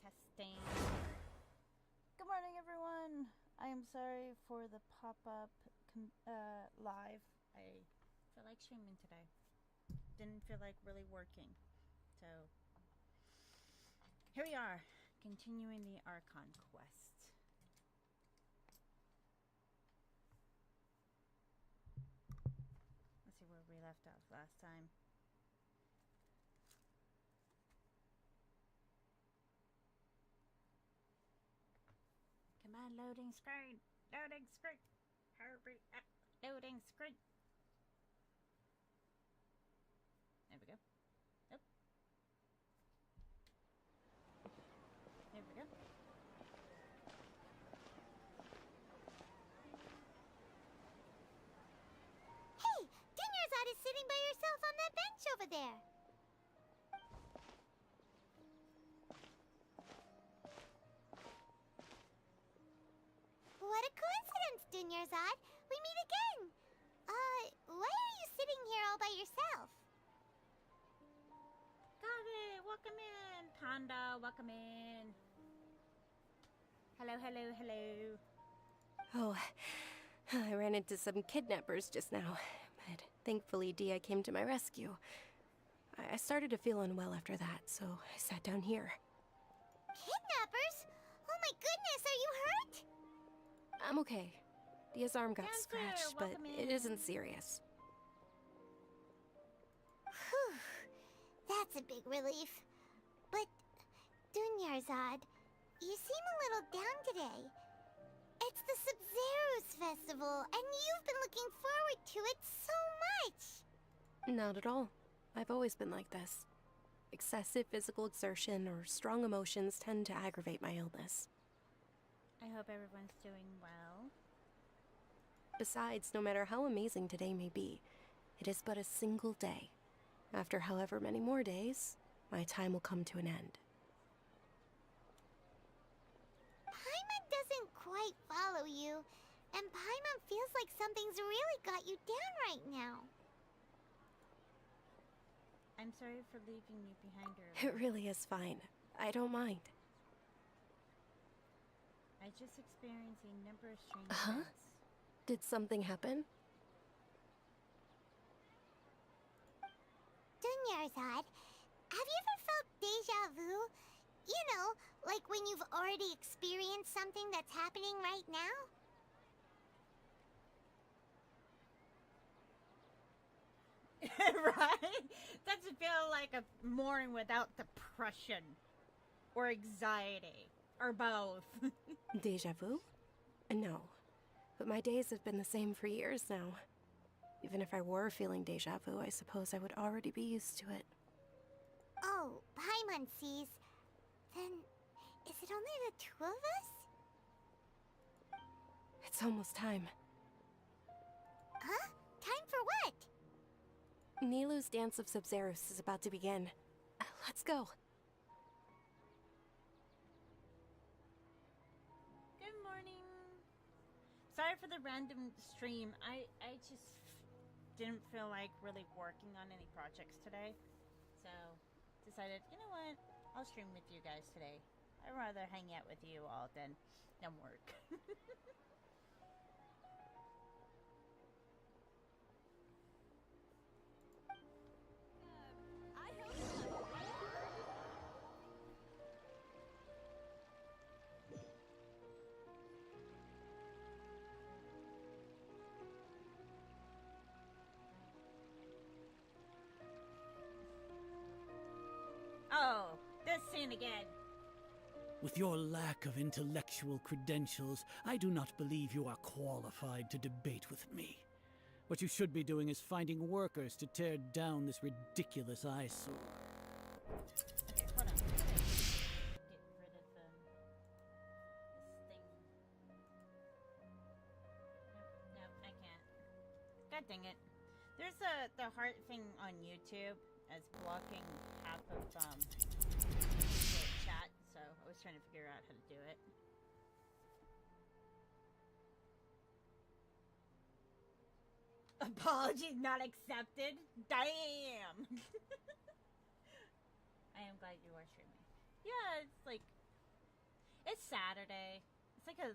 Testing. Good morning, everyone. I am sorry for the pop-up live. I feel like streaming today. Didn't feel like really working. So, here we are, continuing the Archon quest. Let's see where we left off last time. Come on, loading screen! Loading screen! Hurry up! Loading screen! There we go. Nope. There we go. Hey! Dinnerzad is sitting by herself on that bench over there! What a coincidence, Dinnerzad! We meet again! Why are you sitting here all by yourself? Got it! Welcome in! Panda, welcome in! Hello, hello, hello. Oh, I ran into some kidnappers just now, but thankfully Dia came to my rescue. I started to feel unwell after that, so I sat down here. Kidnappers? Oh my goodness, are you hurt? I'm okay. Dia's arm got Dancer, scratched, but welcome it in. isn't serious. Whew, that's a big relief. But, Dunyarzad, you seem a little down today. It's the Sub-Zero's festival, and you've been looking forward to it so much! Not at all. I've always been like this. Excessive physical exertion or strong emotions tend to aggravate my illness. I hope everyone's doing well. Besides, no matter how amazing today may be, it is but a single day. After however many more days, my time will come to an end. Paimon doesn't quite follow you, and Paimon feels like something's really got you down right now. I'm sorry for leaving you behind earlier. It really is fine. I don't mind. I just experienced a number of strange Huh? events. Did something happen? Dunyarzad, have you ever felt deja vu? You know, like when you've already experienced something that's happening right now? Right? Doesn't feel like a morning without depression or anxiety or both. Deja vu? No. But my days have been the same for years now. Even if I were feeling deja vu, I suppose I would already be used to it. Oh, Paimon sees. Then, is it only the two of us? It's almost time. Huh? Time for what? Nilou's Dance of Sub-Zeros is about to begin. Let's go. Good morning. Sorry for the random stream. I just didn't feel like really working on any projects today. So, decided, you know what? I'll stream with you guys today. I'd rather hang out with you all than work. I hope so. Oh, this scene again. With your lack of intellectual credentials, I do not believe you are qualified to debate with me. What you should be doing is finding workers to tear down this ridiculous eyesore. Okay, hold on. Get rid of this thing. Nope, I can't. God dang it. There's the heart thing on YouTube as blocking half of the chat, so I was trying to figure out how to do it. Apology not accepted? Damn! I am glad you are streaming. Yeah, it's like It's Saturday. It's like a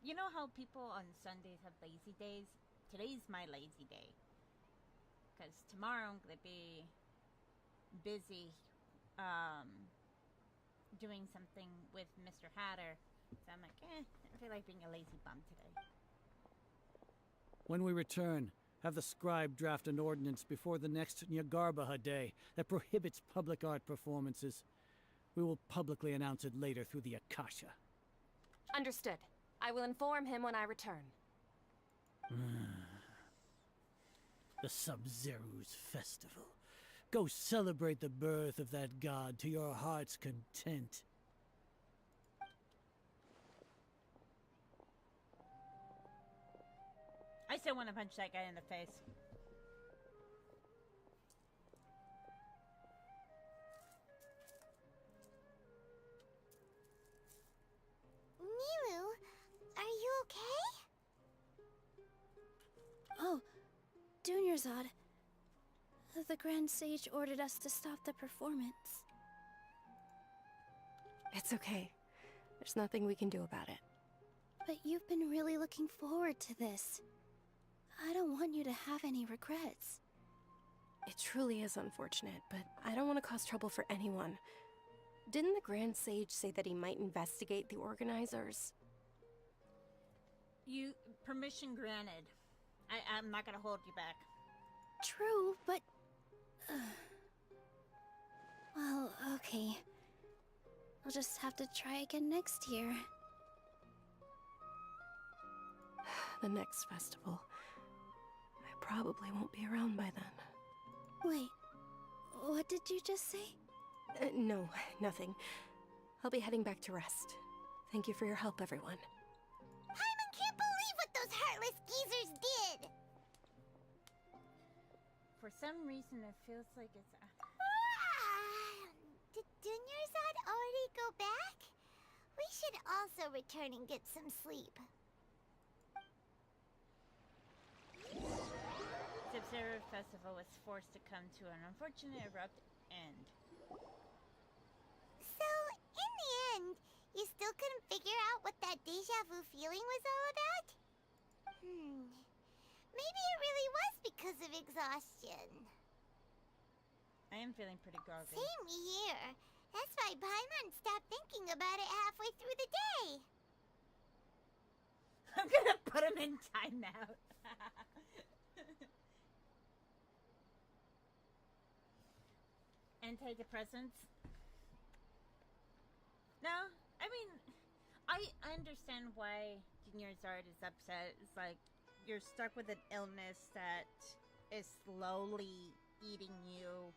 you know how people on Sundays have lazy days? Today's my lazy day. Because tomorrow I'm going to be busy doing something with Mr. Hatter. So I'm like, I feel like being a lazy bum today. When we return, have the scribe draft an ordinance before the next Nyagarbaha Day that prohibits public art performances. We will publicly announce it later through the Akasha. Understood. I will inform him when I return. The Sub-Zeru's festival. Go celebrate the birth of that god to your heart's content. I still want to punch that guy in the face. Nilu, are you okay? Oh, Dunyarzad. The Grand Sage ordered us to stop the performance. It's okay. There's nothing we can do about it. But you've been really looking forward to this. I don't want you to have any regrets. It truly is unfortunate, but I don't want to cause trouble for anyone. Didn't the Grand Sage say that he might investigate the organizers? Permission granted. I'm not gonna hold you back. True, but... well, okay. I'll just have to try again next year. The next festival. I probably won't be around by then. Wait, what did you just say? No, nothing. I'll be heading back to rest. Thank you for your help, everyone. Paimon can't believe what those heartless geezers did! For some reason, it feels like it's... Did Dunyarzad already go back? We should also return and get some sleep. Sub-Zero Festival was forced to come to an unfortunate abrupt end. So, in the end, you still couldn't figure out what that deja vu feeling was all about? Maybe it really was because of exhaustion. I am feeling pretty groggy. Same here. That's why Paimon stopped thinking about it halfway through the day. I'm gonna put him in timeout. Antidepressants? No, I mean, I understand why Dunyarzad is upset. It's like, you're stuck with an illness that is slowly eating you,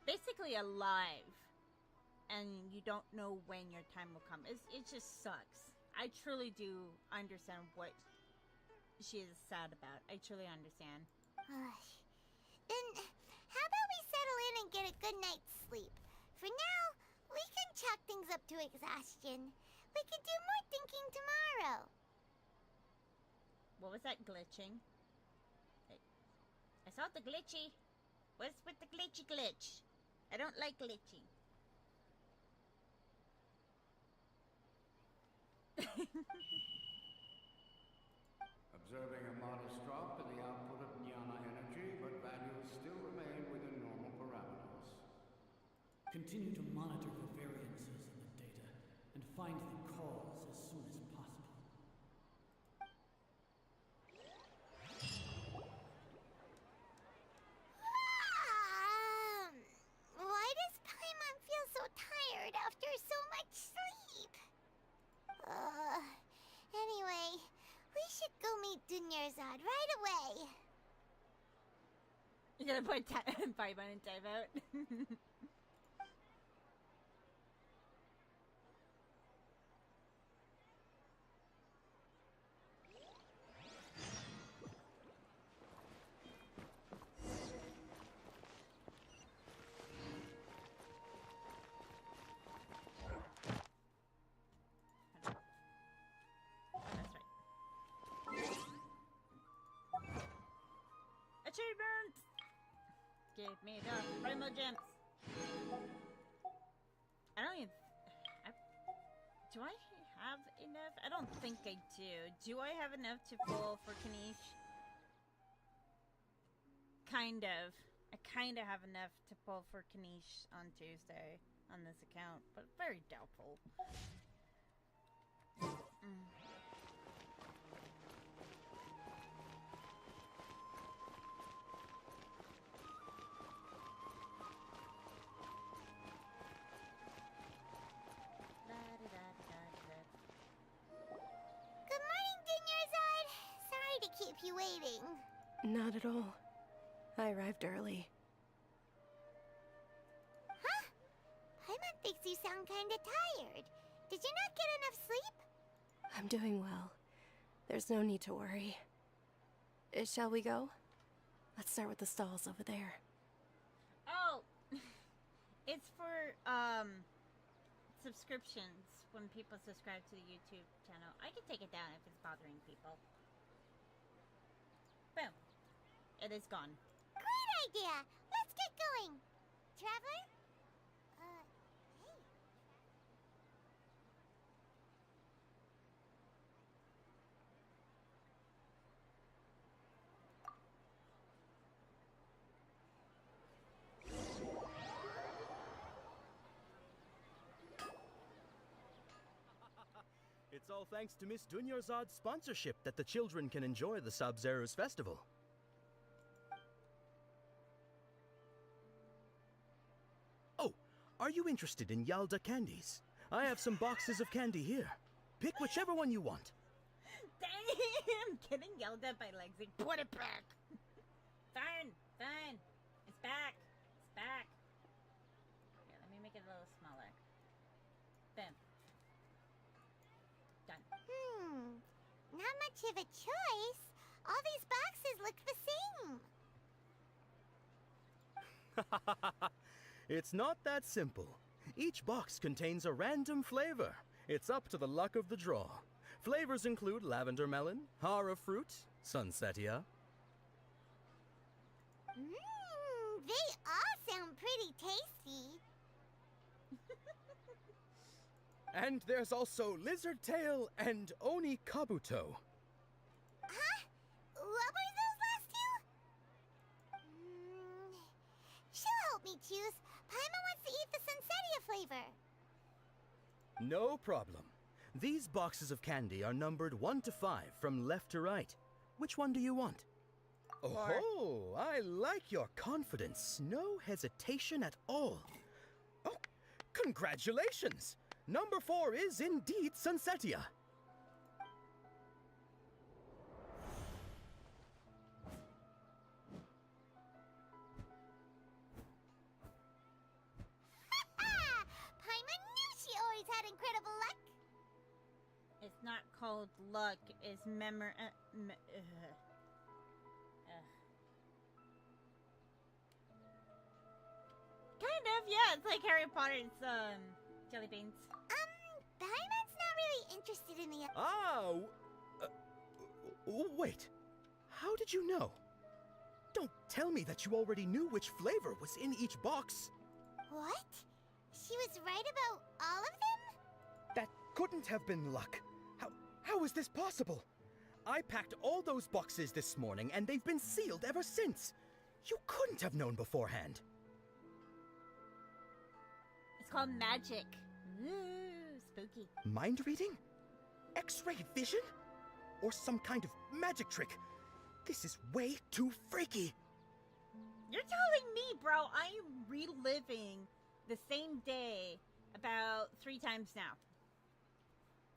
basically alive, and you don't know when your time will come. It just sucks. I truly do understand what she is sad about. I truly understand. Then, how about we settle in and get a good night's sleep? For now, we can chalk things up to exhaustion. We can do more thinking tomorrow. What was that glitching? I saw the glitchy. What's with the glitchy glitch? I don't like glitching. Observing a modest drop in the output of jnana energy, but values still remain within normal parameters. Continue to monitor for variances in the data and find the cause as soon as possible. Why does Paimon feel so tired after so much sleep? Anyway, we should go meet Dunyarzad right away. You're gonna put Paimon in timeout? Achievement! Give me the primal gems. I don't even... do I have enough? I don't think I do. Do I have enough to pull for Kanish? Kind of. I kind of have enough to pull for Kanish on Tuesday on this account, but very doubtful. Good morning, Dinyarzad. Sorry to keep you waiting. Not at all. I arrived early. Huh? Paimon thinks you sound kinda tired. Did you not get enough sleep? I'm doing well. There's no need to worry. Shall we go? Let's start with the stalls over there. Oh! It's for, subscriptions. When people subscribe to the YouTube channel. I can take it down if it's bothering people. Boom. It is gone. Great idea! Let's get going! Traveler? Hey. It's all thanks to Miss Dunyarzad's sponsorship that the children can enjoy the Sub-Zero's festival. Oh, are you interested in Yalda candies? I have some boxes of candy here. Pick whichever one you want. Damn! Getting yelled at by Lexi. Put it back! Fine, fine. It's back. It's back. Here, let me make it a little smaller. Boom. Done. Not much of a choice. All these boxes look the same. It's not that simple. Each box contains a random flavor. It's up to the luck of the draw. Flavors include lavender melon, hara fruit, sunsetia. They all sound pretty tasty. And there's also lizard tail and oni kabuto. Huh? What were those last two? She'll help me choose. Paimon wants to eat the sunsetia flavor. No problem. These boxes of candy are numbered 1 to 5 from left to right. Which one do you want? Oh, I like your confidence. No hesitation at all. Oh, congratulations! Number 4 is indeed sunsetia. Paimon knew she always had incredible luck. It's not called luck. It's Kind of, yeah. It's like Harry Potter's, jelly beans. Paimon's not really interested in the... Wait. How did you know? Don't tell me that you already knew which flavor was in each box. What? She was right about all of them? That couldn't have been luck. How is this possible? I packed all those boxes this morning and they've been sealed ever since. You couldn't have known beforehand. It's called magic. Ooh, spooky. Mind reading? X-ray vision? Or some kind of magic trick? This is way too freaky. You're telling me, bro, I am reliving the same day about 3 times now.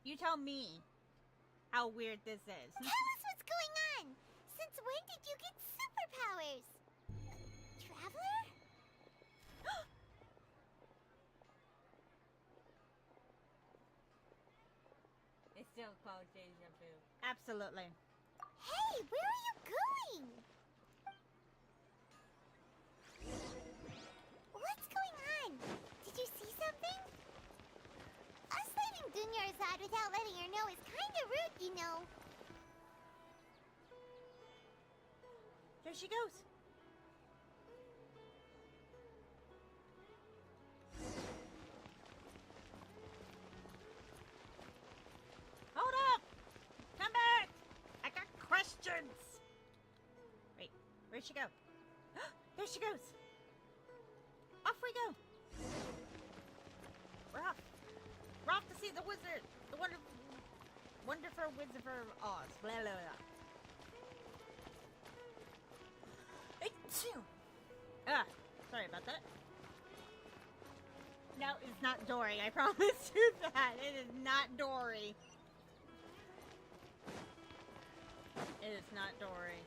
You tell me how weird this is. Tell us what's going on! Since when did you get superpowers? Traveler? It's still called deja vu. Absolutely. Hey, where are you going? What's going on? Did you see something? Us leaving Dunyarzad without letting her know is kinda rude, you know. There she goes. she go? There she goes. Off we go. We're off. We're off to see the wizard. The wonderful Wizard of Oz. Blah, blah, blah. Achoo. Sorry about that. No, it's not Dory. I promise you that. It is not Dory. It is not Dory.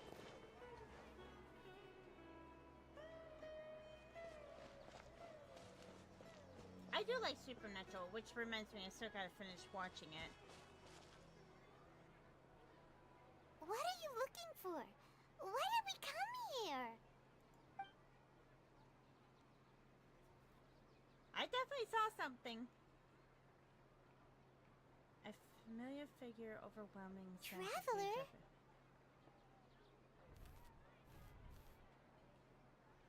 I do like Supernatural, which reminds me I still gotta finish watching it. What are you looking for? Why did we come here? I definitely saw something. A familiar figure overwhelming. Traveler?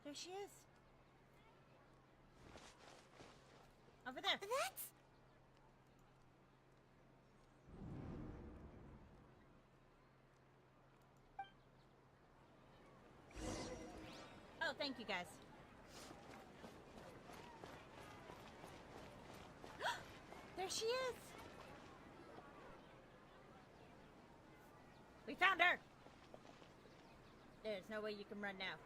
There she is. Over there. That's... Oh, thank you guys. There she is. We found her. There's no way you can run now.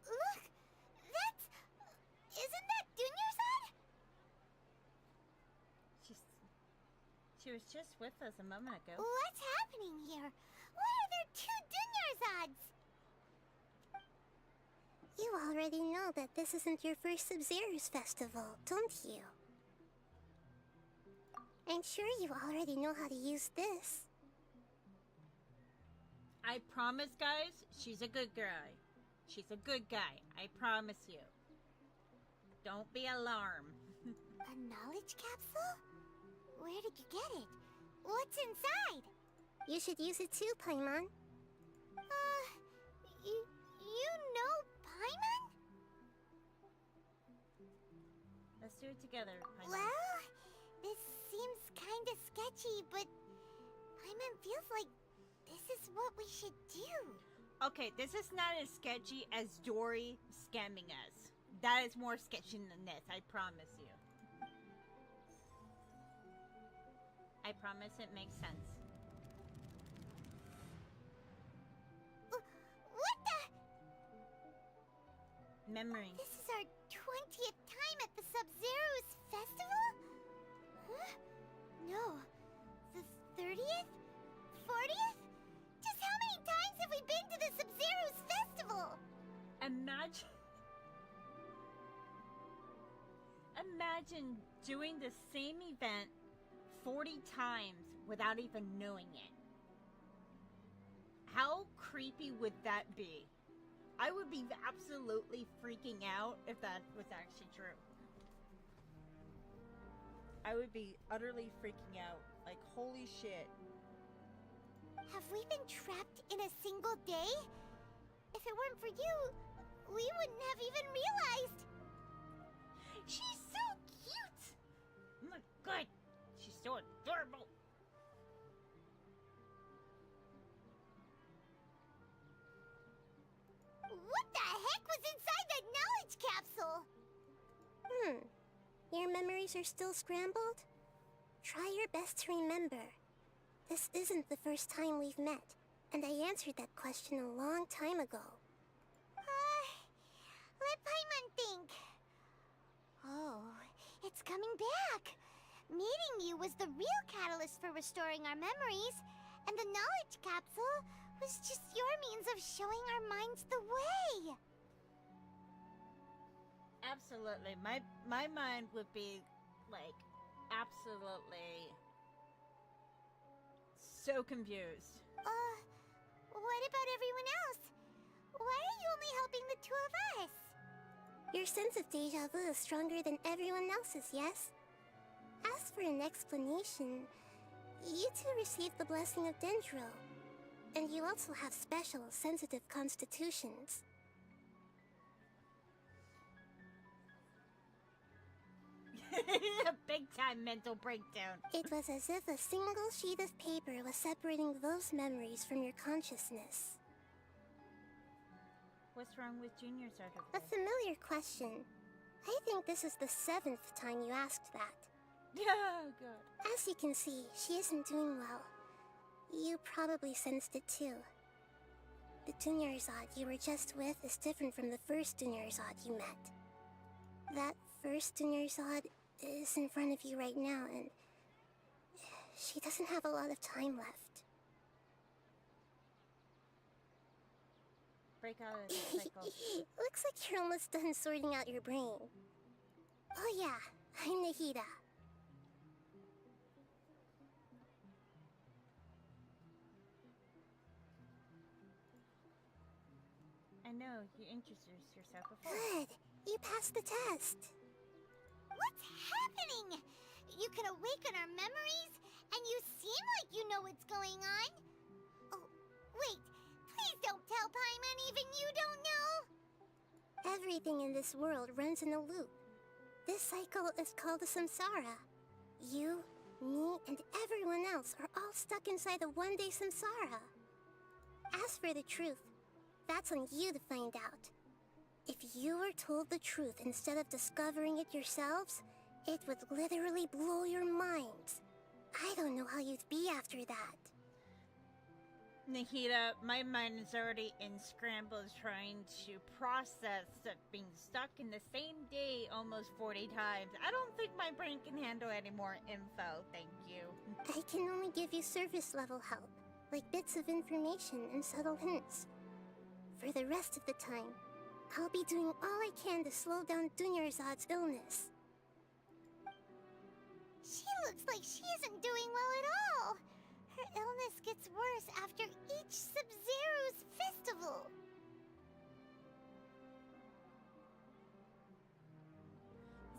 Look! That's... Isn't that Dunyarzad? She was just with us a moment ago. What's happening here? Why are there two Dunyarzads? You already know that this isn't your first Sub-Zero's festival, don't you? I'm sure you already know how to use this. I promise, guys, she's a good guy. She's a good guy. I promise you. Don't be alarmed. A knowledge capsule? Where did you get it? What's inside? You should use it too, Paimon. You know Paimon? Let's do it together, Paimon. Well, this seems kinda sketchy, but Paimon feels like this is what we should do. Okay, this is not as sketchy as Dory scamming us. That is more sketchy than this, I promise you. I promise it makes sense. What the? Memory. This is our 20th time at the Sub-Zero's festival? Huh? No. The 30th? 40th? Just how many times have we been to the Sub-Zero's festival? Imagine doing the same event 40 times without even knowing it. How creepy would that be? I would be absolutely freaking out if that was actually true. I would be utterly freaking out. Like, holy shit. Have we been trapped in a single day? If it weren't for you, we wouldn't have even realized. She's so cute! Oh my god, she's so adorable. What the heck was inside that knowledge capsule? Your memories are still scrambled? Try your best to remember. This isn't the first time we've met, and I answered that question a long time ago. Let Paimon think. Oh, it's coming back. Meeting you was the real catalyst for restoring our memories, and the knowledge capsule was just your means of showing our minds the way. Absolutely. My mind would be, like, absolutely so confused. What about everyone else? Why are you only helping the two of us? Your sense of deja vu is stronger than everyone else's, yes? As for an explanation, You two received the blessing of Dendro. And you also have special, sensitive constitutions. A big time mental breakdown. It was as if a single sheet of paper was separating those memories from your consciousness. What's wrong with Junior's art over A there? familiar question. I think this is the 7th time you asked that. Yeah, good. As you can see, she isn't doing well. You probably sensed it too. The Dunyarzad you were just with is different from the first Dunyarzad you met. That first Dunyarzad is in front of you right now, and she doesn't have a lot of time left. Break out of the cycle. Looks like you're almost done sorting out your brain. Oh yeah, I'm Nahida. I know, you introduced yourself before. Good. You passed the test. What's happening? You can awaken our memories, and you seem like you know what's going on. Oh, wait. Please don't tell Paimon even you don't know. Everything in this world runs in a loop. This cycle is called a samsara. You, me, and everyone else are all stuck inside a one-day samsara. As for the truth, that's on you to find out. If you were told the truth instead of discovering it yourselves, it would literally blow your minds. I don't know how you'd be after that. Nahida, my mind is already in scrambles trying to process that being stuck in the same day almost 40 times. I don't think my brain can handle any more info, thank you. I can only give you surface level help, like bits of information and subtle hints. For the rest of the time, I'll be doing all I can to slow down Dunyarzad's illness. She looks like she isn't doing well at all. Her illness gets worse after each Sub-Zero's festival.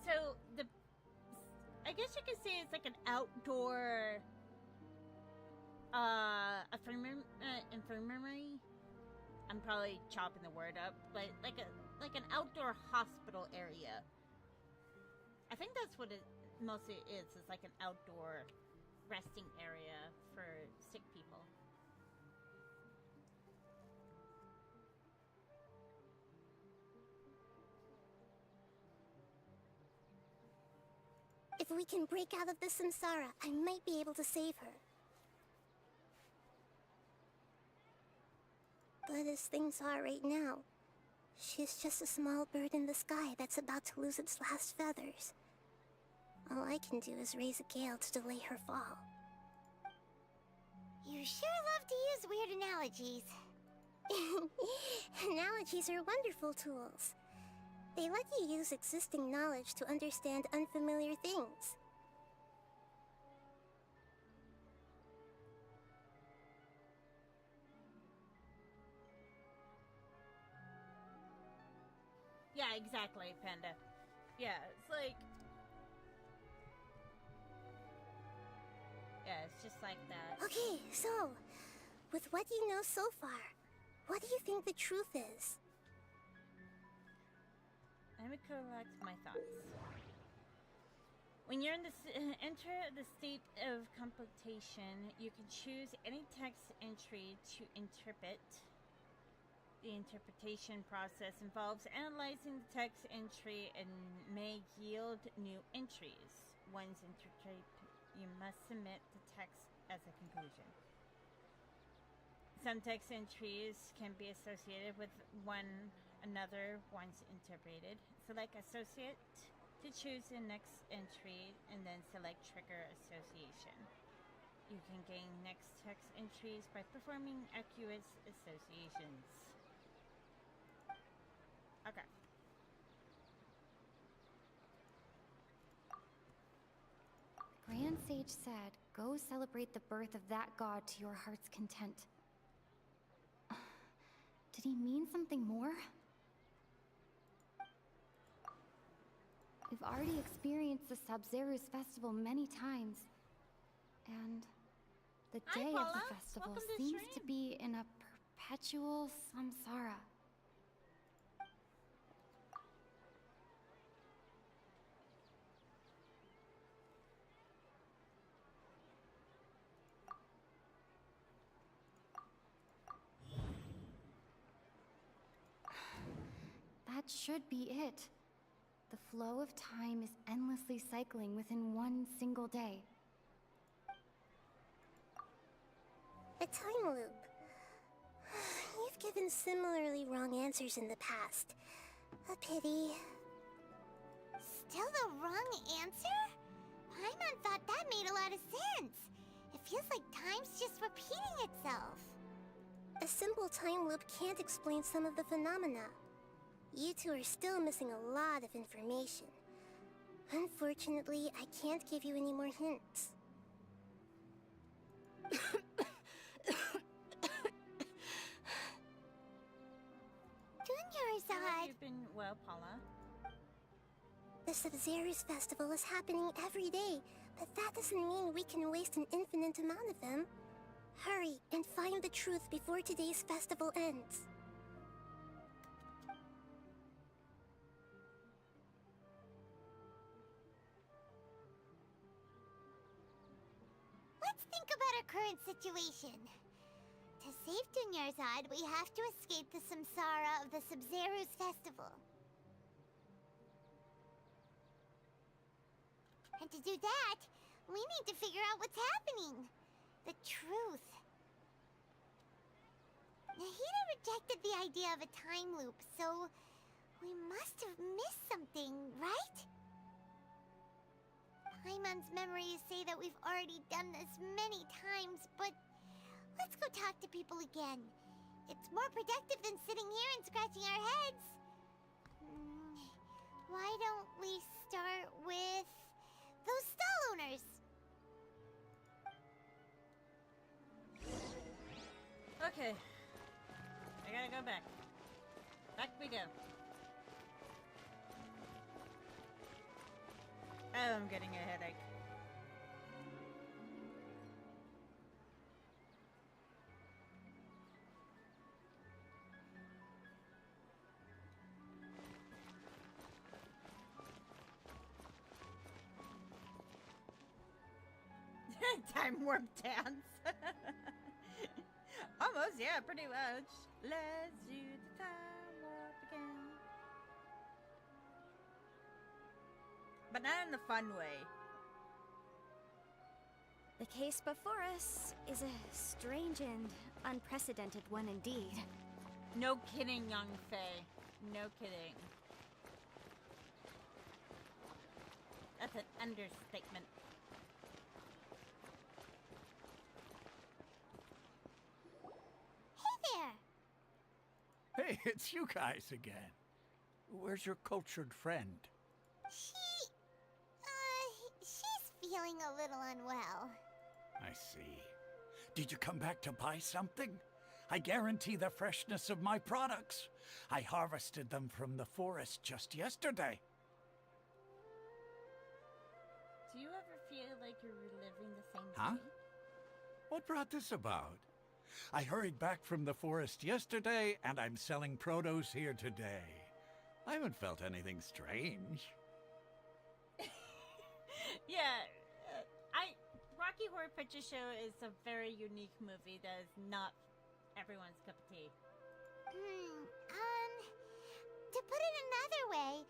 So, I guess you could say it's like an outdoor, infirmary? I'm probably chopping the word up, but like an outdoor hospital area. I think that's what it mostly is. It's like an outdoor resting area for sick people. If we can break out of the samsara, I might be able to save her. But as things are right now, she's just a small bird in the sky that's about to lose its last feathers. All I can do is raise a gale to delay her fall. You sure love to use weird analogies. Analogies are wonderful tools. They let you use existing knowledge to understand unfamiliar things. Yeah, exactly, Panda. Yeah, it's like... Yeah, it's just like that. Okay, so, with what you know so far, what do you think the truth is? Let me collect my thoughts. When you're in enter the state of computation, you can choose any text entry to interpret. The interpretation process involves analyzing the text entry and may yield new entries. Once interpreted, you must submit the text as a conclusion. Some text entries can be associated with one another once interpreted. Select associate to choose the next entry and then select trigger association. You can gain next text entries by performing accurate associations. Okay. Grand Sage said, go celebrate the birth of that god to your heart's content. Did he mean something more? We've already experienced the Sub-Zero's festival many times. And The Hi, day of Paula. the festival Welcome to seems stream. to be in a perpetual samsara. That should be it. The flow of time is endlessly cycling within one single day. A time loop. You've given similarly wrong answers in the past. A pity. Still the wrong answer? Paimon thought that made a lot of sense. It feels like time's just repeating itself. A simple time loop can't explain some of the phenomena. You two are still missing a lot of information. Unfortunately, I can't give you any more hints. How have Dunyarzad, you been well, Paula? The Sub-Zero's festival is happening every day, but that doesn't mean we can waste an infinite amount of them. Hurry and find the truth before today's festival ends. let's think about our current situation. To save Dunyarzad, we have to escape the samsara of the Sub-Zero's festival. And to do that, we need to figure out what's happening. The truth. Nahida rejected the idea of a time loop, so we must have missed something, right? Paimon's memories say that we've already done this many times, but let's go talk to people again. It's more productive than sitting here and scratching our heads. Why don't we start with those stall owners? Okay. I gotta go back. Back we go. Oh, I'm getting a headache. Time warp dance. Almost, yeah, pretty much. Let's do the time warp again. But not in the fun way. The case before us is a strange and unprecedented one indeed. No kidding, young Faye. No kidding. That's an understatement. Hey there! Hey, it's you guys again. Where's your cultured friend? She's feeling a little unwell. I see. Did you come back to buy something? I guarantee the freshness of my products. I harvested them from the forest just yesterday. Do you ever feel like you're reliving the same Huh? day? What brought this about? I hurried back from the forest yesterday, and I'm selling produce here today. I haven't felt anything strange. Yeah, Rocky Horror Picture Show is a very unique movie that is not everyone's cup of tea. To put it another way,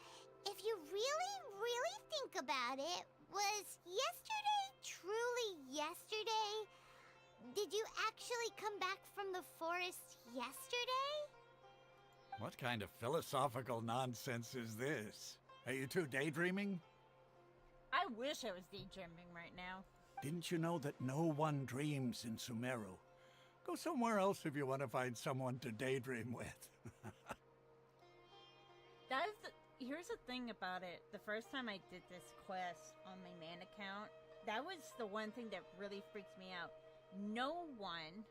if you really think about it, was yesterday truly yesterday? Did you actually come back from the forest yesterday? What kind of philosophical nonsense is this? Are you two daydreaming? I wish I was daydreaming right now. Didn't you know that no one dreams in Sumeru? Go somewhere else if you want to find someone to daydream with. Here's the thing about it. The first time I did this quest on my main account, that was the one thing that really freaked me out. No one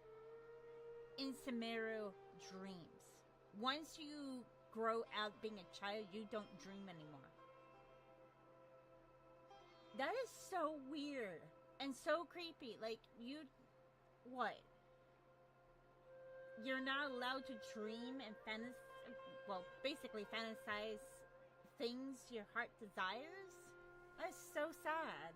in Sumeru dreams. Once you grow out being a child, you don't dream anymore. That is so weird and so creepy. Like, What? You're not allowed to dream and basically fantasize things your heart desires? That's so sad.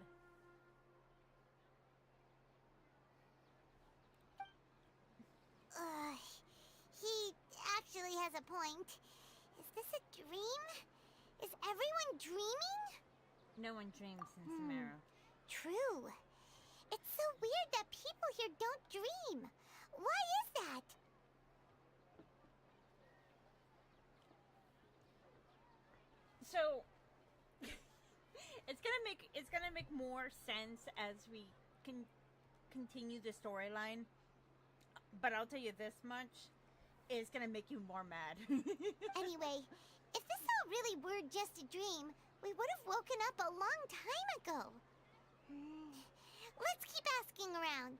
He actually has a point. Is this a dream? Is everyone dreaming? No one dreams in Samara. True. It's so weird that people here don't dream. Why is that? So it's gonna make more sense as we can continue the storyline. But I'll tell you this much, it's gonna make you more mad. Anyway, if this all really were just a dream, we would have woken up a long time ago. Let's keep asking around.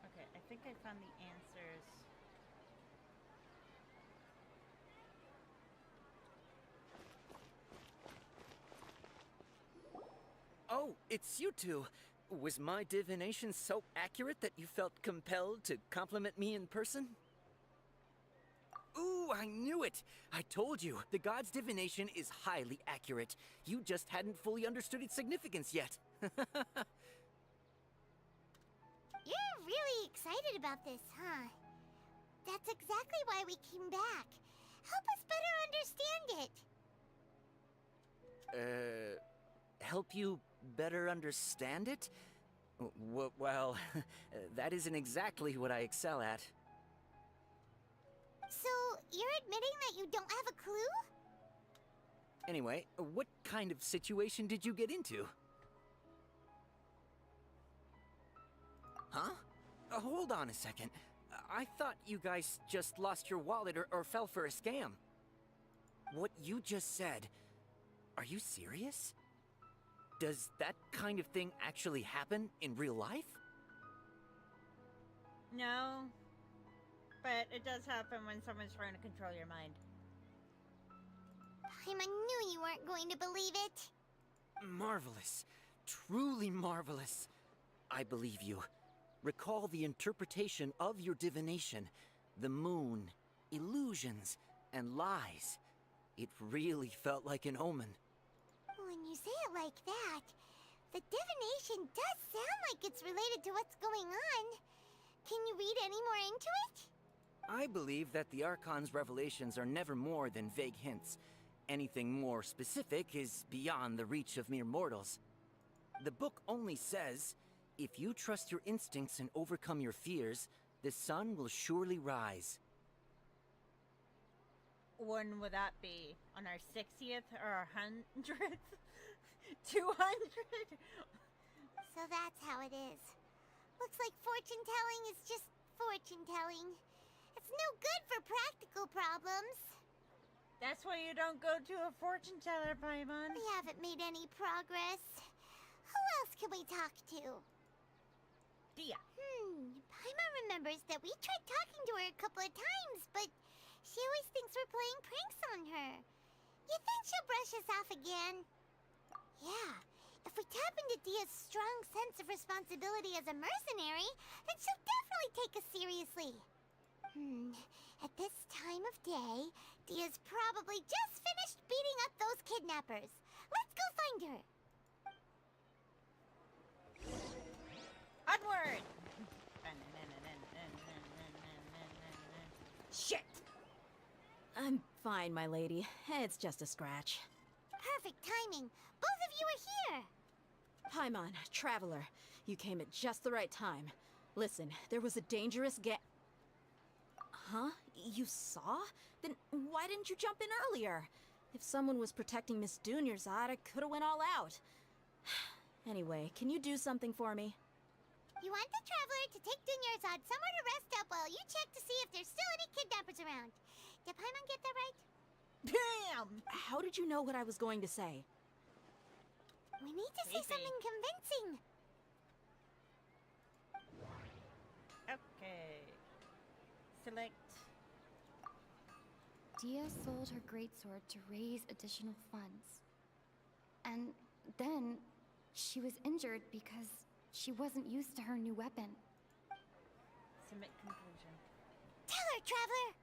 Okay, I think I found the answers. Oh, it's you two. Was my divination so accurate that you felt compelled to compliment me in person? Ooh, I knew it! I told you, the god's divination is highly accurate. You just hadn't fully understood its significance yet. You're really excited about this, huh? That's exactly why we came back. Help us better understand it. Help you better understand it? Well, that isn't exactly what I excel at. So, you're admitting that you don't have a clue? Anyway, what kind of situation did you get into? Huh? Hold on a second. I thought you guys just lost your wallet or fell for a scam. What you just said, are you serious? Does that kind of thing actually happen in real life? No. But it does happen when someone's trying to control your mind. Paimon knew you weren't going to believe it. Marvelous. Truly marvelous. I believe you. Recall the interpretation of your divination. The moon, illusions, and lies. It really felt like an omen. When you say it like that, the divination does sound like it's related to what's going on. Can you read any more into it? I believe that the Archon's revelations are never more than vague hints. Anything more specific is beyond the reach of mere mortals. The book only says, if you trust your instincts and overcome your fears, the sun will surely rise. When would that be? On our 60th or our 100th? 200? So that's how it is. Looks like fortune telling is just fortune telling. It's no good for practical problems. That's why you don't go to a fortune teller, Paimon. We haven't made any progress. Who else can we talk to? Dia. Paimon remembers that we tried talking to her a couple of times, but she always thinks we're playing pranks on her. You think she'll brush us off again? Yeah. If we tap into Dia's strong sense of responsibility as a mercenary, then she'll definitely take us seriously. At this time of day, Dia's probably just finished beating up those kidnappers. Let's go find her. Onward! Shit! I'm fine, my lady. It's just a scratch. Perfect timing. Both of you are here. Paimon, traveler, you came at just the right time. Listen, there was a dangerous Huh? You saw? Then why didn't you jump in earlier? If someone was protecting Miss Dunyarzad, I could've went all out. Anyway, can you do something for me? You want the traveler to take Dunyarzad somewhere to rest up while you check to see if there's still any kidnappers around. Did Paimon get that right? Damn! How did you know what I was going to say? We need to say something convincing. Okay. Select. Dia sold her greatsword to raise additional funds. And Then, she was injured because she wasn't used to her new weapon. Submit conclusion. Tell her, Traveler!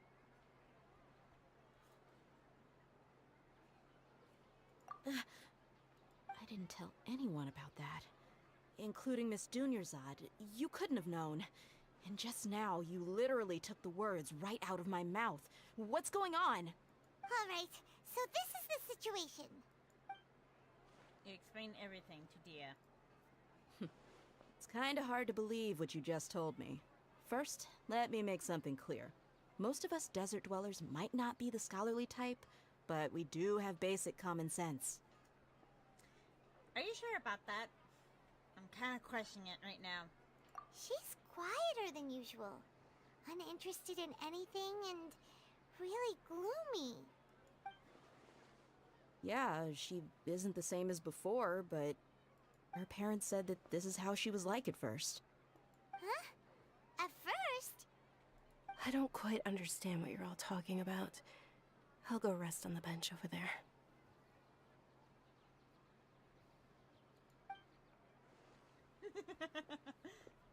I didn't tell anyone about that. Including Miss Dunyarzad. You couldn't have known. And just now, you literally took the words right out of my mouth. What's going on? Alright, so this is the situation. You explain everything to Dia. It's kinda hard to believe what you just told me. First, let me make something clear. Most of us desert dwellers might not be the scholarly type, but we do have basic common sense. Are you sure about that? I'm kind of questioning it right now. She's quieter than usual. Uninterested in anything and really gloomy. Yeah, she isn't the same as before, but her parents said that this is how she was like at first. Huh? At first? I don't quite understand what you're all talking about. I'll go rest on the bench over there.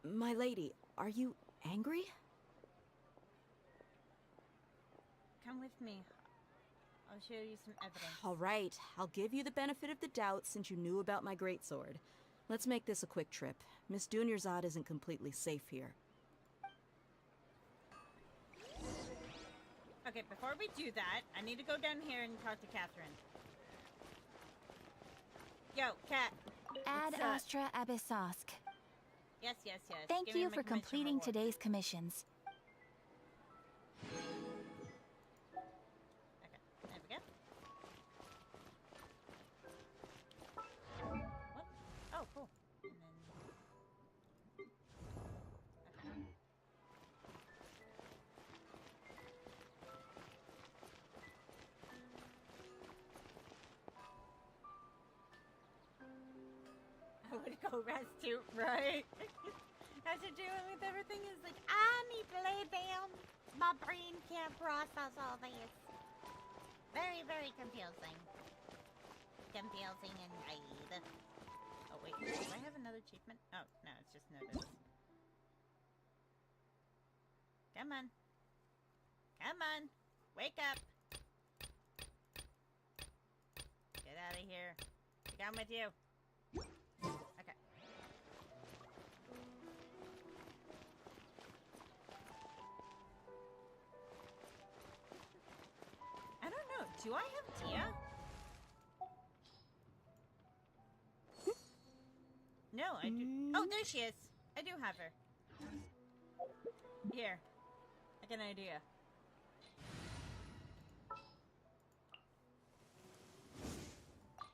My lady, are you angry? Come with me. I'll show you some evidence. All right, I'll give you the benefit of the doubt since you knew about my greatsword. Let's make this a quick trip. Miss Dunyarzad isn't completely safe here. Okay, before we do that, I need to go down here and talk to Catherine. Yo, Cat. Ad Astra Abyssosk. Yes, yes, yes. Thank Give me you my for commission completing reward. today's commissions. Okay, there we go. What? Oh, cool. And then... Okay. I would go rest too, right? Has to do with everything is like, I need to lay down. My brain can't process all this. Very, very confusing. Confusing and right. Oh wait, do I have another achievement? Oh, no, it's just notice. Come on. Come on. Wake up. Get out of here. I'm with you. Okay. I don't know. Do I have Tia? No, I do. Oh, there she is. I do have her. Here. I got an idea.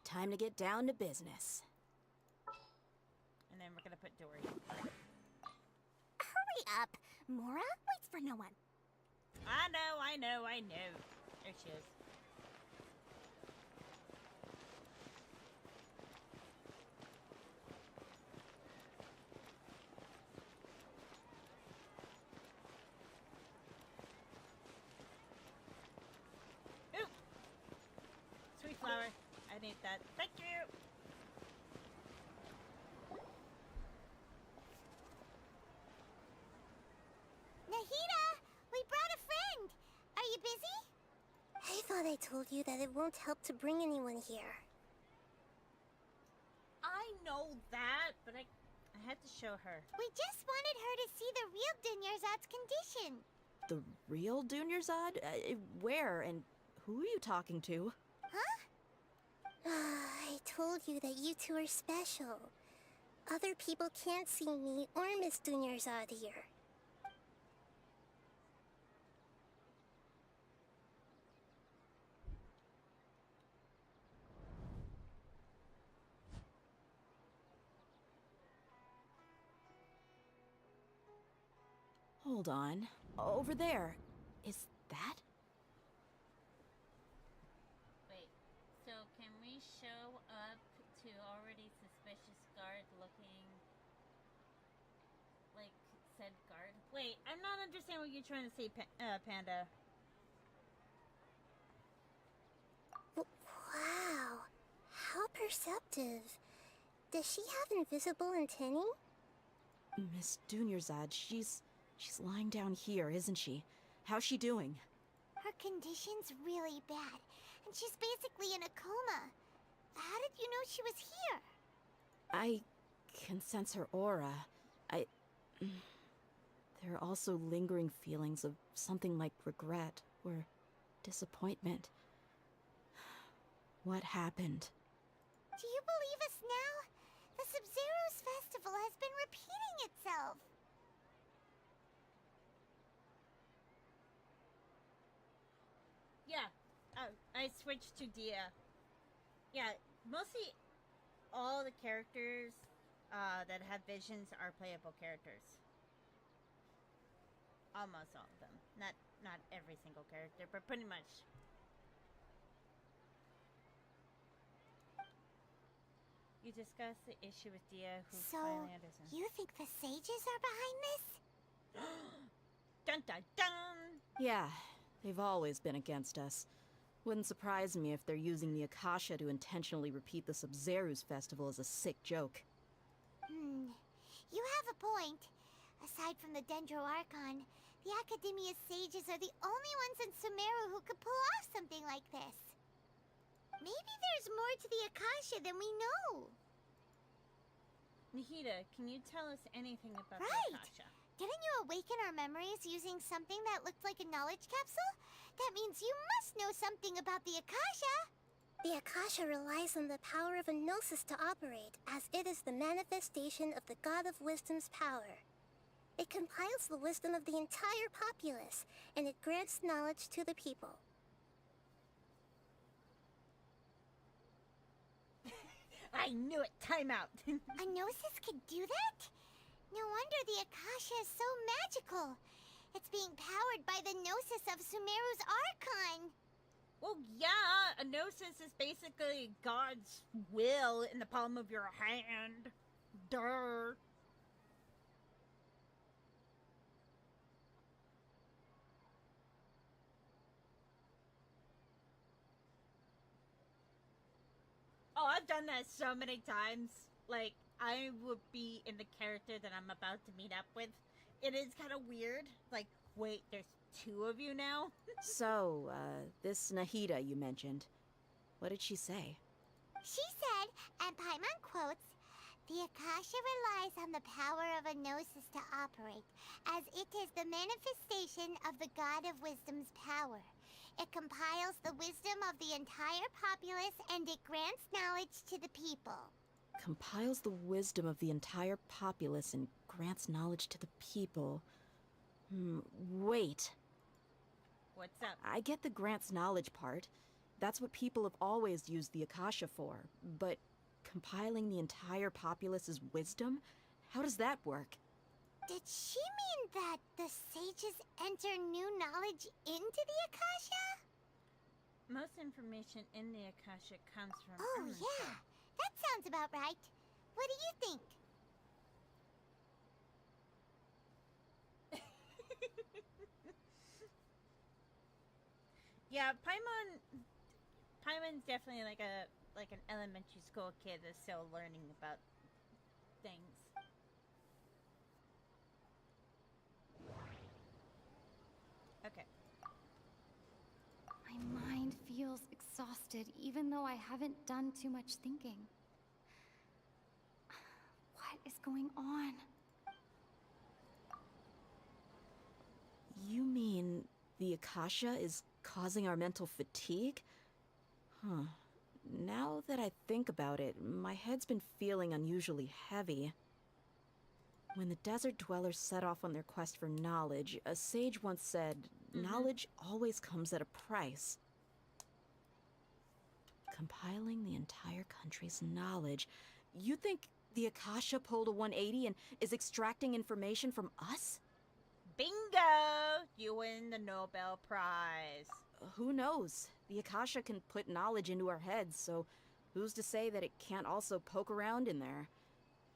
Time to get down to business. And then we're gonna put Dory. Hurry up! Mora waits for no one. I know. There she is. Ooh! Sweet flower. I need that. Thank you! Nahida! We brought a friend! Are you busy? I thought I told you that it won't help to bring anyone here. I know that, but I had to show her. We just wanted her to see the real Dunyarzad's condition. The real Dunyarzad? Where and who are you talking to? Huh? I told you that you two are special. Other people can't see me or Miss Dunyarzad here. Hold on. Over there. Is that? Wait, so can we show up to already suspicious guard looking like said guard? Wait, I'm not understanding what you're trying to say, Panda. Wow. How perceptive. Does she have invisible antennae? Miss Dunyarzad, she's lying down here, isn't she? How's she doing? Her condition's really bad, and she's basically in a coma. How did you know she was here? I can sense her aura. There are also lingering feelings of something like regret or disappointment. What happened? Do you believe us now? The Sub-Zero's festival has been repeating itself. Yeah, I switched to Dia. Yeah, mostly all the characters that have visions are playable characters. Almost all of them. Not every single character, but pretty much. You discussed the issue with Dia, who So, finally understands. you think the sages are behind this? Dun dun dun! Yeah, they've always been against us. Wouldn't surprise me if they're using the Akasha to intentionally repeat the Sub-Zero's festival as a sick joke. You have a point. Aside from the Dendro Archon, the Academia's sages are the only ones in Sumeru who could pull off something like this. Maybe there's more to the Akasha than we know. Nahida, can you tell us anything about the Right! Akasha? Didn't you awaken our memories using something that looked like a knowledge capsule? That means you must know something about the Akasha! The Akasha relies on the power of a gnosis to operate, as it is the manifestation of the God of Wisdom's power. It compiles the wisdom of the entire populace, and it grants knowledge to the people. I knew it! Time out! A gnosis could do that? No wonder the Akasha is so magical. It's being powered by the gnosis of Sumeru's Archon. Well, yeah, a gnosis is basically God's will in the palm of your hand. Duh. Oh, I've done that so many times. Like, I would be in the character that I'm about to meet up with. It is kind of weird. Like, wait, there's two of you now? So, this Nahida you mentioned, what did she say? She said, and Paimon quotes, "The Akasha relies on the power of a gnosis to operate, as it is the manifestation of the God of Wisdom's power. It compiles the wisdom of the entire populace and it grants knowledge to the people." Compiles the wisdom of the entire populace and grants knowledge to the people. Wait. What's up? I get the grants knowledge part. That's what people have always used the Akasha for. But compiling the entire populace's wisdom? How does that work? Did she mean that the sages enter new knowledge into the Akasha? Most information in the Akasha comes from Oh, Earth. yeah. That sounds about right. What do you think? Yeah, Paimon's definitely like an elementary school kid that's still learning about things. Okay. My mind feels exhausted, even though I haven't done too much thinking. What is going on? You mean the Akasha is causing our mental fatigue? Huh. Now that I think about it, my head's been feeling unusually heavy. When the desert dwellers set off on their quest for knowledge, a sage once said, knowledge always comes at a price. Compiling the entire country's knowledge. You think the Akasha pulled a 180 and is extracting information from us? Bingo! You win the Nobel Prize. Who knows? The Akasha can put knowledge into our heads, so who's to say that it can't also poke around in there?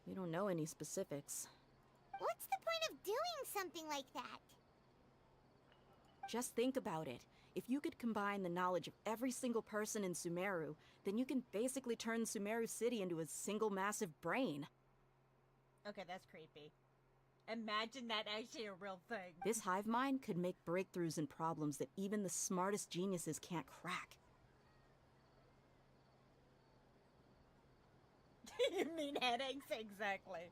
We don't know any specifics. What's the point of doing something like that? Just think about it. If you could combine the knowledge of every single person in Sumeru, then you can basically turn Sumeru City into a single massive brain. Okay, that's creepy. Imagine that actually a real thing. This hive mind could make breakthroughs in problems that even the smartest geniuses can't crack. You mean headaches? Exactly.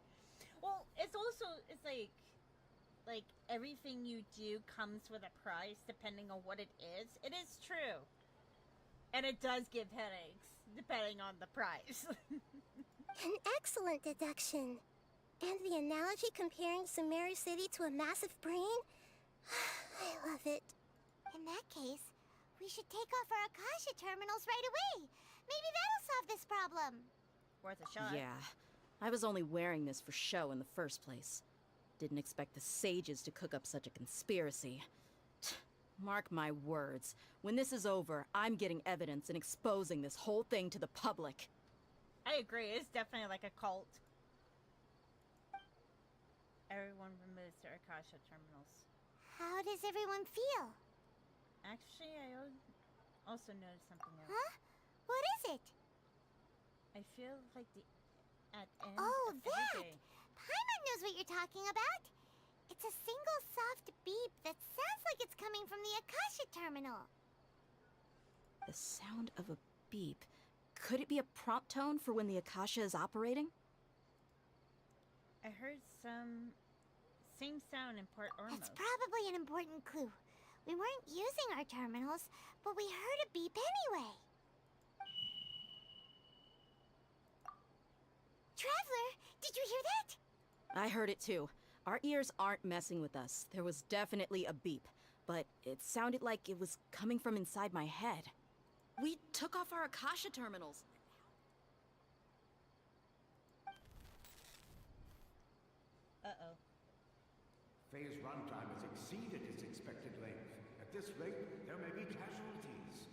Well, it's like everything you do comes with a price depending on what it is. It is true. And it does give headaches depending on the price. An excellent deduction. And the analogy comparing Sumeru City to a massive brain? I love it. In that case, we should take off our Akasha terminals right away. Maybe that'll solve this problem. Worth a shot. Yeah, I was only wearing this for show in the first place. Didn't expect the sages to cook up such a conspiracy. Mark my words, when this is over, I'm getting evidence and exposing this whole thing to the public. I agree, it's definitely like a cult. Everyone removes their Akasha terminals. How does everyone feel? Actually, I also noticed something else. Huh? What is it? I feel like at end Oh, of that! every day. Paimon knows what you're talking about. It's a single soft beep that sounds like it's coming from the Akasha terminal. The sound of a beep. Could it be a prompt tone for when the Akasha is operating? I heard some same sound in Port Ormos. That's probably an important clue. We weren't using our terminals, but we heard a beep anyway. Traveler, did you hear that? I heard it too. Our ears aren't messing with us. There was definitely a beep, but it sounded like it was coming from inside my head. We took off our Akasha terminals. Uh-oh. Phase runtime has exceeded its expected length. At this rate, there may be casualties.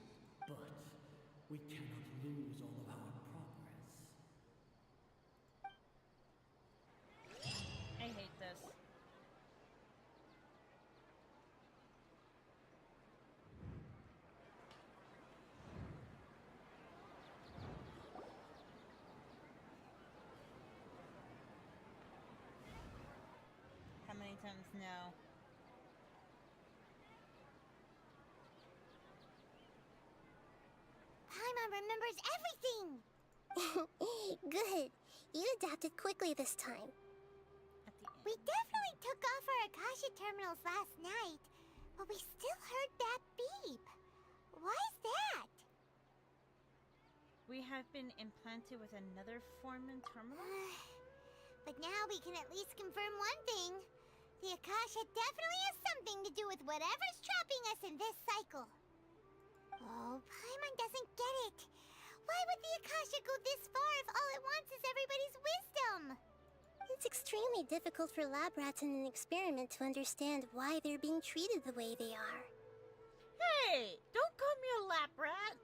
But we cannot lose all of our progress. I hate this. How many times now? Paimon remembers everything! Good. You adapted quickly this time. At the end. We definitely took off our Akasha terminals last night, but we still heard that beep. Why's that? We have been implanted with another Foreman terminal? But now we can at least confirm one thing. The Akasha definitely has something to do with whatever's trapping us in this cycle. Oh, Paimon doesn't get it. Why would the Akasha go this far if all it wants is everybody's wisdom? It's extremely difficult for lab rats in an experiment to understand why they're being treated the way they are. Hey! Don't call me a lab rat!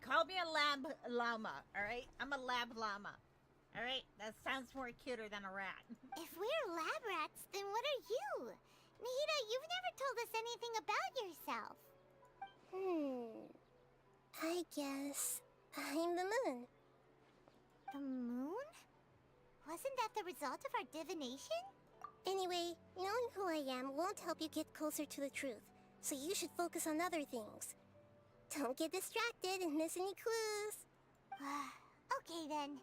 Call me a lab llama, alright? I'm a lab llama. Alright? That sounds more cuter than a rat. If we're lab rats, then what are you? Nahida, you've never told us anything about yourself. I guess I'm the moon. The moon? Wasn't that the result of our divination? Anyway, knowing who I am won't help you get closer to the truth, so you should focus on other things. Don't get distracted and miss any clues. Okay then.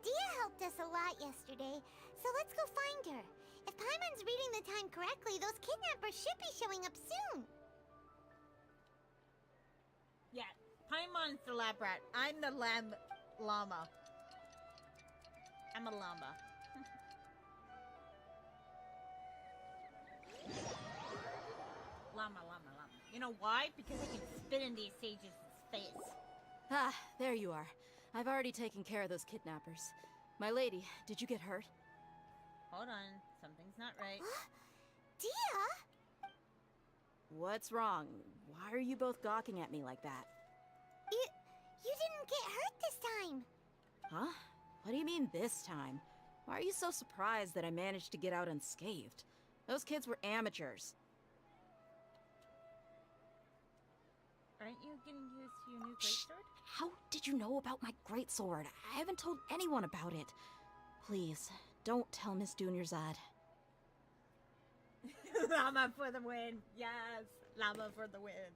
Dia helped us a lot yesterday, so let's go find her. If Paimon's reading the time correctly, those kidnappers should be showing up soon. Yeah, Paimon's the lab rat. I'm the lab llama. I'm a llama. Llama, llama, llama. You know why? Because I can spit in these sages' face. Ah, there you are. I've already taken care of those kidnappers. My lady, did you get hurt? Hold on, something's not right. Dia? What's wrong? Why are you both gawking at me like that? You didn't get hurt this time. Huh? What do you mean this time? Why are you so surprised that I managed to get out unscathed? Those kids were amateurs. Aren't you getting used to your new greatsword? How did you know about my greatsword? I haven't told anyone about it. Please, don't tell Miss Dunyarzad. Llama for the win. Yes, llama for the win.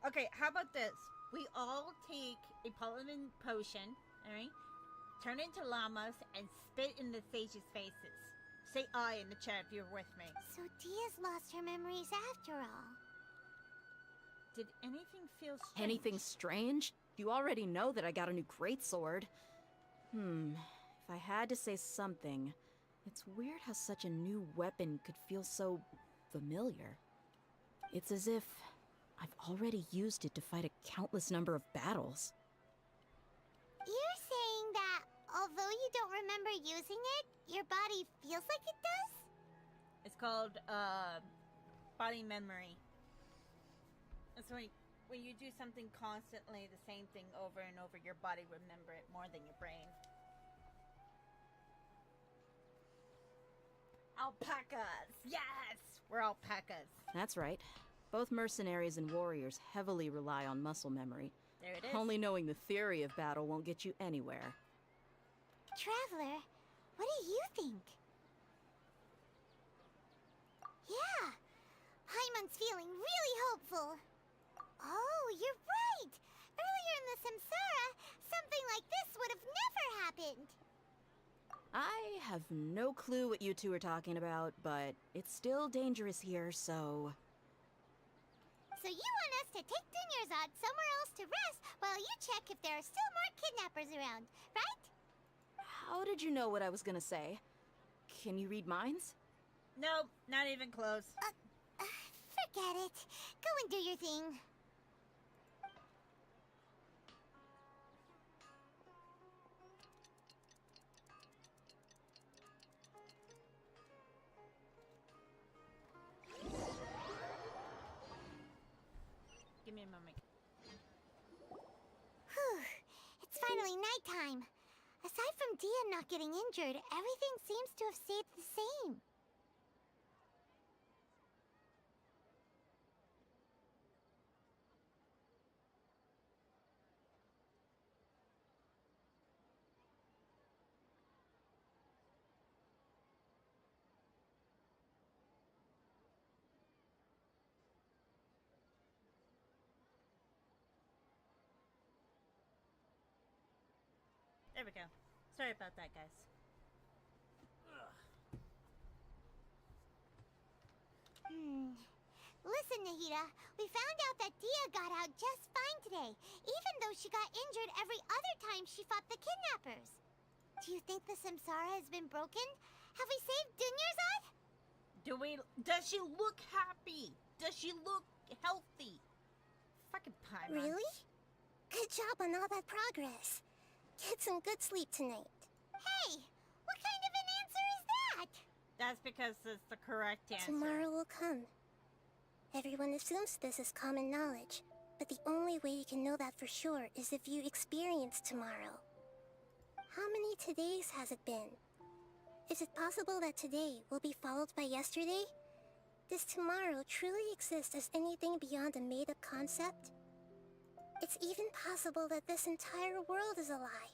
Okay, how about this? We all take a Parliament potion, alright? Turn into llamas and spit in the sage's faces. Say I in the chat if you're with me. So Dia's lost her memories after all. Did anything feel strange? Anything strange? You already know that I got a new greatsword. If I had to say something, it's weird how such a new weapon could feel so familiar. It's as if I've already used it to fight a countless number of battles. You're saying that although you don't remember using it, your body feels like it does? It's called, body memory. It's when you do something constantly, the same thing over and over, your body remember it more than your brain. Alpacas! Yes! We're alpacas. That's right. Both mercenaries and warriors heavily rely on muscle memory. There it is. Only knowing the theory of battle won't get you anywhere. Traveler, what do you think? Yeah, Paimon's feeling really hopeful. Oh, you're right! Earlier in the Samsara, something like this would have never happened. I have no clue what you two are talking about, but it's still dangerous here, so... So you want us to take Dunyarzad somewhere else to rest while you check if there are still more kidnappers around, right? How did you know what I was gonna say? Can you read minds? Nope, not even close. Forget it. Go and do your thing. Give me a moment. Whew. It's finally nighttime. Aside from Dia not getting injured, everything seems to have stayed the same. There we go. Sorry about that, guys. Listen, Nahida, we found out that Dia got out just fine today, even though she got injured every other time she fought the kidnappers. Do you think the Samsara has been broken? Have we saved Dunyarzad? Does she look happy? Does she look healthy? Fucking Paimon. Really? Good job on all that progress. Get some good sleep tonight. Hey, what kind of an answer is that? That's because it's the correct answer. Tomorrow will come. Everyone assumes this is common knowledge, but the only way you can know that for sure is if you experience tomorrow. How many todays has it been? Is it possible that today will be followed by yesterday? Does tomorrow truly exist as anything beyond a made-up concept? It's even possible that this entire world is a lie,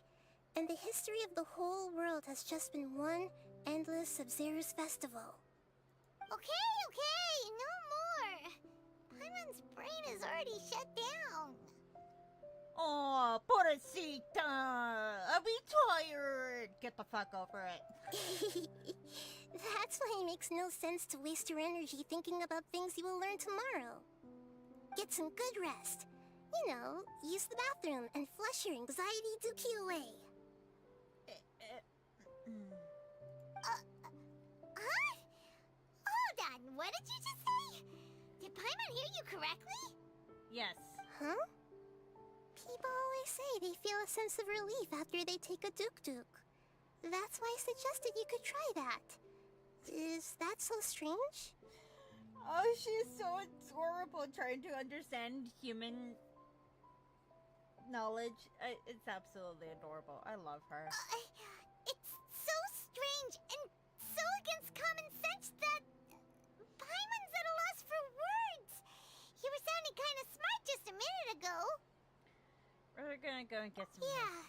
and the history of the whole world has just been one endless Sub-Zero's festival. Okay, no more. Paimon's brain is already shut down. Oh, pobrecita! I'll be tired! Get the fuck over it. That's why it makes no sense to waste your energy thinking about things you will learn tomorrow. Get some good rest. You know, use the bathroom and flush your anxiety dookie away. Huh? Hold on, what did you just say? Did Paimon hear you correctly? Yes. Huh? People always say they feel a sense of relief after they take a duk-duk. That's why I suggested you could try that. Is that so strange? Oh, she's so adorable trying to understand human knowledge. It's absolutely adorable. I love her. It's so strange and so against common sense that Paimon's at a loss for words. You were sounding kind of smart just a and get some Yeah.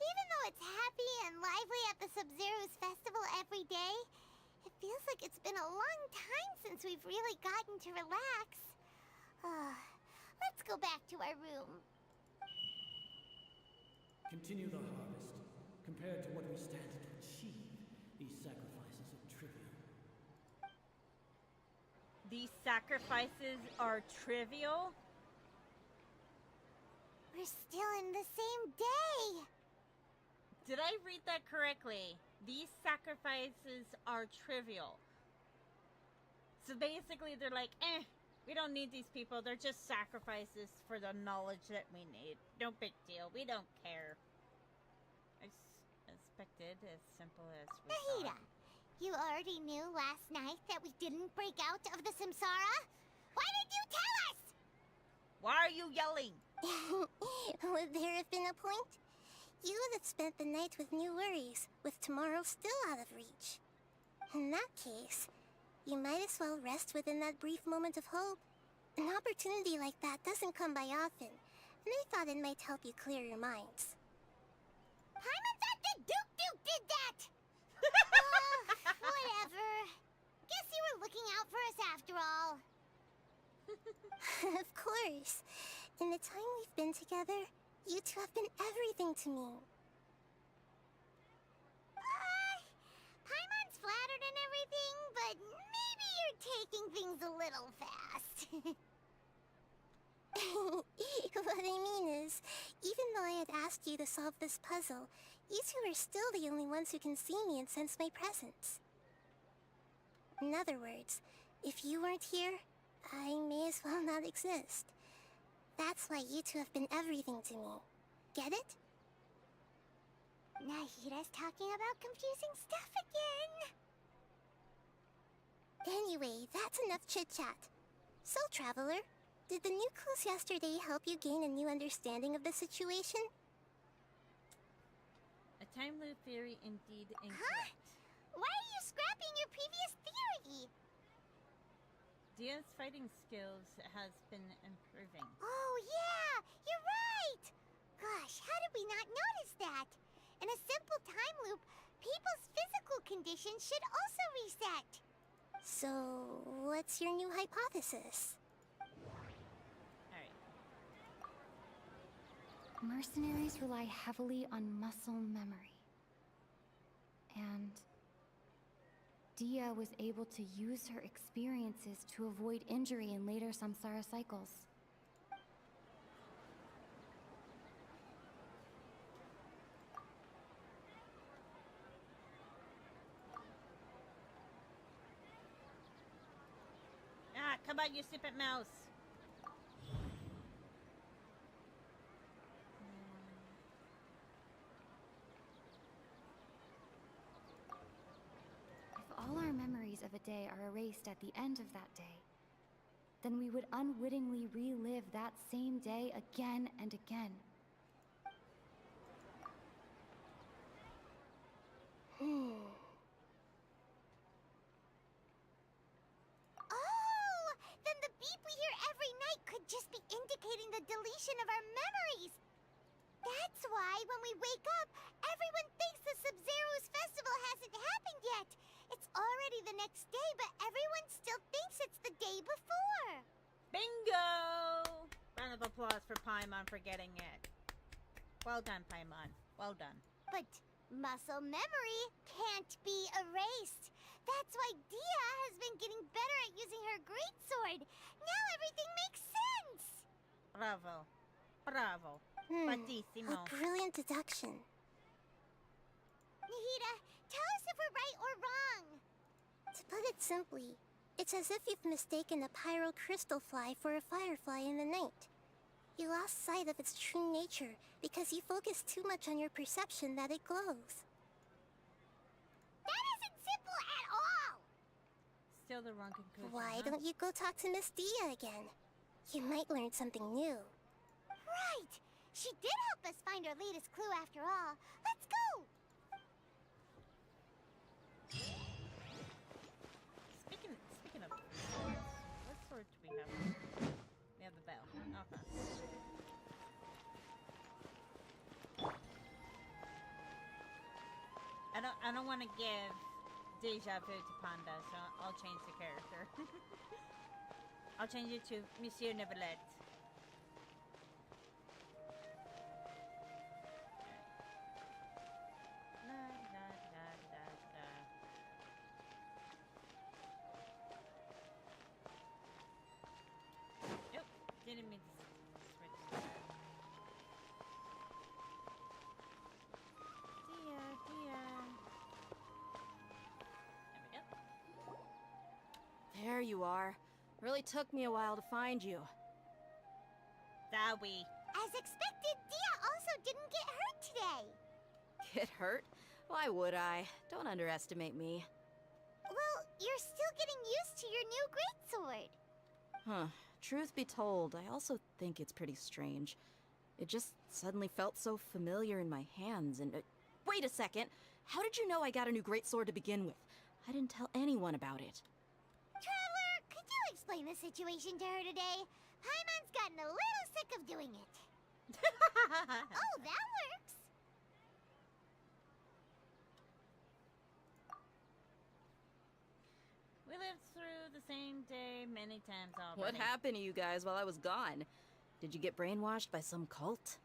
Even though it's happy and lively at the Sub-Zero's festival every day, it feels like it's been a long time since we've really gotten to relax. Let's go back to our room. Continue the harvest. Compared to what we stand to achieve, these sacrifices are trivial. These sacrifices are trivial? We're still in the same day. Did I read that correctly? These sacrifices are trivial. So basically they're like, we don't need these people. They're just sacrifices for the knowledge that we need. No big deal. We don't care. I expected as simple as we Nahida, thought. you already knew last night that we didn't break out of the Samsara? Why did you tell us? Why are you yelling? Would there have been a point? You would have spent the night with new worries, with tomorrow still out of reach. In that case, you might as well rest within that brief moment of hope. An opportunity like that doesn't come by often, and I thought it might help you clear your minds. Paimon thought the Duke did that! Whatever. Guess you were looking out for us after all. Of course. In the time we've been together, you two have been everything to me. Paimon's flattered and everything, but maybe you're taking things a little fast. What I mean is, even though I had asked you to solve this puzzle, you two are still the only ones who can see me and sense my presence. In other words, if you weren't here, I may as well not exist. That's why you two have been everything to me. Get it? Nahida's talking about confusing stuff again. Anyway, that's enough chit-chat. So, Traveler, did the new clues yesterday help you gain a new understanding of the situation? A time loop theory indeed incorrect. Huh? Why are you scrapping your previous theory? Dia's fighting skills has been improving. Oh yeah, you're right! Gosh, how did we not notice that? In a simple time loop, people's physical conditions should also reset. So, what's your new hypothesis? Alright. Mercenaries rely heavily on muscle memory. And Dia was able to use her experiences to avoid injury in later samsara cycles. Ah, come on, you stupid mouse. If all our memories of a day are erased at the end of that day, then we would unwittingly relive that same day again and again. Oh, then the beep we hear every night could just be indicating the deletion of our memories. That's why when we wake up, everyone thinks the Sub-Zero's festival hasn't happened yet. It's already the next day, but everyone still thinks it's the day before. Bingo! Round of applause for Paimon for getting it. Well done, Paimon. Well done. But muscle memory can't be erased. That's why Dia has been getting better at using her greatsword. Now everything makes sense. Bravo. Bravo. A Batissimo. brilliant deduction. Nahida, tell us if we're right or wrong. To put it simply, it's as if you've mistaken a pyro crystal fly for a firefly in the night. You lost sight of its true nature because you focused too much on your perception that it glows. That isn't simple at all. Still the wrong conclusion. Why huh? don't you go talk to Miss Dia again? You might learn something new. Right. She did help us find our latest clue after all. Let's go. Speaking of swords, what sword do we have? We have the bell. Okay. I don't want to give deja vu to Panda, so I'll change the character. I'll change it to Monsieur Neuvillette. Nope, didn't mean to switch that. Dear. There we go. There you are. Really took me a while to find you. Zowie. As expected, Dia also didn't get hurt today. Get hurt? Why would I? Don't underestimate me. Well, you're still getting used to your new greatsword. Huh. Truth be told, I also think it's pretty strange. It just suddenly felt so familiar in my hands and... wait a second! How did you know I got a new greatsword to begin with? I didn't tell anyone about it. Traveler, could you explain the situation to her today? Paimon's gotten a little sick of doing it. Oh, that works. We lived through the same day many times already. What happened to you guys while I was gone? Did you get brainwashed by some cult?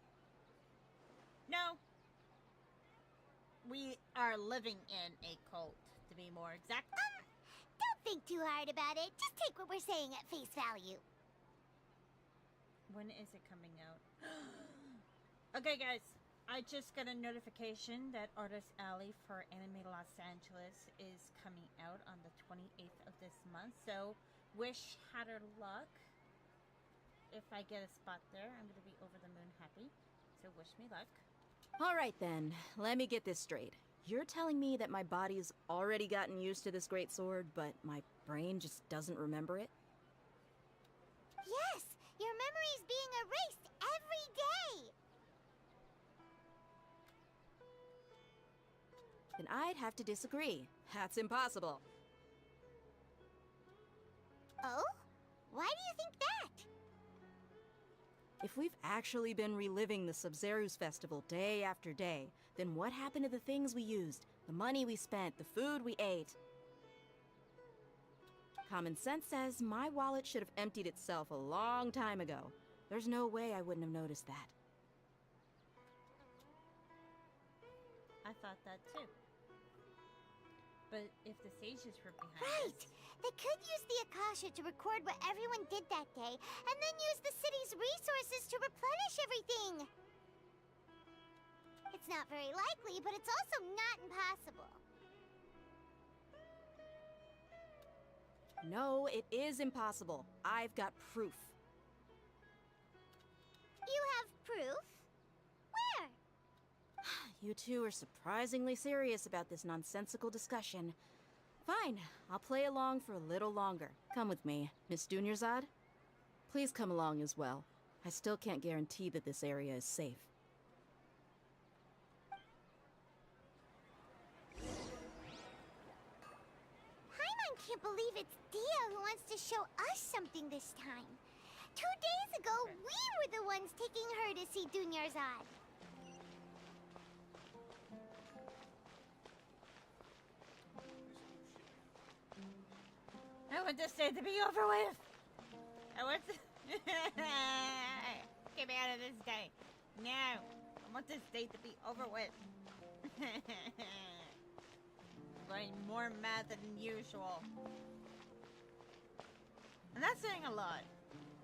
No. We are living in a cult, to be more exact. Don't think too hard about it. Just take what we're saying at face value. When is it coming out? Okay, guys. I just got a notification that Artist Alley for Anime Los Angeles is coming out on the 28th of this month. So, wish Hatter luck. If I get a spot there, I'm going to be over the moon happy. So, wish me luck. Alright then, let me get this straight. You're telling me that my body's already gotten used to this great sword, but my brain just doesn't remember it? Yes, your memory's being erased every day. Then I'd have to disagree. That's impossible. Oh? Why do you think that? If we've actually been reliving the Sub-Zero's festival day after day, then what happened to the things we used, the money we spent, the food we ate? Common sense says my wallet should have emptied itself a long time ago. There's no way I wouldn't have noticed that. I thought that too. But if the sages were behind Right! this... They could use the Akasha to record what everyone did that day, and then use the city's resources to replenish everything! It's not very likely, but it's also not impossible. No, it is impossible. I've got proof. You have proof? Where? You two are surprisingly serious about this nonsensical discussion. Fine, I'll play along for a little longer. Come with me, Miss Dunyarzad. Please come along as well. I still can't guarantee that this area is safe. Paimon can't believe it's Dia who wants to show us something this time. 2 days ago, we were the ones taking her to see Dunyarzad. I want this day to be over with. I want to... Get me out of this day. No. I want this day to be over with. Going more mad than usual. And that's saying a lot.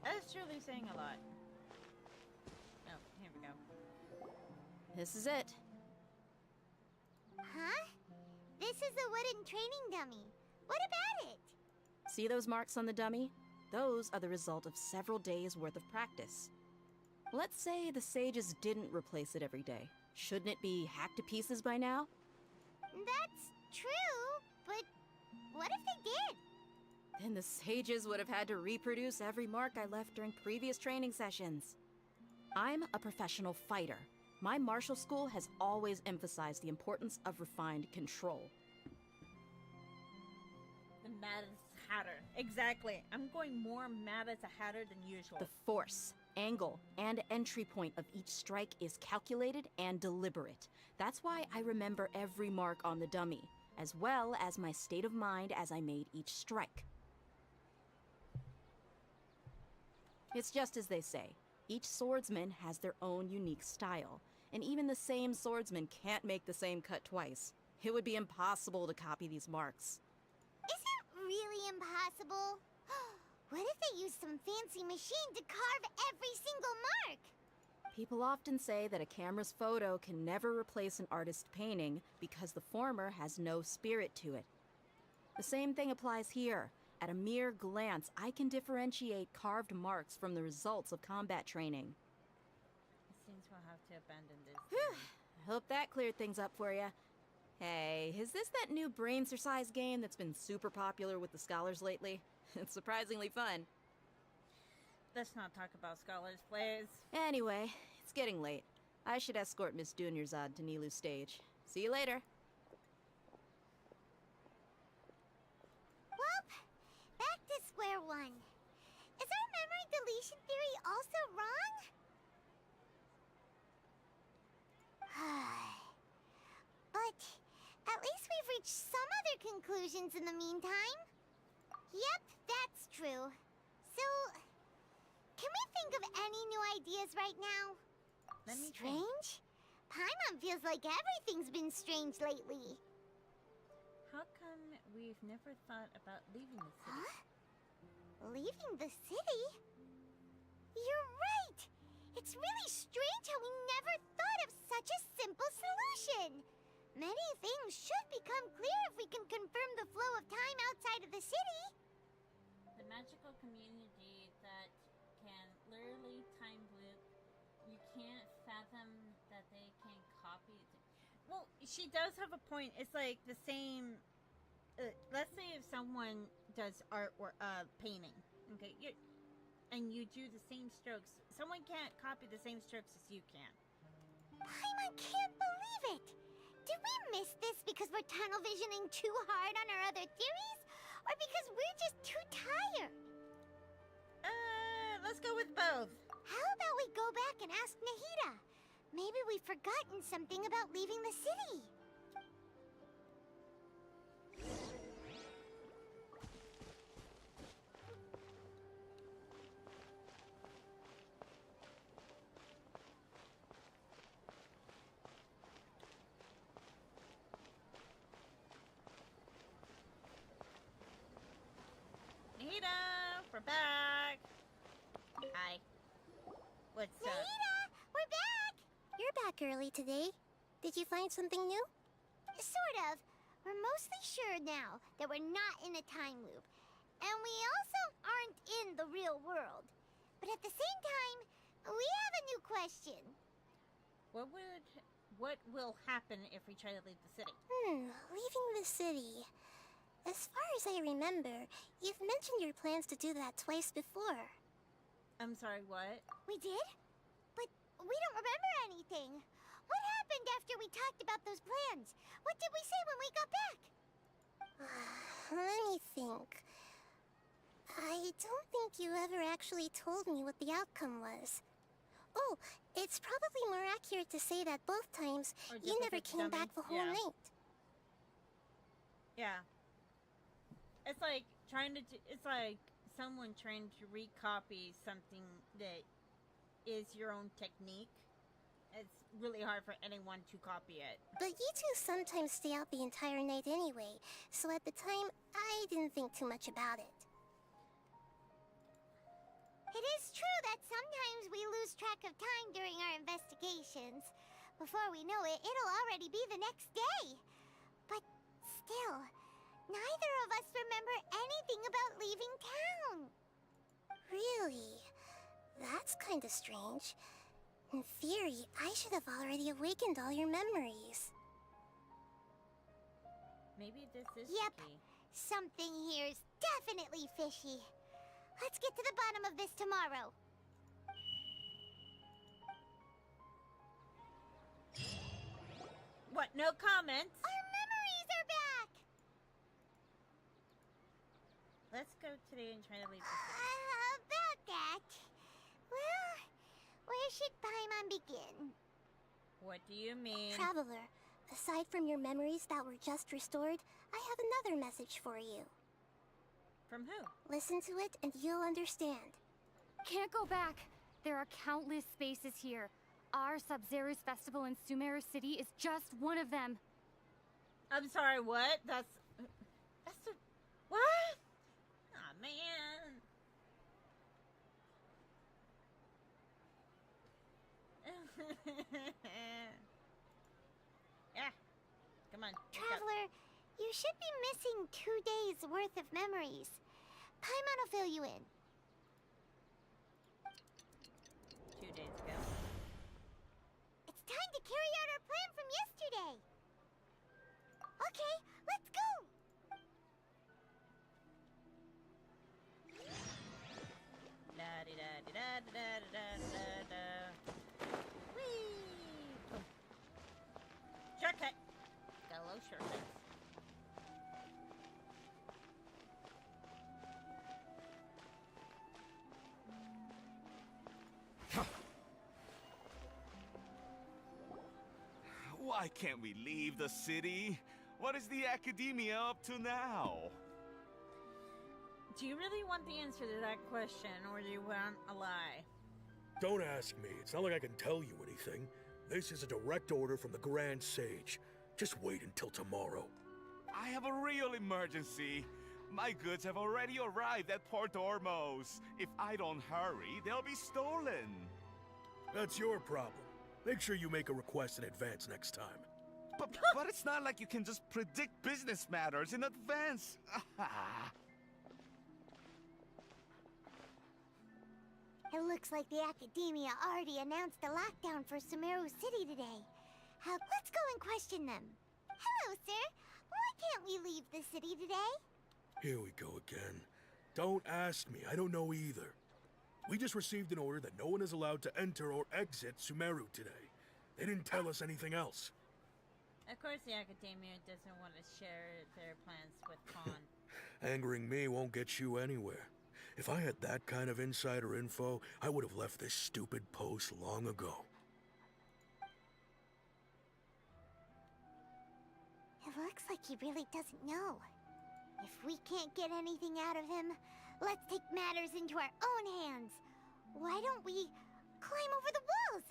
That is truly saying a lot. Oh, here we go. This is it. Huh? This is a wooden training dummy. What about it? See those marks on the dummy? Those are the result of several days' worth of practice. Let's say the sages didn't replace it every day. Shouldn't it be hacked to pieces by now? That's true, but what if they did? Then the sages would have had to reproduce every mark I left during previous training sessions. I'm a professional fighter. My martial school has always emphasized the importance of refined control. The maddest hatter. Exactly. I'm going more mad as a hatter than usual. The Force. angle and entry point of each strike is calculated and deliberate. That's why I remember every mark on the dummy, as well as my state of mind as I made each strike. It's just as they say. Each swordsman has their own unique style, and even the same swordsman can't make the same cut twice. It would be impossible to copy these marks. Is it really impossible? What if they use some fancy machine to carve every single mark? People often say that a camera's photo can never replace an artist's painting because the former has no spirit to it. The same thing applies here. At a mere glance, I can differentiate carved marks from the results of combat training. It seems we'll have to abandon this. I hope that cleared things up for you. Hey, is this that new brain exercise game that's been super popular with the scholars lately? It's surprisingly fun. Let's not talk about scholars, please. Anyway, it's getting late. I should escort Miss Dunyarzad to Nilu's stage. See you later. Well, back to square one. Is our memory deletion theory also wrong? But at least we've reached some other conclusions in the meantime. Yep, that's true. So, can we think of any new ideas right now? Let me Strange? Paimon feels like everything's been strange lately. How come we've never thought about leaving the city? Huh? Leaving the city? You're right! It's really strange how we never thought of such a simple solution! Many things should become clear if we can confirm the flow of time outside of the city. The magical community that can literally time loop, you can't fathom that they can copy it. Well, she does have a point. It's like the same. Let's say if someone does art or painting, okay, and you do the same strokes, someone can't copy the same strokes as you can. Paimon can't believe it! Did we miss this because we're tunnel visioning too hard on our other theories? Or because we're just too tired? Let's go with both. How about we go back and ask Nahida? Maybe we've forgotten something about leaving the city. Nahida, we're back. Hi. What's up? Nahida, we're back! You're back early today. Did you find something new? Sort of. We're mostly sure now that we're not in a time loop. And we also aren't in the real world. But at the same time, we have a new question. What will happen if we try to leave the city? Leaving the city. As far as I remember, you've mentioned your plans to do that twice before. I'm sorry, what? We did? But we don't remember anything. What happened after we talked about those plans? What did we say when we got back? Let me think. I don't think you ever actually told me what the outcome was. Oh, it's probably more accurate to say that both times you never came back the whole night. Yeah. It's like it's like someone trying to recopy something that is your own technique. It's really hard for anyone to copy it. But you two sometimes stay out the entire night anyway, so at the time, I didn't think too much about it. It is true that sometimes we lose track of time during our investigations. Before we know it, it'll already be the next day. But still, neither of us remember anything about leaving town. Really? That's kinda strange. In theory, I should have already awakened all your memories. Maybe this is Yep. the key. Something here's definitely fishy. Let's get to the bottom of this tomorrow. What, no comments? Our memories are back! Let's go today and try to leave the city. About that. Well, should Paimon begin? What do you mean? Traveler, aside from your memories that were just restored, I have another message for you. From who? Listen to it and you'll understand. Can't go back. There are countless spaces here. Our Sub-Zero's festival in Sumeru City is just one of them. I'm sorry, what? That's the... What? Aw, man. Yeah. Come on. Traveler, you should be missing 2 days worth of memories. Paimon will fill you in. 2 days ago. It's time to carry out our plan from yesterday. Okay, let's go. Da di da di da da da da da. Whee! Boom. Shortcut. Got a little shortcut. Why can't we leave the city? What is the academia up to now? Do you really want the answer to that question, or do you want a lie? Don't ask me. It's not like I can tell you anything. This is a direct order from the Grand Sage. Just wait until tomorrow. I have a real emergency. My goods have already arrived at Port Ormos. If I don't hurry, they'll be stolen. That's your problem. Make sure you make a request in advance next time. But it's not like you can just predict business matters in advance. It looks like the Academia already announced a lockdown for Sumeru City today. Let's go and question them. Hello, sir. Why can't we leave the city today? Here we go again. Don't ask me. I don't know either. We just received an order that no one is allowed to enter or exit Sumeru today. They didn't tell us anything else. Of course the Academia doesn't want to share their plans with Khan. Angering me won't get you anywhere. If I had that kind of insider info, I would have left this stupid post long ago. It looks like he really doesn't know. If we can't get anything out of him, let's take matters into our own hands. Why don't we climb over the walls?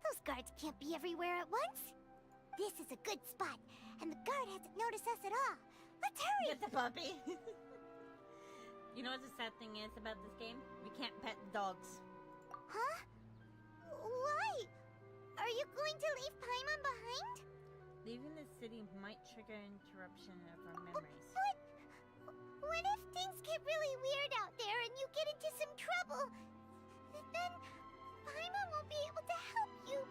Those guards can't be everywhere at once. This is a good spot, and the guard hasn't noticed us at all. Let's hurry! Get the puppy. You know what the sad thing is about this game? We can't pet dogs. Huh? Why? Are you going to leave Paimon behind? Leaving the city might trigger interruption of our memories. But what if things get really weird out there and you get into some trouble? Then Paimon won't be able to help you.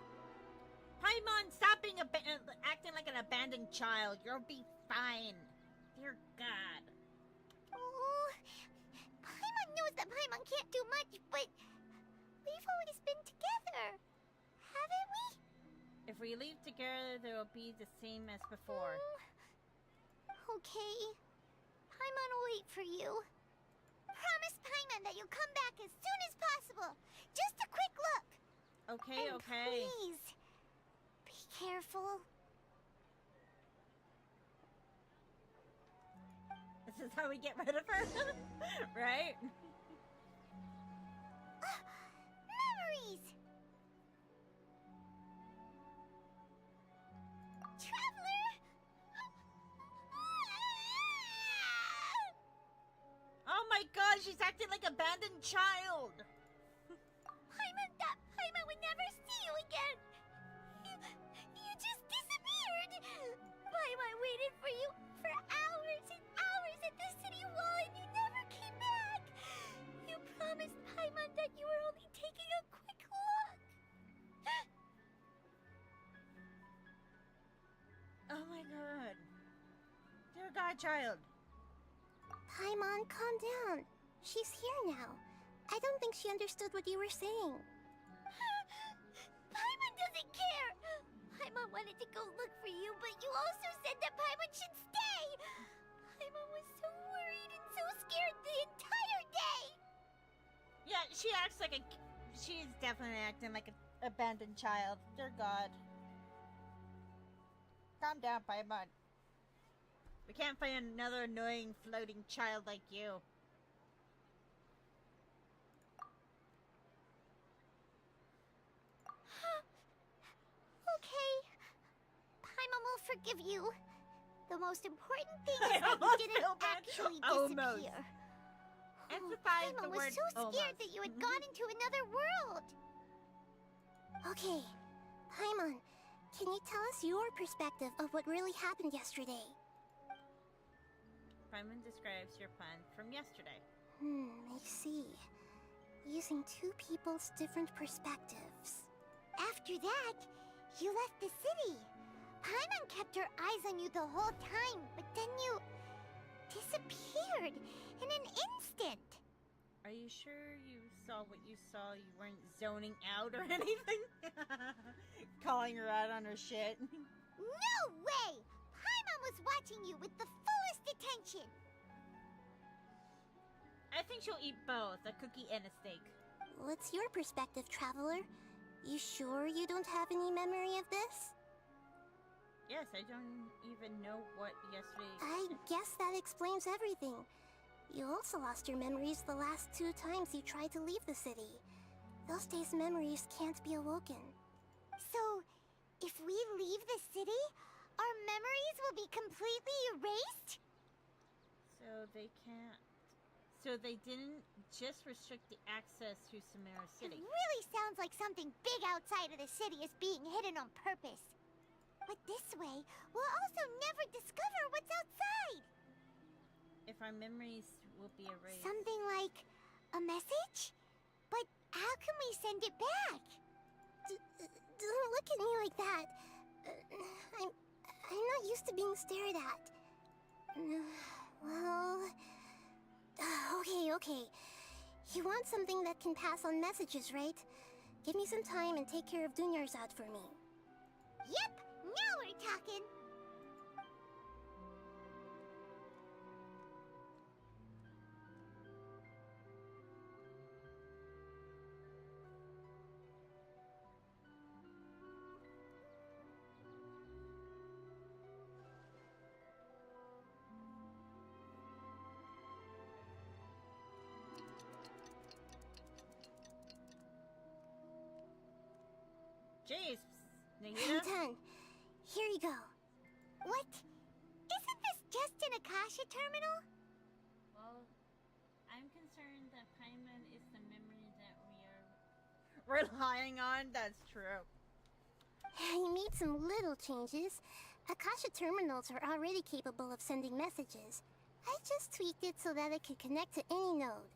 Paimon, stop being acting like an abandoned child. You'll be fine. Dear God. Oh, Paimon knows that Paimon can't do much, but we've always been together, haven't we? If we leave together, there will be the same as before. Okay. Paimon will wait for you. Promise Paimon that you'll come back as soon as possible. Just a quick look. Okay, and okay. Please, be careful. This is how we get rid of her, right? Memories! Traveler! Oh my god, she's acting like an abandoned child! Paimon would never see you again! You just disappeared! Paimon waited for you for hours and hours at the city wall and you never came back! You promised Paimon that you were only taking a quick look! Oh my god. Dear godchild. Paimon, calm down. She's here now. I don't think she understood what you were saying. Paimon doesn't care! Paimon wanted to go look for you, but you also said that Paimon should stay! Paimon was so worried and so scared the entire day! Yeah, she acts like she's definitely acting like an abandoned child. Dear God. Calm down, Paimon. We can't find another annoying floating child like you. Okay. Paimon will forgive you. The most important thing is that you didn't actually disappear. Emphasize the Paimon was word so scared almost. that you had gone into another world. Okay, Paimon, can you tell us your perspective of what really happened yesterday? Paimon describes your plan from yesterday. I see. Using two people's different perspectives. After that, you left the city. Paimon kept her eyes on you the whole time, but then you disappeared in an instant. Are you sure you saw what you saw? You weren't zoning out or anything? Calling her out on her shit. No way! Paimon was watching you with the fullest attention. I think she'll eat both, a cookie and a steak. What's your perspective, Traveler? You sure you don't have any memory of this? Yes, I don't even know what yesterday... I guess that explains everything. You also lost your memories the last 2 times you tried to leave the city. Those days' memories can't be awoken. So, if we leave the city, our memories will be completely erased? So they can't... So they didn't just restrict the access to Sumeru City. It really sounds like something big outside of the city is being hidden on purpose. But this way, we'll also never discover what's outside. If our memories will be erased. Something like a message? But how can we send it back? Don't look at me like that. I'm not used to being stared at. Well... Okay. You want something that can pass on messages, right? Give me some time and take care of Dunyarzad for me. Yep, now we're talking. Jeez, Nagita? I'm done. Here you go. What? Isn't this just an Akasha terminal? Well, I'm concerned that Paimon is the memory that we are relying on. That's true. You made some little changes. Akasha terminals are already capable of sending messages. I just tweaked it so that it could connect to any node.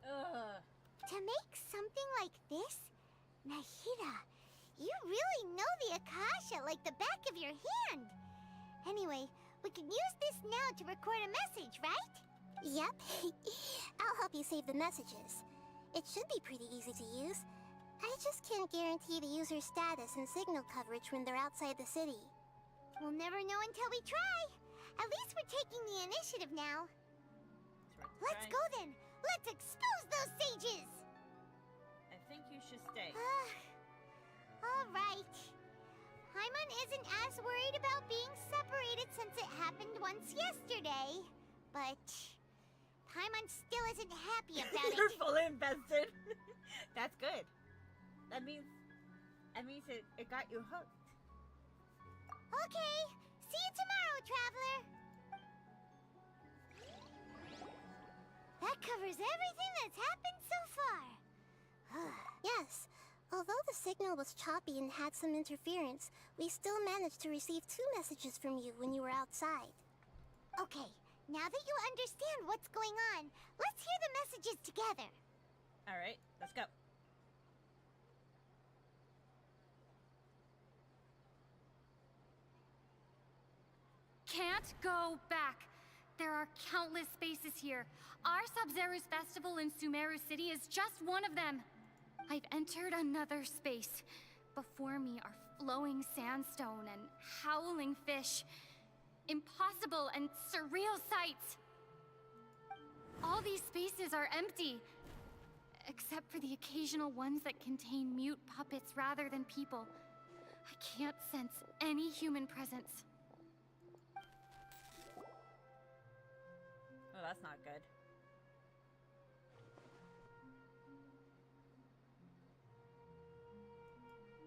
Ugh. To make something like this? Nahida, you really know the Akasha like the back of your hand. Anyway, we can use this now to record a message, right? Yep. I'll help you save the messages. It should be pretty easy to use. I just can't guarantee the user's status and signal coverage when they're outside the city. We'll never know until we try. At least we're taking the initiative now. Let's go then. Let's expose those sages. I think you should stay. All right. Paimon isn't as worried about being separated since it happened once yesterday. But Paimon still isn't happy about it. You're fully invested. That's good. That means it got you hooked. Okay. See you tomorrow, Traveler. That covers everything that's happened so far. Yes. Although the signal was choppy and had some interference, we still managed to receive 2 messages from you when you were outside. Okay, now that you understand what's going on, let's hear the messages together. All right, let's go. Can't go back. There are countless spaces here. Our Sub-Zero's festival in Sumeru City is just one of them. I've entered another space. Before me are flowing sandstone and howling fish. Impossible and surreal sights. All these spaces are empty. except for the occasional ones that contain mute puppets rather than people. I can't sense any human presence. Oh, that's not good.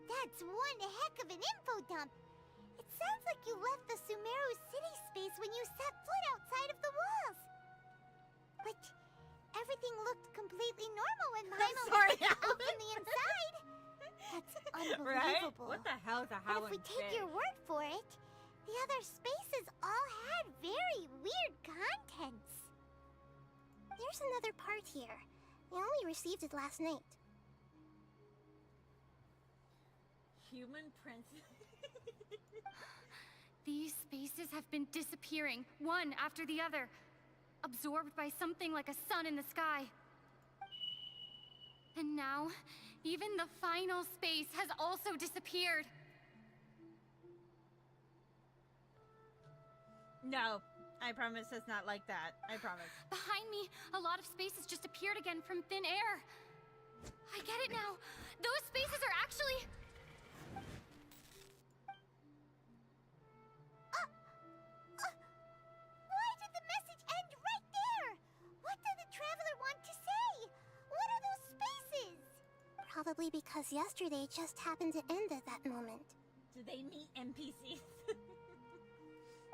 That's one heck of an info dump. It sounds like you left the Sumeru city space when you set foot outside of the walls. But everything looked completely normal when Paimon was out from the inside. That's unbelievable. Right? What the hell is a But if howling we take fish? your word for it, the other spaces all had very weird contents. There's another part here. We only received it last night. Human princess. These spaces have been disappearing, one after the other, absorbed by something like a sun in the sky. And now, even the final space has also disappeared. No, I promise it's not like that. I promise. Behind me, a lot of spaces just appeared again from thin air. I get it now. Those spaces are actually... Why did the message end right there? What did the traveler want to say? What are those spaces? Probably because yesterday just happened to end at that moment. Do they meet NPCs?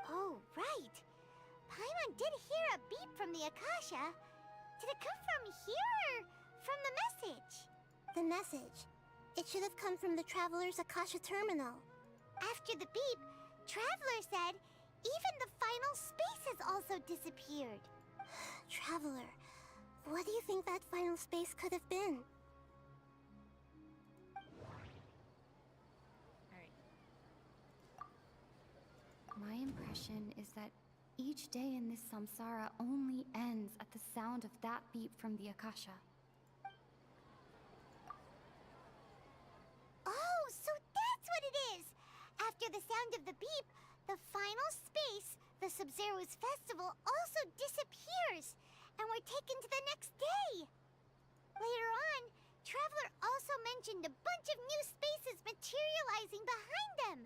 Oh, right. Paimon did hear a beep from the Akasha. Did it come from here or from the message? The message. It should have come from the Traveler's Akasha terminal. After the beep, Traveler said even the final space has also disappeared. Traveler, what do you think that final space could have been? My impression is that each day in this samsara only ends at the sound of that beep from the Akasha. Oh, so that's what it is! After the sound of the beep, the final space, the Sub-Zero's festival, also disappears, and we're taken to the next day. Later on, Traveler also mentioned a bunch of new spaces materializing behind them.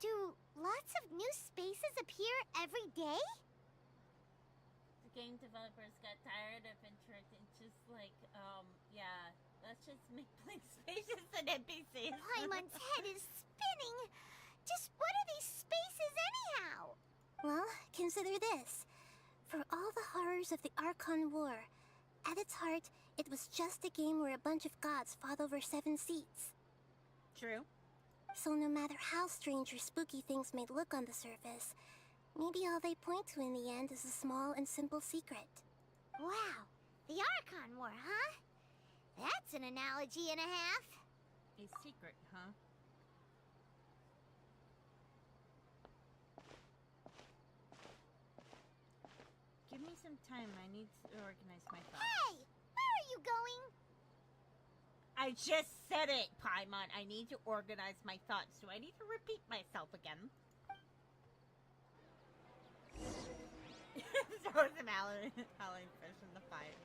Do lots of new spaces appear every day? The game developers got tired of interacting, just like, yeah, let's just make blank spaces and NPCs. Paimon's head is spinning. Just what are these spaces anyhow? Well, consider this. For all the horrors of the Archon War, at its heart, it was just a game where a bunch of gods fought over 7 seats. True. So no matter how strange or spooky things may look on the surface, maybe all they point to in the end is a small and simple secret. Wow, the Archon War, huh? That's an analogy and a half. A secret, huh? Give me some time. I need to organize my thoughts. Hey! Where are you going? I just said it, Paimon. I need to organize my thoughts. Do I need to repeat myself again? Throw some howling fish in the fire.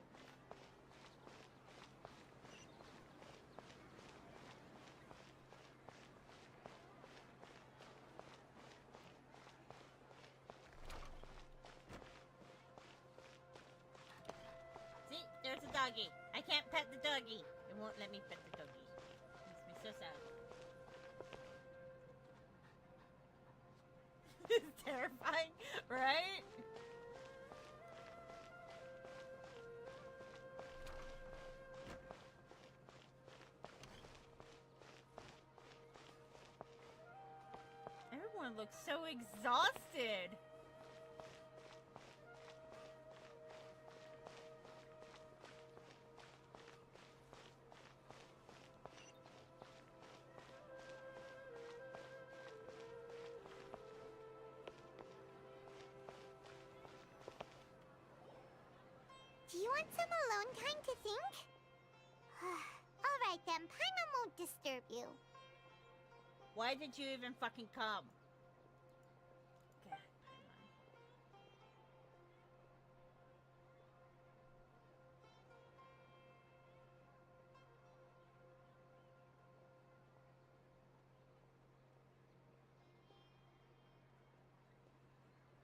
See, there's a doggy. I can't pet the doggy. It won't let me pet the doggy. Makes me so sad. It's terrifying, right? Everyone looks so exhausted. Do you want some alone time to think? Alright then, Paimon won't disturb you. Why did you even fucking come? God, Paimon.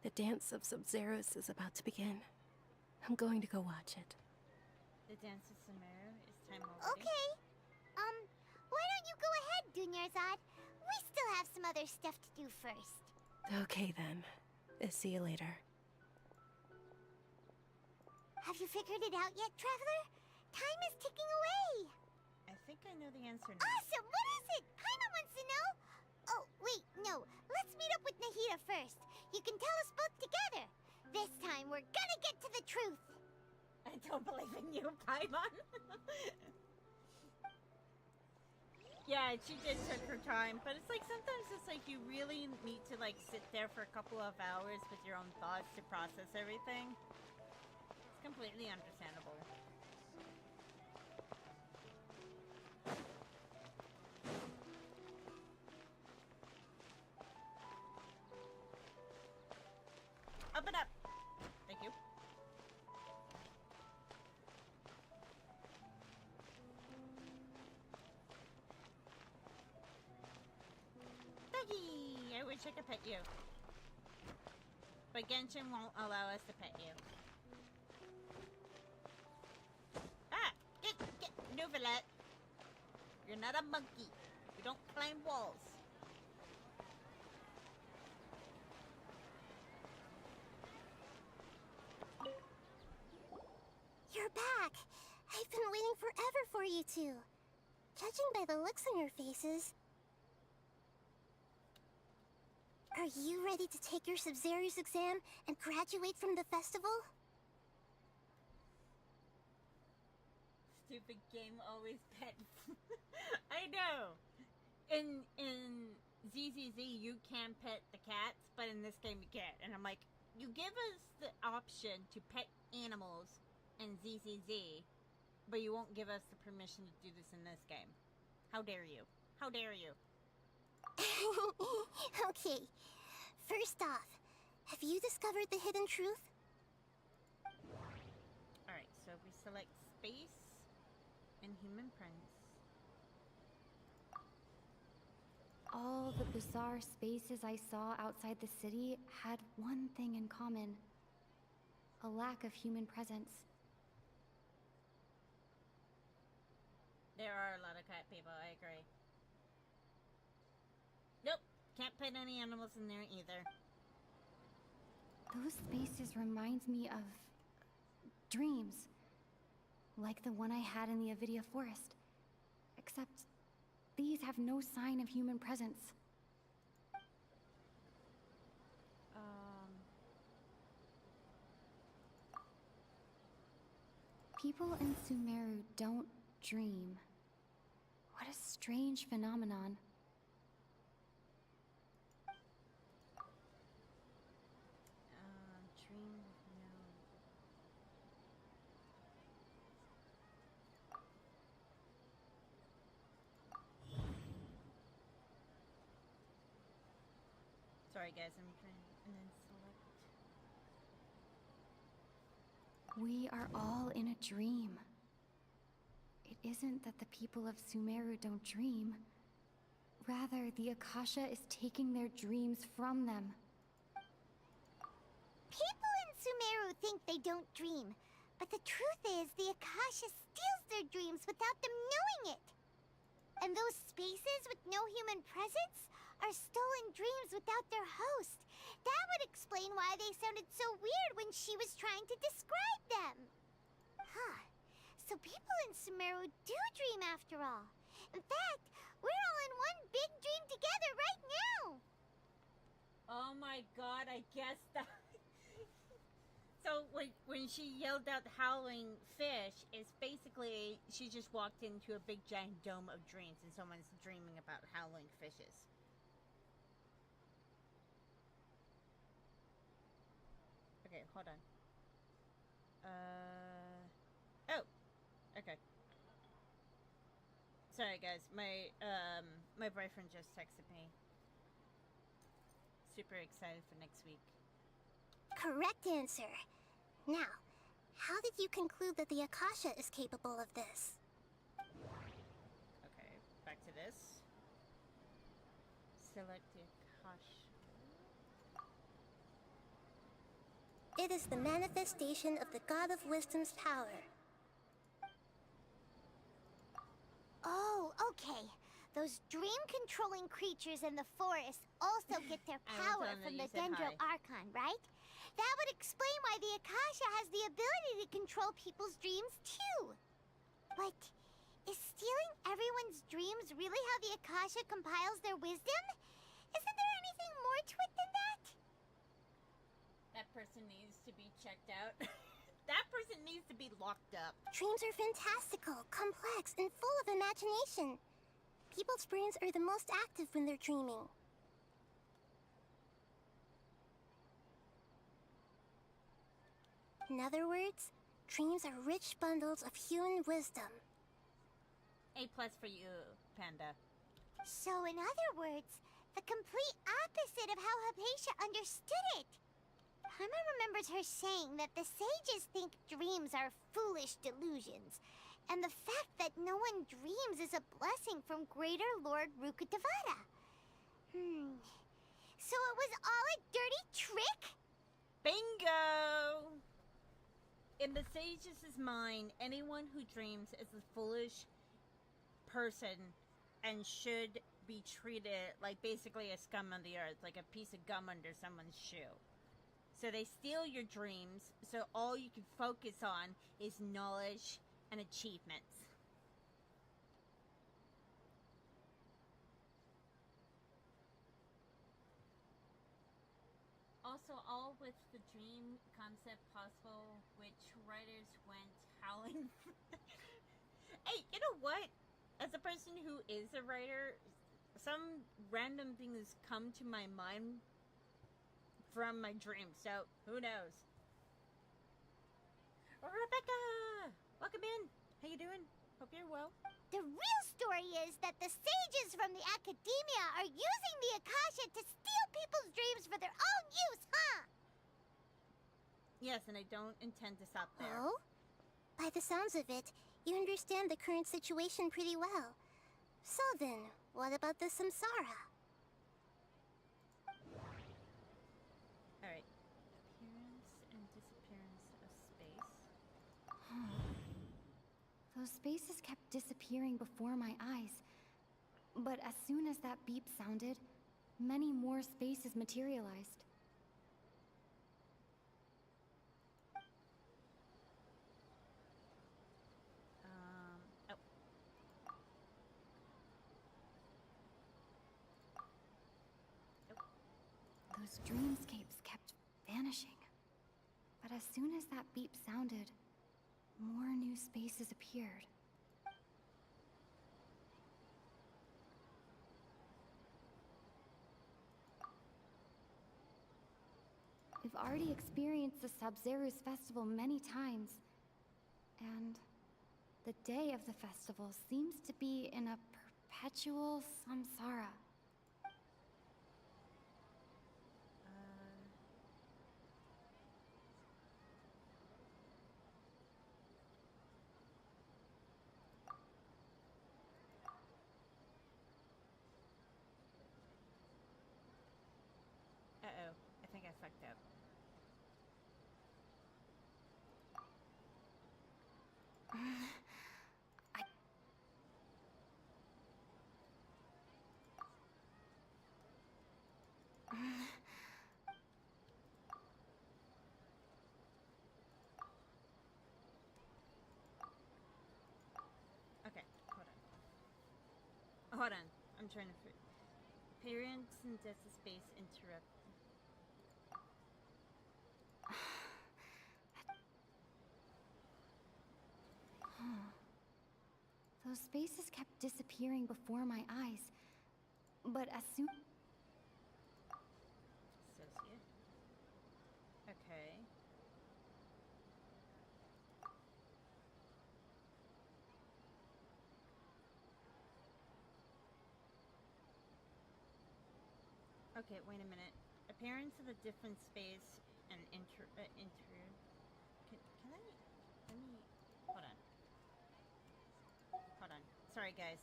The dance of Sub-Zeros is about to begin. I'm going to go watch it. The dance of Sumeru is time already. Okay. Why don't you go ahead, Dunyarzad? We still have some other stuff to do first. Okay then. See you later. Have you figured it out yet, Traveler? Time is ticking away. I think I know the answer now. Awesome! What is it? Paimon wants to know. Oh, wait, no. Let's meet up with Nahida first. You can tell us both together. This time, we're gonna get to the truth. I don't believe in you, Paimon. Yeah, she did take her time, but it's like sometimes it's like you really need to like sit there for a couple of hours with your own thoughts to process everything. It's completely understandable. Up and up. Thank you. Peggy! I wish I could pet you. But Genshin won't allow us to pet you. Ah! Get! Nuvalet! You're not a monkey. You don't climb walls. You're back. I've been waiting forever for you two. Judging by the looks on your faces... Are you ready to take your Sub-Zero's exam and graduate from the festival? Stupid game always pet. I know. In ZZZ you can pet the cats, but in this game you can't. And I'm like, you give us the option to pet animals in ZZZ, but you won't give us the permission to do this in this game. How dare you? How dare you? Okay. First off, have you discovered the hidden truth? Alright, so we select space and human prince. All the bizarre spaces I saw outside the city had one thing in common. A lack of human presence. There are a lot of cat people, I agree. Nope, can't pet any animals in there either. Those spaces remind me of... dreams. Like the one I had in the Avidia Forest. Except, these have no sign of human presence. People in Sumeru don't dream. What a strange phenomenon. Dream no. Sorry guys, I'm trying and then select. We are all in a dream. It isn't that the people of Sumeru don't dream. Rather, the Akasha is taking their dreams from them. People in Sumeru think they don't dream, but the truth is the Akasha steals their dreams without them knowing it. And those spaces with no human presence are stolen dreams without their host. That would explain why they sounded so weird when she was trying to describe them. Huh. So people in Sumeru do dream after all. In fact, we're all in one big dream together right now. Oh my god, I guess that... So when she yelled out howling fish, it's basically she just walked into a big giant dome of dreams and someone's dreaming about howling fishes. Okay, hold on. Oh, okay. Sorry guys, my boyfriend just texted me. Super excited for next week. Correct answer. Now, how did you conclude that the Akasha is capable of this? Okay, back to this. Select the Akasha. It is the manifestation of the God of Wisdom's power. Oh, okay. Those dream-controlling creatures in the forest also get their power from the Dendro Archon, right? That would explain why the Akasha has the ability to control people's dreams, too. But is stealing everyone's dreams really how the Akasha compiles their wisdom? Isn't there anything more to it than that? That person needs to be checked out. That person needs to be locked up. Dreams are fantastical, complex, and full of imagination. People's brains are the most active when they're dreaming. In other words, dreams are rich bundles of human wisdom. A+ for you, Panda. So, in other words, the complete opposite of how Hypatia understood it. Paimon remembers her saying that the sages think dreams are foolish delusions, and the fact that no one dreams is a blessing from Greater Lord Rukkhadevata. So it was all a dirty trick? Bingo! In the sage's mind, anyone who dreams is a foolish person and should be treated like basically a scum on the earth, like a piece of gum under someone's shoe. So they steal your dreams, so all you can focus on is knowledge and achievements. Also, all with the dream concept possible, which writers went howling. Hey, you know what? As a person who is a writer, some random things come to my mind from my dreams, so who knows? Rebecca! Welcome in. How you doing? Hope you're well. The real story is that the sages from the academia are using the Akasha to steal people's dreams for their own use, huh? Yes, and I don't intend to stop there. Oh? By the sounds of it, you understand the current situation pretty well. So then, what about the samsara? Alright. Appearance and disappearance of space. Those spaces kept disappearing before my eyes. But as soon as that beep sounded, many more spaces materialized. Those dreamscapes kept vanishing. But as soon as that beep sounded, more new spaces appeared. We've already experienced the Sub-Zeru's festival many times, and the day of the festival seems to be in a perpetual samsara. Uh-oh. I think I fucked up. Okay, hold on. Hold on. I'm trying to... Appearance and death of space interrupt. Those spaces kept disappearing before my eyes. But as soon... Associate. Okay. Okay, wait a minute. Appearance of a different space and can I... Let me... Hold on. Hold on. Sorry, guys.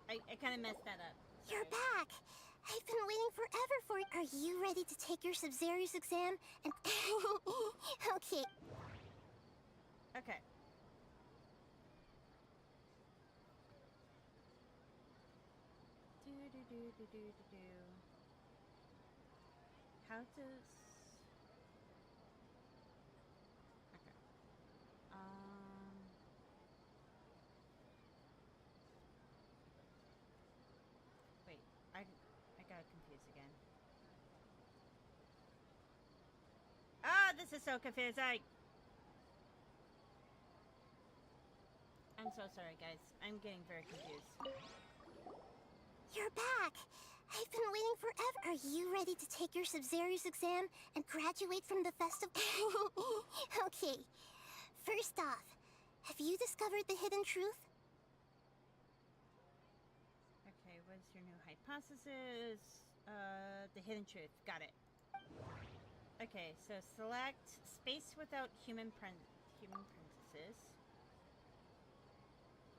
I kind of messed that up. You're back! I've been waiting forever for it. Are you ready to take your Sub-Zero's exam? And okay. Okay. Do. How does... Okay. Wait, I got confused again. Ah, this is so confusing! I'm so sorry, guys. I'm getting very confused. You're back! I've been waiting forever. Are you ready to take your Sub-Zero's exam and graduate from the festival? Okay. First off, have you discovered the hidden truth? Okay, what's your new hypothesis? The hidden truth. Got it. Okay, so select space without human princesses.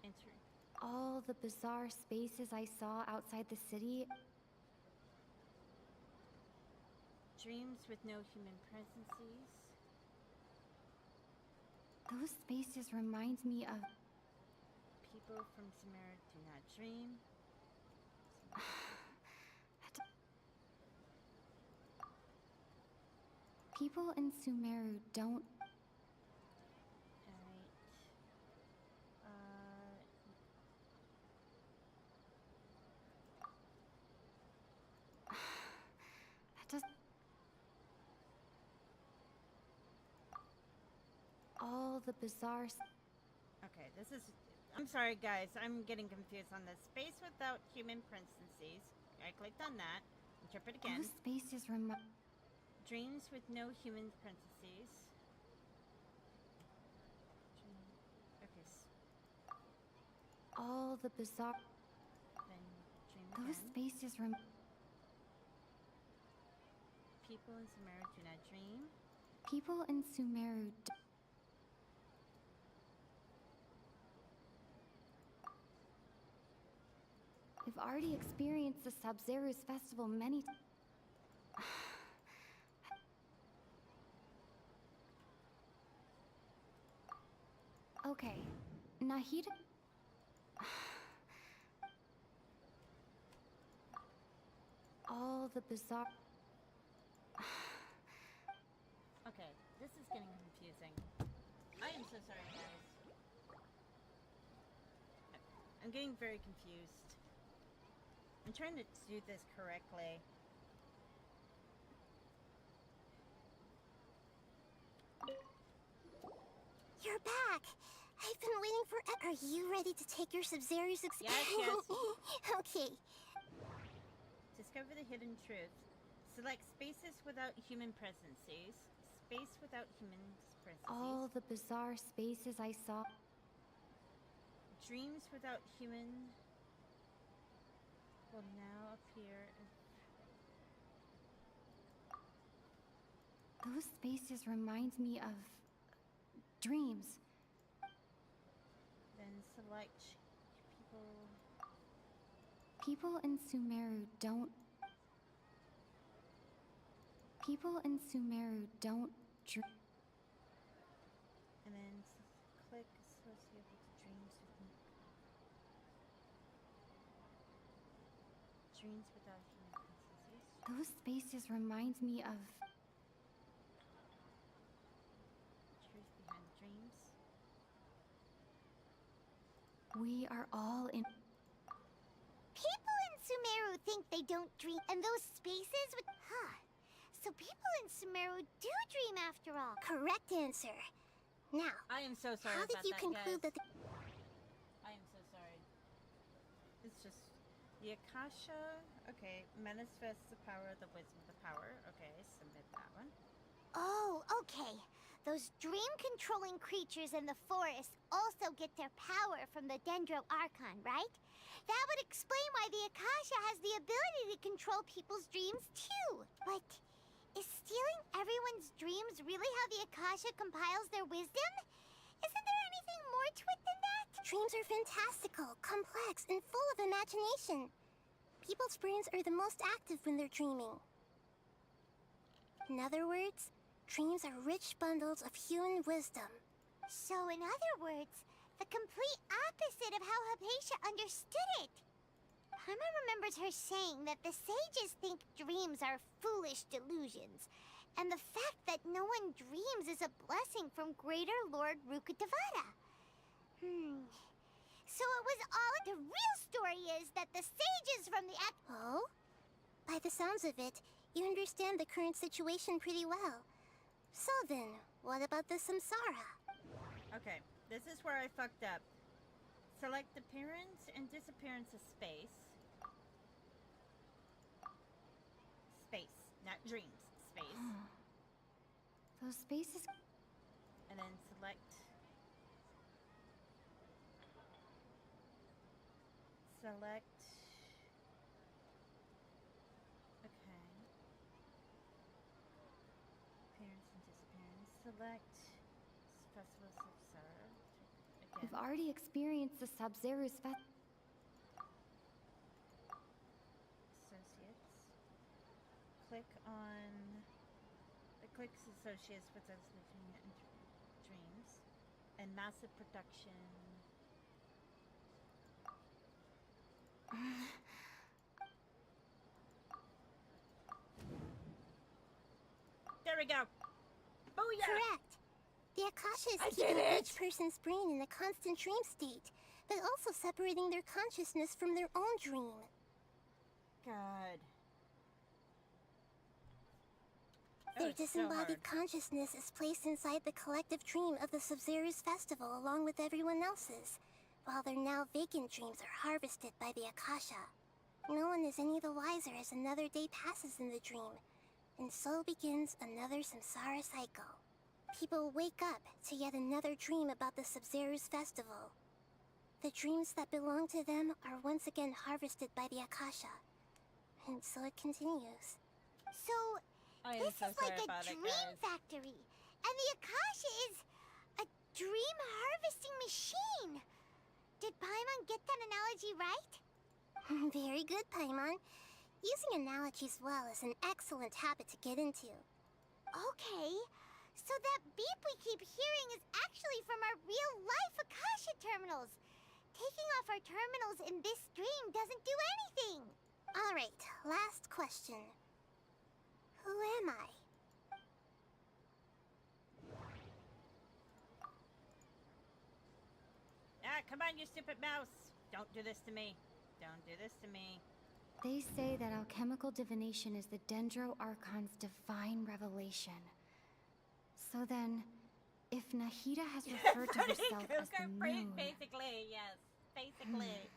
Enter. All the bizarre spaces I saw outside the city. Dreams with no human presences. Those spaces remind me of... People from Sumeru do not dream. People in Sumeru don't... All the bizarre... Okay, this is... I'm sorry, guys. I'm getting confused on this. Space without human parentheses. I clicked on that. Interpret again. Those spaces Dreams with no human parentheses. Okay. All the bizarre... Then dream Those again. spaces People in Sumeru do not dream. People in Sumeru We've already experienced the Sub-Zero's festival many times. Okay, Nahida... All the bizarre... Okay, this is getting confusing. I am so sorry, guys. I'm getting very confused. I'm trying to do this correctly. You're back! I've been waiting forever. Are you ready to take your Sub-Zero's exam? Yes. Okay. Discover the hidden truth. Select spaces without human presences. Space without human presences. All the bizarre spaces I saw... Dreams without human... will now appear... Those spaces remind me of... dreams. Then select people... People in Sumeru don't... People in Sumeru don't dream. And then click associate with dreams with... Dreams without human presences. Those spaces remind me of... Truth behind dreams. We are all in... People in Sumeru think they don't dream, and those spaces with... So people in Sumeru do dream after all. Correct answer. Now, I am so sorry how did about you that, conclude guys. that I am so sorry. It's just... The Akasha... Okay, manifests the power of the wisdom of the power. Okay, submit that one. Oh, okay. Those dream-controlling creatures in the forest also get their power from the Dendro Archon, right? That would explain why the Akasha has the ability to control people's dreams, too. But is stealing everyone's dreams really how the Akasha compiles their wisdom? Isn't there anything more to it than that? dreams are fantastical, complex, and full of imagination? People's brains are the most active when they're dreaming. In other words, dreams are rich bundles of human wisdom. So in other words, the complete opposite of how Hypatia understood it. Paimon remembers her saying that the sages think dreams are foolish delusions, and the fact that no one dreams is a blessing from Greater Lord Rukkhadevata. So it was all the real story is that the sages from the Oh? By the sounds of it, you understand the current situation pretty well. So then, what about the samsara? Okay, this is where I fucked up. Select appearance and disappearance of space. Space, not dreams. Space. Those spaces... And then select... Select... Okay. Appearance and disappearance. Select... Festival Sub-Zero. Again. We've already experienced the Sub-Zero's Associates. Click on... It clicks associates with those living in dreams. And massive production... There we go. Booyah! Correct. The Akasha is keeping each person's brain in a constant dream state, but also separating their consciousness from their own dream. God. Their it's so disembodied hard. consciousness is placed inside the collective dream of the Sub-Zero's festival along with everyone else's, while their now vacant dreams are harvested by the Akasha. No one is any the wiser as another day passes in the dream, and so begins another samsara cycle. People wake up to yet another dream about the Sub-Zero's festival. The dreams that belong to them are once again harvested by the Akasha, and so it continues. So, I am this so is like sorry a about it, dream guys. factory, and the Akasha is a dream harvesting machine. Did Paimon get that analogy right? Very good, Paimon. Using analogies well is an excellent habit to get into. Okay, so that beep we keep hearing is actually from our real-life Akasha terminals. Taking off our terminals in this dream doesn't do anything. All right, last question. Who am I? Ah, come on, you stupid mouse. Don't do this to me. Don't do this to me. They say that alchemical divination is the Dendro Archon's divine revelation. So then, if Nahida has referred to herself as the moon... Basically, yes. Basically.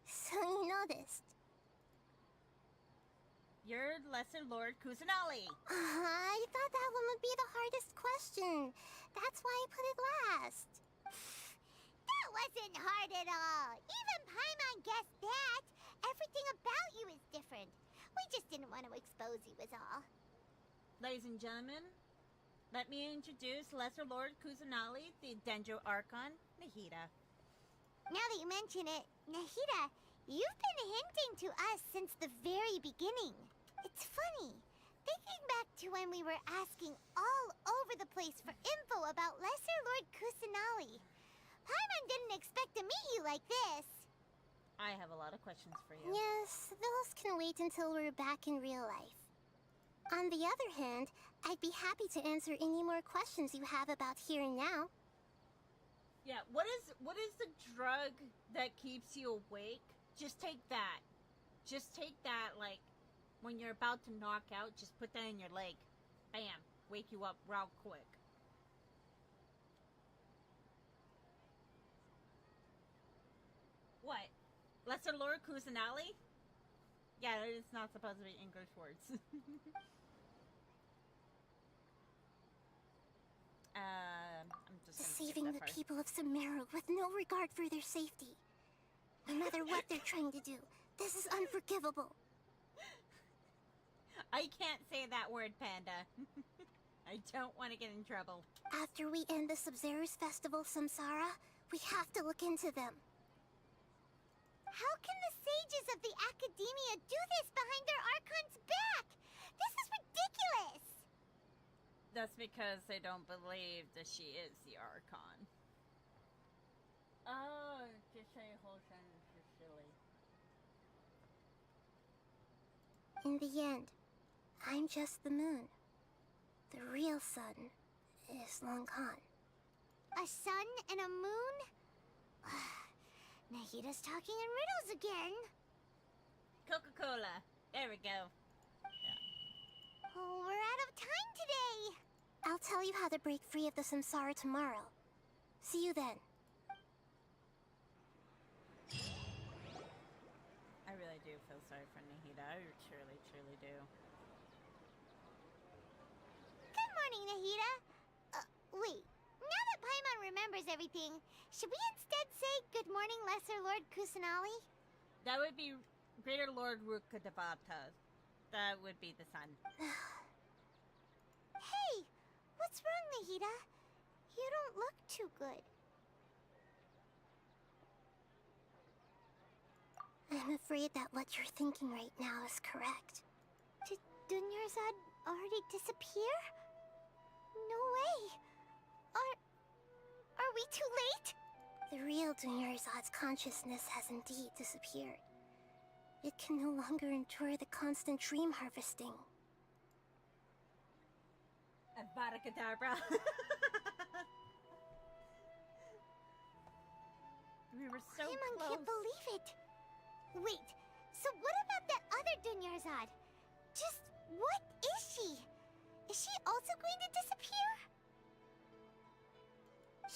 So you noticed. You're Lesser Lord Kusanali. I thought that one would be the hardest question. That's why I put it last. That wasn't hard at all. Even Paimon guessed that. Everything about you is different. We just didn't want to expose you is all. Ladies and gentlemen, let me introduce Lesser Lord Kusanali, the Dendro Archon, Nahida. Now that you mention it, Nahida, you've been hinting to us since the very beginning. It's funny, thinking back to when we were asking all over the place for info about Lesser Lord Kusanali. Paimon didn't expect to meet you like this. I have a lot of questions for you. Yes, those can wait until we're back in real life. On the other hand, I'd be happy to answer any more questions you have about here and now. Yeah, what is the drug that keeps you awake? Just take that. Just take that, like, when you're about to knock out, just put that in your leg. Bam. Wake you up real quick. What? Lesser Lord Kusanali? Yeah, it's not supposed to be English words. I'm just Deceiving the people of Sumeru with no regard for their safety. No matter what they're trying to do, this is unforgivable. I can't say that word, Panda. I don't want to get in trouble. After we end the Sub-Zero's festival, Samsara, We have to look into them. How can the sages of the Academia do this behind their Archon's back? This is ridiculous! That's because they don't believe that she is the Archon. Oh, just say whole sentence is silly. In the end, I'm just the moon. The real sun is long gone. A sun and a moon? Nahida's talking in riddles again. Coca-Cola. There we go. Oh, we're out of time today. I'll tell you how to break free of the samsara tomorrow. See you then. I really do feel sorry for Nahida. I truly, truly do. Good morning, Nahida. Wait. Now that Paimon remembers everything, should we instead say good morning, Lesser Lord Kusanali? That would be Greater Lord Rukkhadevata. That would be the sun. Hey! What's wrong, Nahida? You don't look too good. I'm afraid that what you're thinking right now is correct. Did Dunyarzad already disappear? No way! Are we too late? The real Dunyarzad's consciousness has indeed disappeared. It can no longer endure the constant dream harvesting. Abracadabra. We were so Paimon close. can't believe it. Wait, so what about that other Dunyarzad? Just what is she? Is she also going to disappear?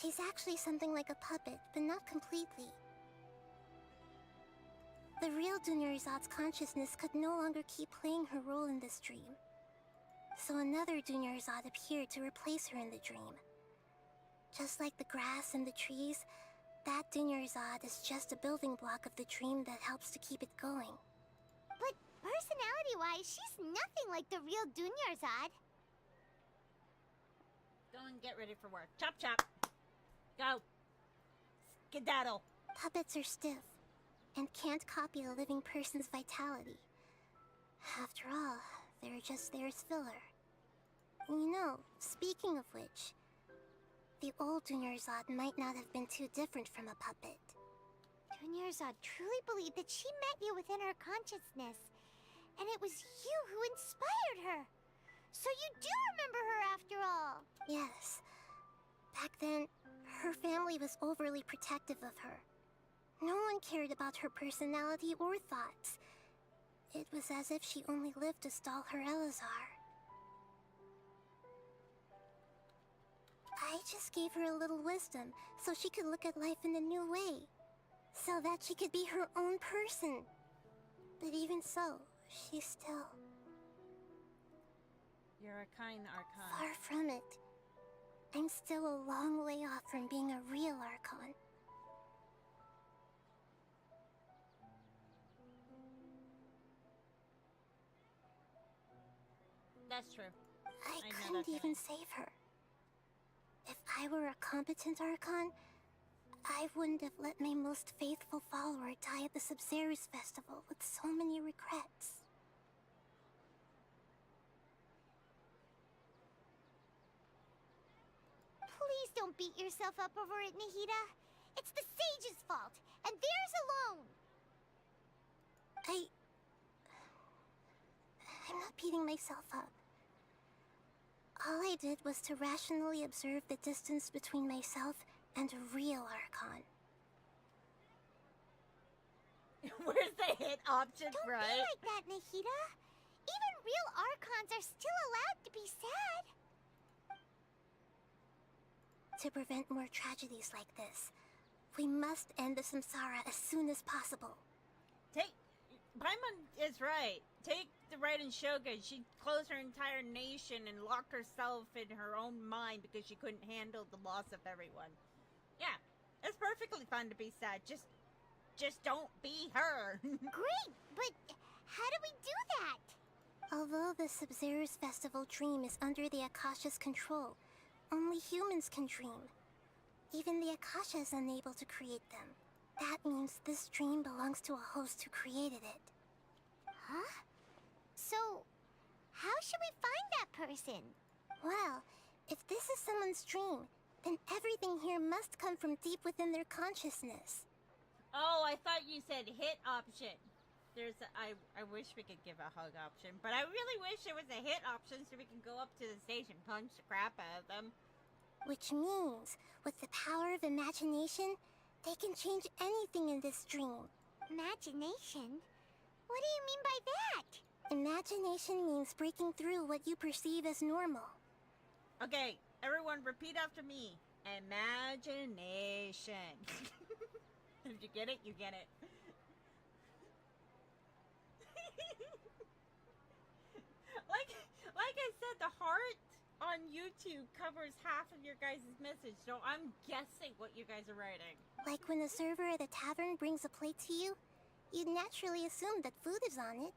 She's actually something like a puppet, but not completely. The real Dunyarzad's consciousness could no longer keep playing her role in this dream. So another Dunyarzad appeared to replace her in the dream. Just like the grass and the trees, that Dunyarzad is just a building block of the dream that helps to keep it going. But personality-wise, she's nothing like the real Dunyarzad. Go and get ready for work. Chop chop. Go. Skedaddle. Puppets are stiff and can't copy a living person's vitality. After all, they're just there as filler. You know, speaking of which, the old Dunyarzad might not have been too different from a puppet. Dunyarzad truly believed that she met you within her consciousness, and it was you who inspired her. So you do remember her after all. Yes. Back then, her family was overly protective of her. No one cared about her personality or thoughts. It was as if she only lived to stall her Elazar. I just gave her a little wisdom so she could look at life in a new way. So that she could be her own person. But even so, she's still... You're a kind Archon. Far from it. I'm still a long way off from being a real Archon. That's true. I know couldn't that even feeling. save her. If I were a competent Archon, I wouldn't have let my most faithful follower die at the Sub-Zerus festival with so many regrets. Please don't beat yourself up over it, Nahida. It's the sage's fault, and theirs alone. I'm not beating myself up. All I did was to rationally observe the distance between myself and a real Archon. Where's the hit option, Don't right? be like that, Nahida. Even real Archons are still allowed to be sad. To prevent more tragedies like this, we must end the samsara as soon as possible. Paimon is right. Take the Raiden Shogun. She closed her entire nation and locked herself in her own mind because she couldn't handle the loss of everyone. Yeah, it's perfectly fine to be sad. Just don't be her. Great, but how do we do that? Although the Sub-Zerus festival dream is under the Akasha's control, only humans can dream. Even the Akasha is unable to create them. That means this dream belongs to a host who created it. Huh? So, how should we find that person? Well, if this is someone's dream, then everything here must come from deep within their consciousness. Oh, I thought you said hit option. I wish we could give a hug option, but I really wish there was a hit option so we can go up to the stage and punch the crap out of them. Which means, with the power of imagination, they can change anything in this dream. Imagination? What do you mean by that? Imagination means breaking through what you perceive as normal. Okay, everyone repeat after me. Imagination. If you get it, you get it. like I said, the heart on YouTube covers half of your guys' message, so I'm guessing what you guys are writing. Like when the server at a tavern brings a plate to you, you'd naturally assume that food is on it.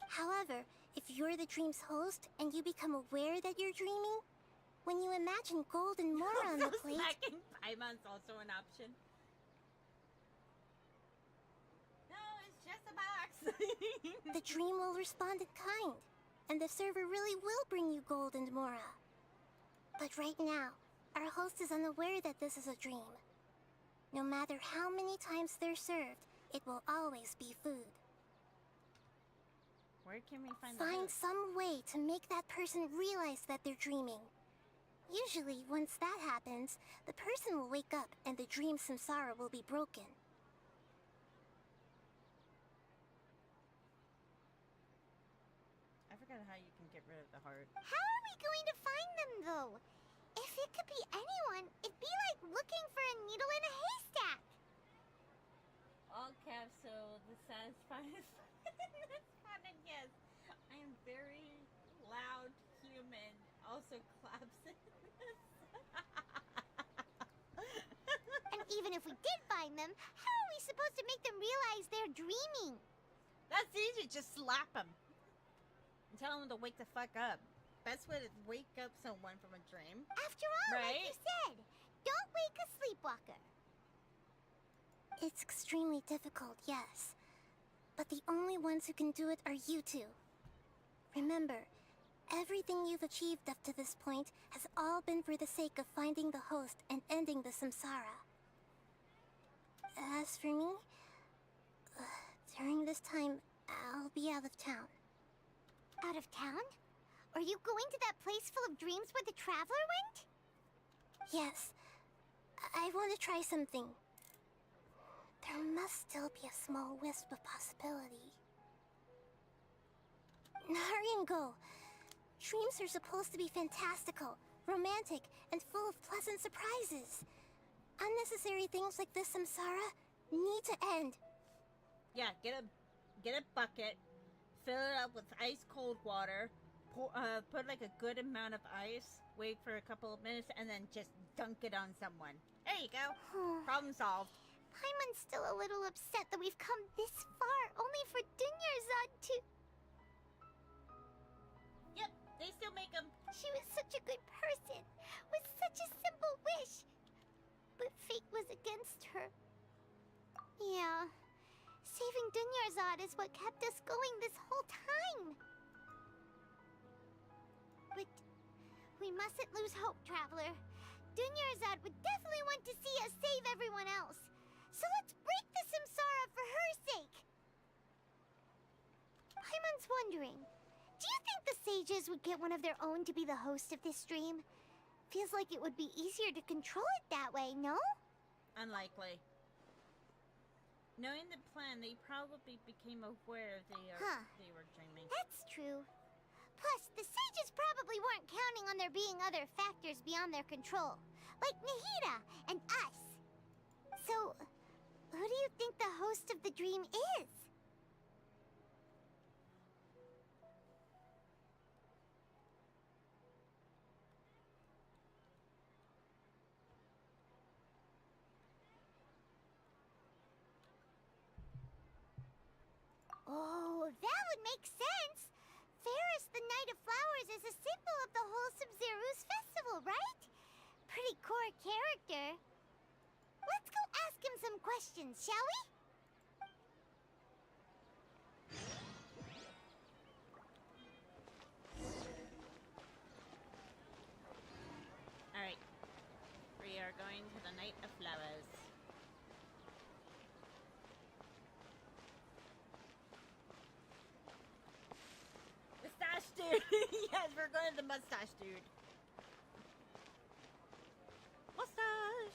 However, if you're the dream's host and you become aware that you're dreaming, when you imagine gold and more on the plate... Smacking Paimon's also an option. No, it's just a box. The dream will respond in kind, and the server really will bring you gold and mora. But right now, our host is unaware that this is a dream. No matter how many times they're served, it will always be food. Where can we find Find some way to make that person realize that they're dreaming. Usually, once that happens, the person will wake up and the dream samsara will be broken. I forgot how you can get rid of the heart. How are we going to find them, though? If it could be anyone, it'd be like looking for a needle in a haystack. All caps, so the satisfying responded yes. I am very loud human. Also claps in this. And even if we did find them, how are we supposed to make them realize they're dreaming? That's easy, just slap them. And tell them to wake the fuck up. Best way to wake up someone from a dream. After all, right? like you said, don't wake a sleepwalker. It's extremely difficult, yes. But the only ones who can do it are you two. Remember, everything you've achieved up to this point has all been for the sake of finding the host and ending the samsara. As for me, during this time, I'll be out of town. Out of town? Are you going to that place full of dreams where the traveler went? Yes. I want to try something. There must still be a small wisp of possibility. Hurry and go. Dreams are supposed to be fantastical, romantic, and full of pleasant surprises. Unnecessary things like this samsara need to end. Yeah, get a bucket, fill it up with ice cold water, put like a good amount of ice, wait for a couple of minutes, and then just dunk it on someone. There you go. Problem solved. Paimon's still a little upset that we've come this far only for Dunyarzad to... Yep, they still make them. She was such a good person, with such a simple wish. But fate was against her. Yeah, saving Dunyarzad is what kept us going this whole time. But we mustn't lose hope, Traveler. Dunyarzad would definitely want to see us save everyone else. So let's break the samsara for her sake. Paimon's wondering, do you think the sages would get one of their own to be the host of this stream? Feels like it would be easier to control it that way, no? Unlikely. Knowing the plan, they probably became aware they were dreaming. That's true. Plus, the sages probably weren't counting on there being other factors beyond their control, like Nahida and us. So, who do you think the host of the dream is? Oh, that would make sense. Ferris, the Knight of Flowers, is a symbol of the whole Sub-Zero's festival, right? Pretty core character. Let's go ask him some questions, shall we? Alright. We are going to the Knight of Flowers. Mustache dude! Yes, we're going to the mustache dude. Mustache!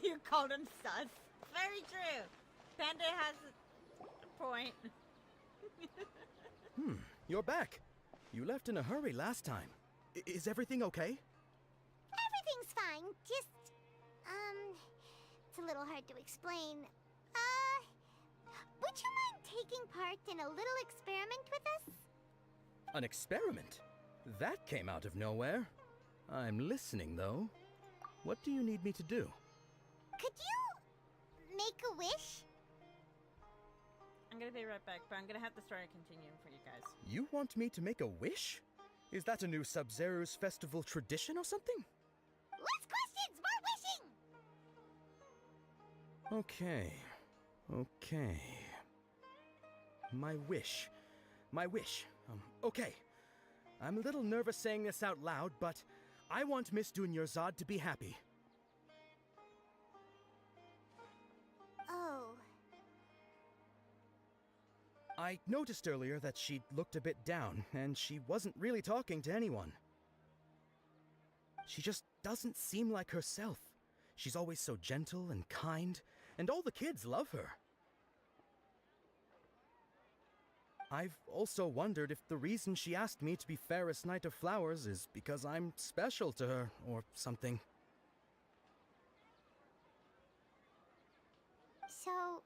You called him sus. Very true. Panda has a point. You're back. You left in a hurry last time. Is everything okay? Everything's fine. Just, it's a little hard to explain. Would you mind taking part in a little experiment with us? An experiment? That came out of nowhere. I'm listening, though. What do you need me to do? Could you make a wish? I'm gonna be right back, but I'm gonna have the story continue for you guys. You want me to make a wish? Is that a new Sub-Zero's festival tradition or something? Less questions, more wishing! Okay. My wish. Okay. I'm a little nervous saying this out loud, but I want Miss Dunyarzad to be happy. Oh. I noticed earlier that she looked a bit down, and she wasn't really talking to anyone. She just doesn't seem like herself. She's always so gentle and kind, and all the kids love her. I've also wondered if the reason she asked me to be Fairest Knight of Flowers is because I'm special to her, or something. So,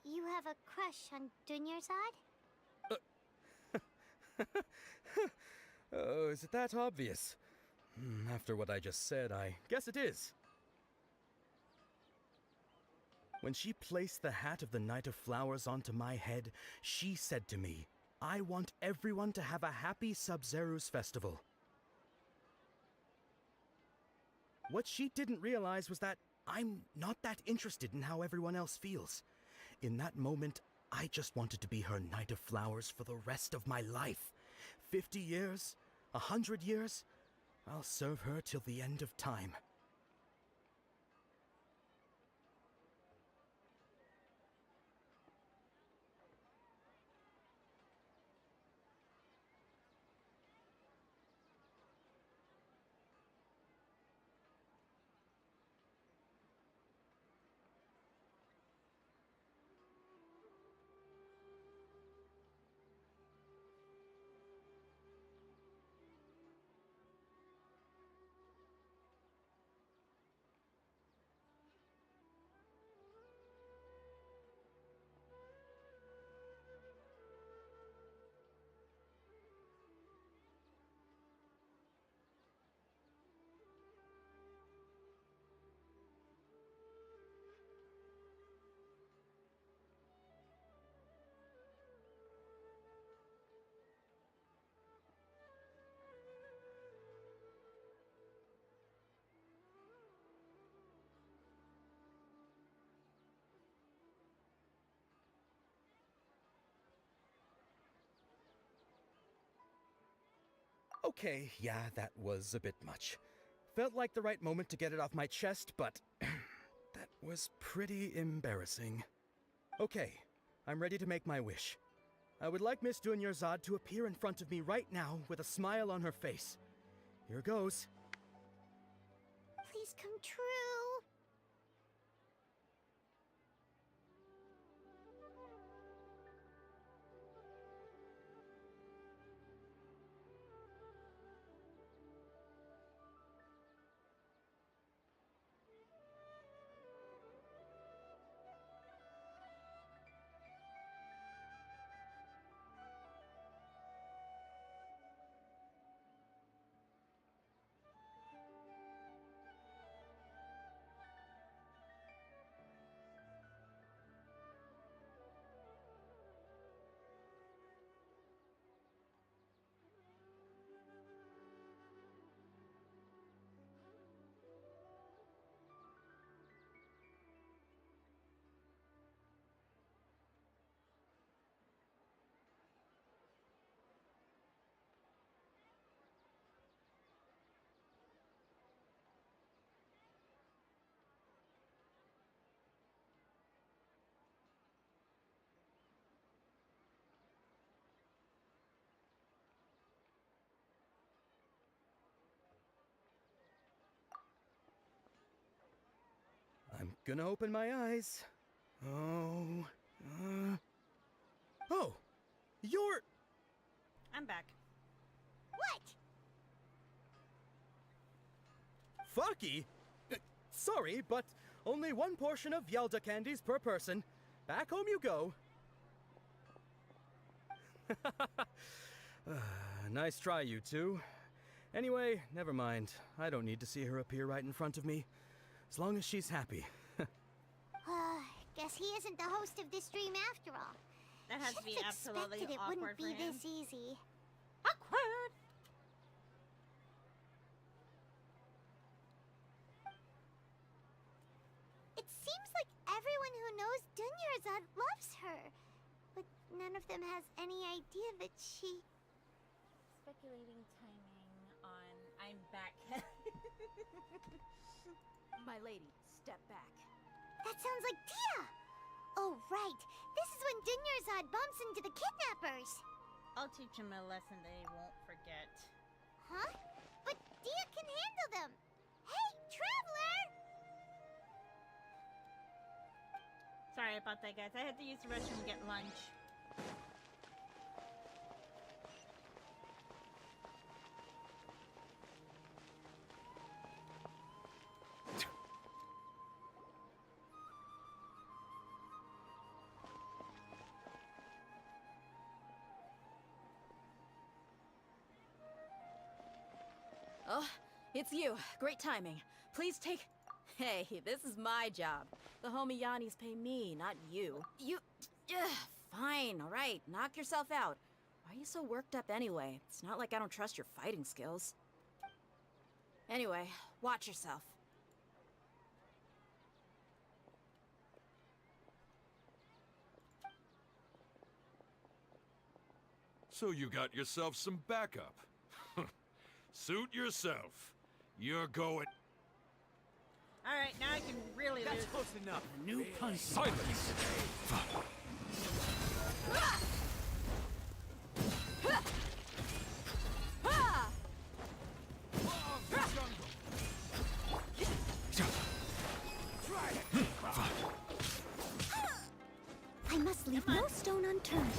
you have a crush on Dunyarzad? Oh, is it that obvious? After what I just said, I guess it is. When she placed the hat of the Knight of Flowers onto my head, she said to me, I want everyone to have a happy Sub-Zero's festival. What she didn't realize was that I'm not that interested in how everyone else feels. In that moment, I just wanted to be her Knight of Flowers for the rest of my life. 50 years, 100 years, I'll serve her till the end of time. Okay, yeah, that was a bit much. Felt like the right moment to get it off my chest, but that was pretty embarrassing. Okay, I'm ready to make my wish. I would like Miss Dunyarzad to appear in front of me right now with a smile on her face. Here goes. Please come true. gonna open my eyes. Oh, oh, you're... I'm back. What? Faki? Sorry, but only one portion of Yelda candies per person. Back home you go. Nice try, you two. Anyway, never mind. I don't need to see her appear right in front of me. As long as she's happy. Guess he isn't the host of this dream after all. That has to be absolutely expected it awkward wouldn't be for him. this easy. Awkward! It seems like everyone who knows Dunyarzad loves her. But none of them has any idea that she... Speculating timing on I'm back. My lady, step back. That sounds like Dia! Oh, right. This is when Dunyarzad bumps into the kidnappers. I'll teach him a lesson that he won't forget. Huh? But Dia can handle them. Hey, Traveler! Sorry about that, guys. I had to use the restroom to get lunch. Oh, it's you. Great timing. Please take... Hey, this is my job. The homie Yannis pay me, not you. You... Fine, all right. Knock yourself out. Why are you so worked up anyway? It's not like I don't trust your fighting skills. Anyway, watch yourself. So you got yourself some backup. Suit yourself. You're going... Alright, now I can really That's lose. close enough. New punch. Silence! I must leave no stone unturned.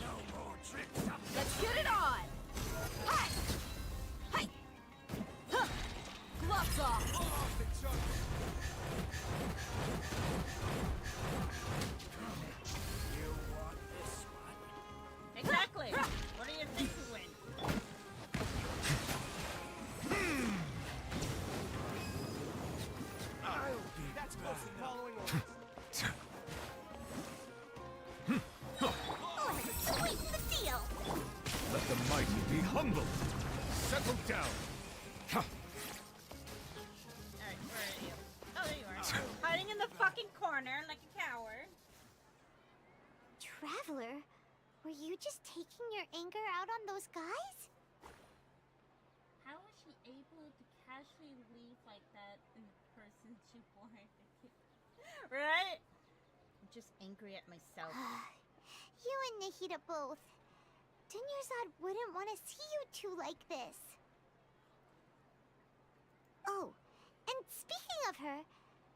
No more tricks up Let's get it on! Hi! Hi! Huh! Gloves off! off the jungle. You want this one? Exactly! What do you think to win? I'll be That's back. close to following orders. Sweet the deal! Let the mighty be humbled. Settle down. Alright, where are you? Oh, there you are. Hiding in the fucking corner like a coward. Traveler, were you just taking your anger out on those guys? How was she able to casually leave like that in the person she wanted to kill? Right? I'm just angry at myself. You and Nahida both. Dunyarzad wouldn't want to see you two like this. Oh, and speaking of her,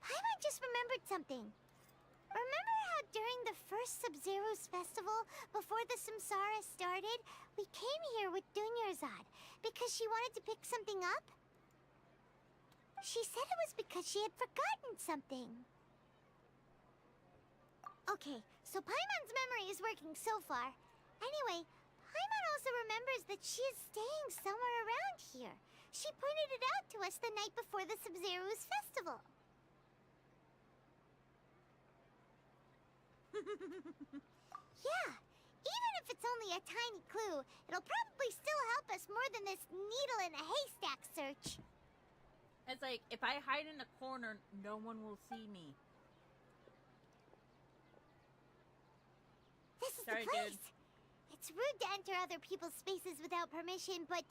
Paimon just remembered something. Remember how during the first Sub-Zero's festival, before the Samsara started, we came here with Dunyarzad because she wanted to pick something up? She said it was because she had forgotten something. Okay, so Paimon's memory is working so far. Anyway, Paimon also remembers that she is staying somewhere around here. She pointed it out to us the night before the Sub-Zero's festival. Yeah, even if it's only a tiny clue, it'll probably still help us more than this needle in a haystack search. It's like, if I hide in a corner, no one will see me. This is Sorry, the place. It's rude to enter other people's spaces without permission, but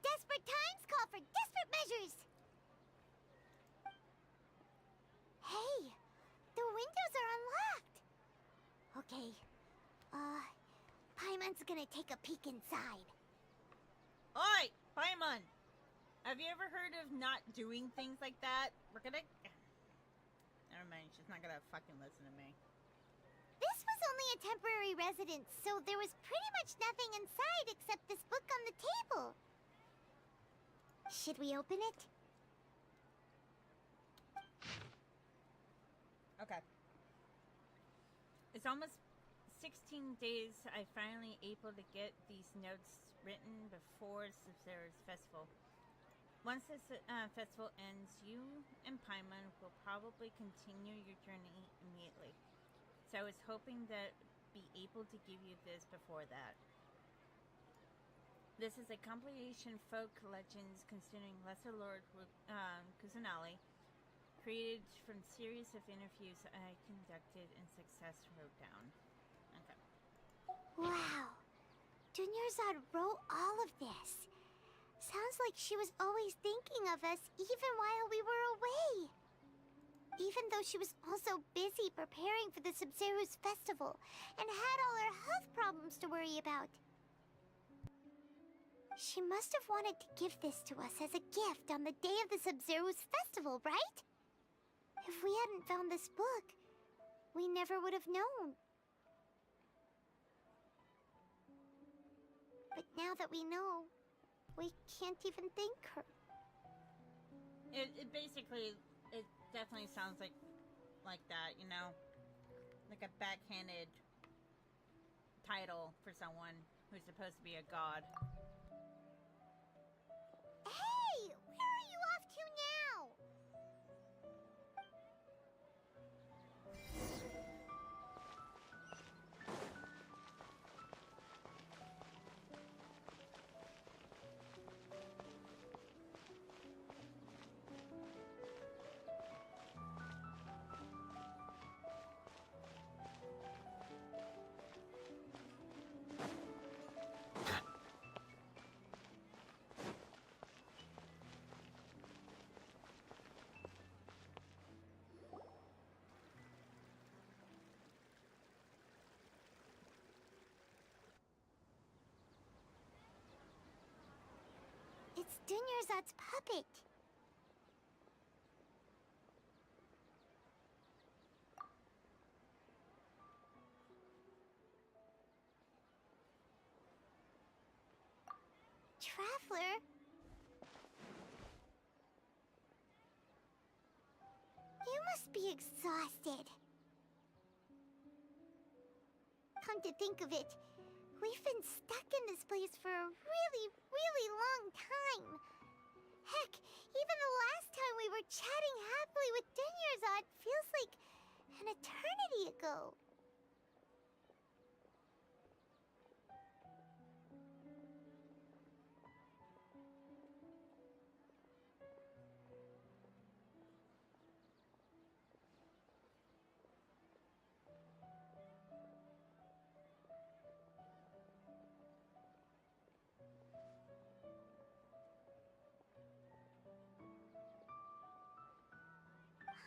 desperate times call for desperate measures. Hey, the windows are unlocked. Okay, Paimon's gonna take a peek inside. Oi! Paimon! Have you ever heard of not doing things like that? We're gonna... Never mind, she's not gonna fucking listen to me. This was only a temporary residence, so there was pretty much nothing inside except this book on the table. Should we open it? Okay. It's almost 16 days I finally able to get these notes written before Sub-Zero's festival. Once this festival ends, you and Paimon will probably continue your journey immediately. So I was hoping that be able to give you this before that. This is a compilation folk legends concerning Lesser Lord Kusanali, created from series of interviews I conducted and success wrote down. Okay. Wow. Dunyarzad wrote all of this. Sounds like she was always thinking of us even while we were away. Even though she was also busy preparing for the Sub-Zero's festival and had all her health problems to worry about. She must have wanted to give this to us as a gift on the day of the Sub-Zero's festival, right? If we hadn't found this book, we never would have known. But now that we know, we can't even thank her. It basically, it definitely sounds like that, you know? Like a backhanded title for someone who's supposed to be a god. Hey! Where are you off to now? It's Dunyarzad's puppet. Traveler? You must be exhausted. Come to think of it, we've been stuck in this place for a really, really long time. Heck, even the last time we were chatting happily with Dunyarzad feels like an eternity ago.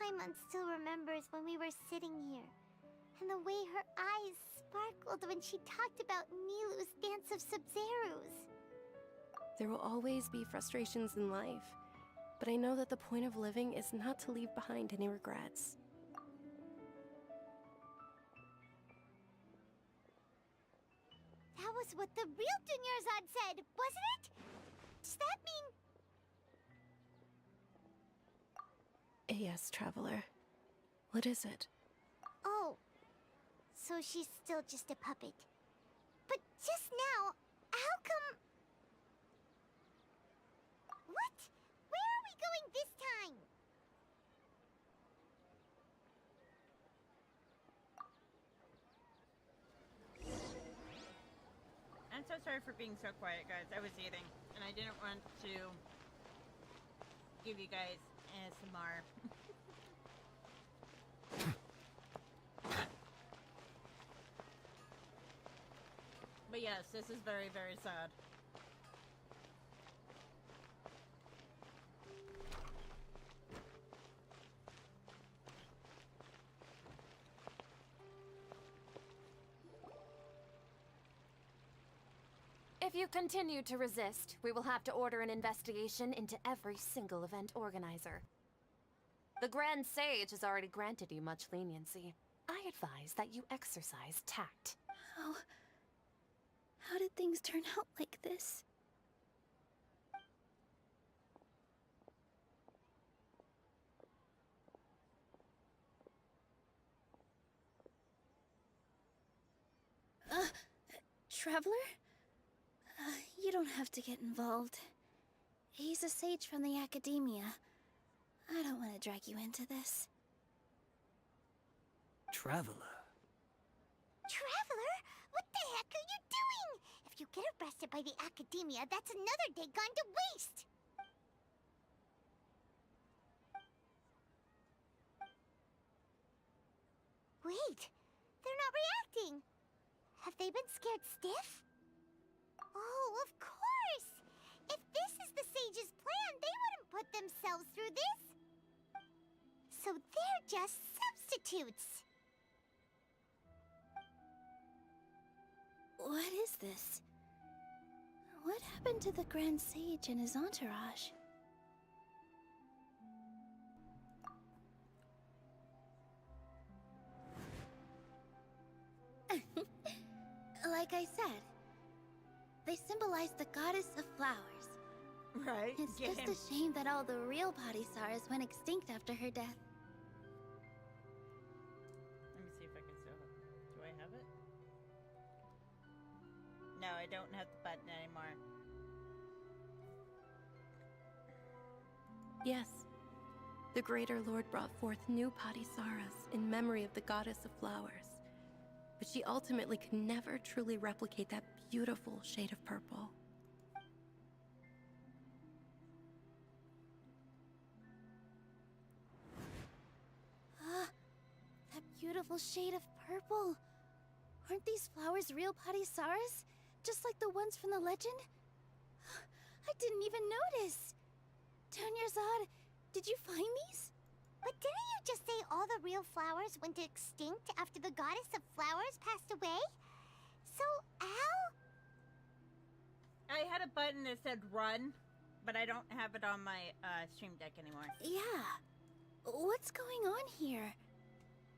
Paimon still remembers when we were sitting here, and the way her eyes sparkled when she talked about Nilu's Dance of Sub-Zeros. There will always be frustrations in life, but I know that the point of living is not to leave behind any regrets. That was what the real Dunyarzad said, wasn't it? Does that mean... Yes, Traveler. What is it? Oh, so she's still just a puppet. But just now, how come... What? Where are we going this time? I'm so sorry for being so quiet, guys. I was eating, and I didn't want to give you guys ASMR. But yes, this is very, very sad. If If you continue to resist, we will have to order an investigation into every single event organizer. The Grand Sage has already granted you much leniency. I advise that you exercise tact. How did things turn out like this? Traveler? You don't have to get involved. He's a sage from the Academia. I don't want to drag you into this. Traveler? Traveler? What the heck are you doing? If you get arrested by the Academia, that's another day gone to waste! Wait, they're not reacting! Have they been scared stiff? Oh, of course! If this is the Sage's plan, they wouldn't put themselves through this! So they're just substitutes! What is this? What happened to the Grand Sage and his entourage? Like I said, they symbolize the goddess of flowers. Right. It's just a shame that all the real Padisaras went extinct after her death. Let me see if I can still. Do I have it? No, I don't have the button anymore. Yes. The Greater Lord brought forth new Padisaras in memory of the goddess of flowers. But she ultimately could never truly replicate that beautiful shade of purple. That beautiful shade of purple. Aren't these flowers real Padisaras? Just like the ones from the legend? I didn't even notice. Dunyarzad, did you find these? But didn't you just say all the real flowers went extinct after the goddess of flowers passed away? So, Al? I had a button that said run, but I don't have it on my stream deck anymore. Yeah. What's going on here?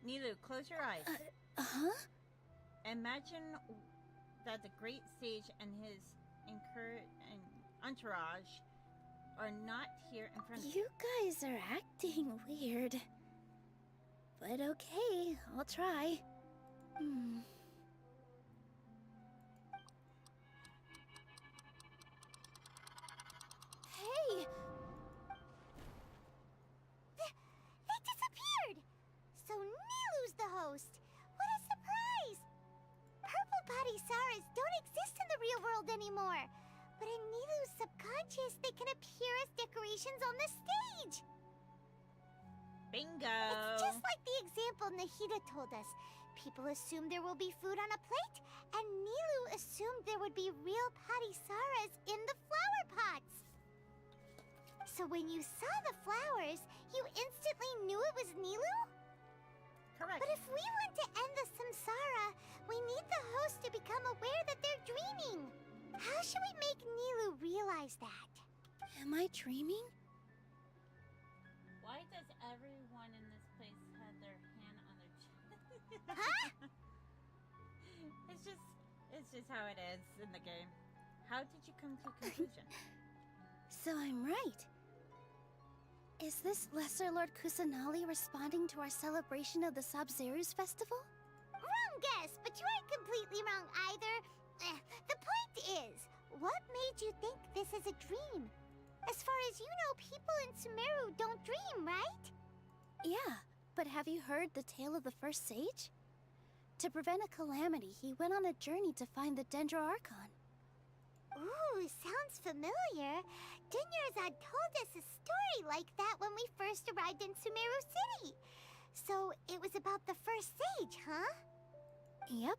Nilu, close your eyes. Imagine that the Great Sage and his entourage are not here in front of you. You guys are acting weird. But okay, I'll try. Hey! They disappeared! So Nilu's the host. What a surprise! Purple Padisaras don't exist in the real world anymore. But in Nilu's subconscious, they can appear as decorations on the stage. Bingo! It's just like the example Nahida told us. People assumed there will be food on a plate, and Nilu assumed there would be real Padisaras in the flower pots. So when you saw the flowers, you instantly knew it was Nilu? Correct. But if we want to end the samsara, we need the host to become aware that they're dreaming. How should we make Nilu realize that? Am I dreaming? Why does everyone in this place have their hand on their chest? Huh? It's just how it is in the game. How did you come to a conclusion? So I'm right. Is this Lesser Lord Kusanali responding to our celebration of the Sabzeruz festival? Wrong guess, but you aren't completely wrong either. The point is, what made you think this is a dream? As far as you know, people in Sumeru don't dream, right? Yeah, but have you heard the tale of the first sage? To prevent a calamity, he went on a journey to find the Dendro Archon. Ooh, sounds familiar. Dunyarzad told us a story like that when we first arrived in Sumeru City. So it was about the first sage, huh? Yep,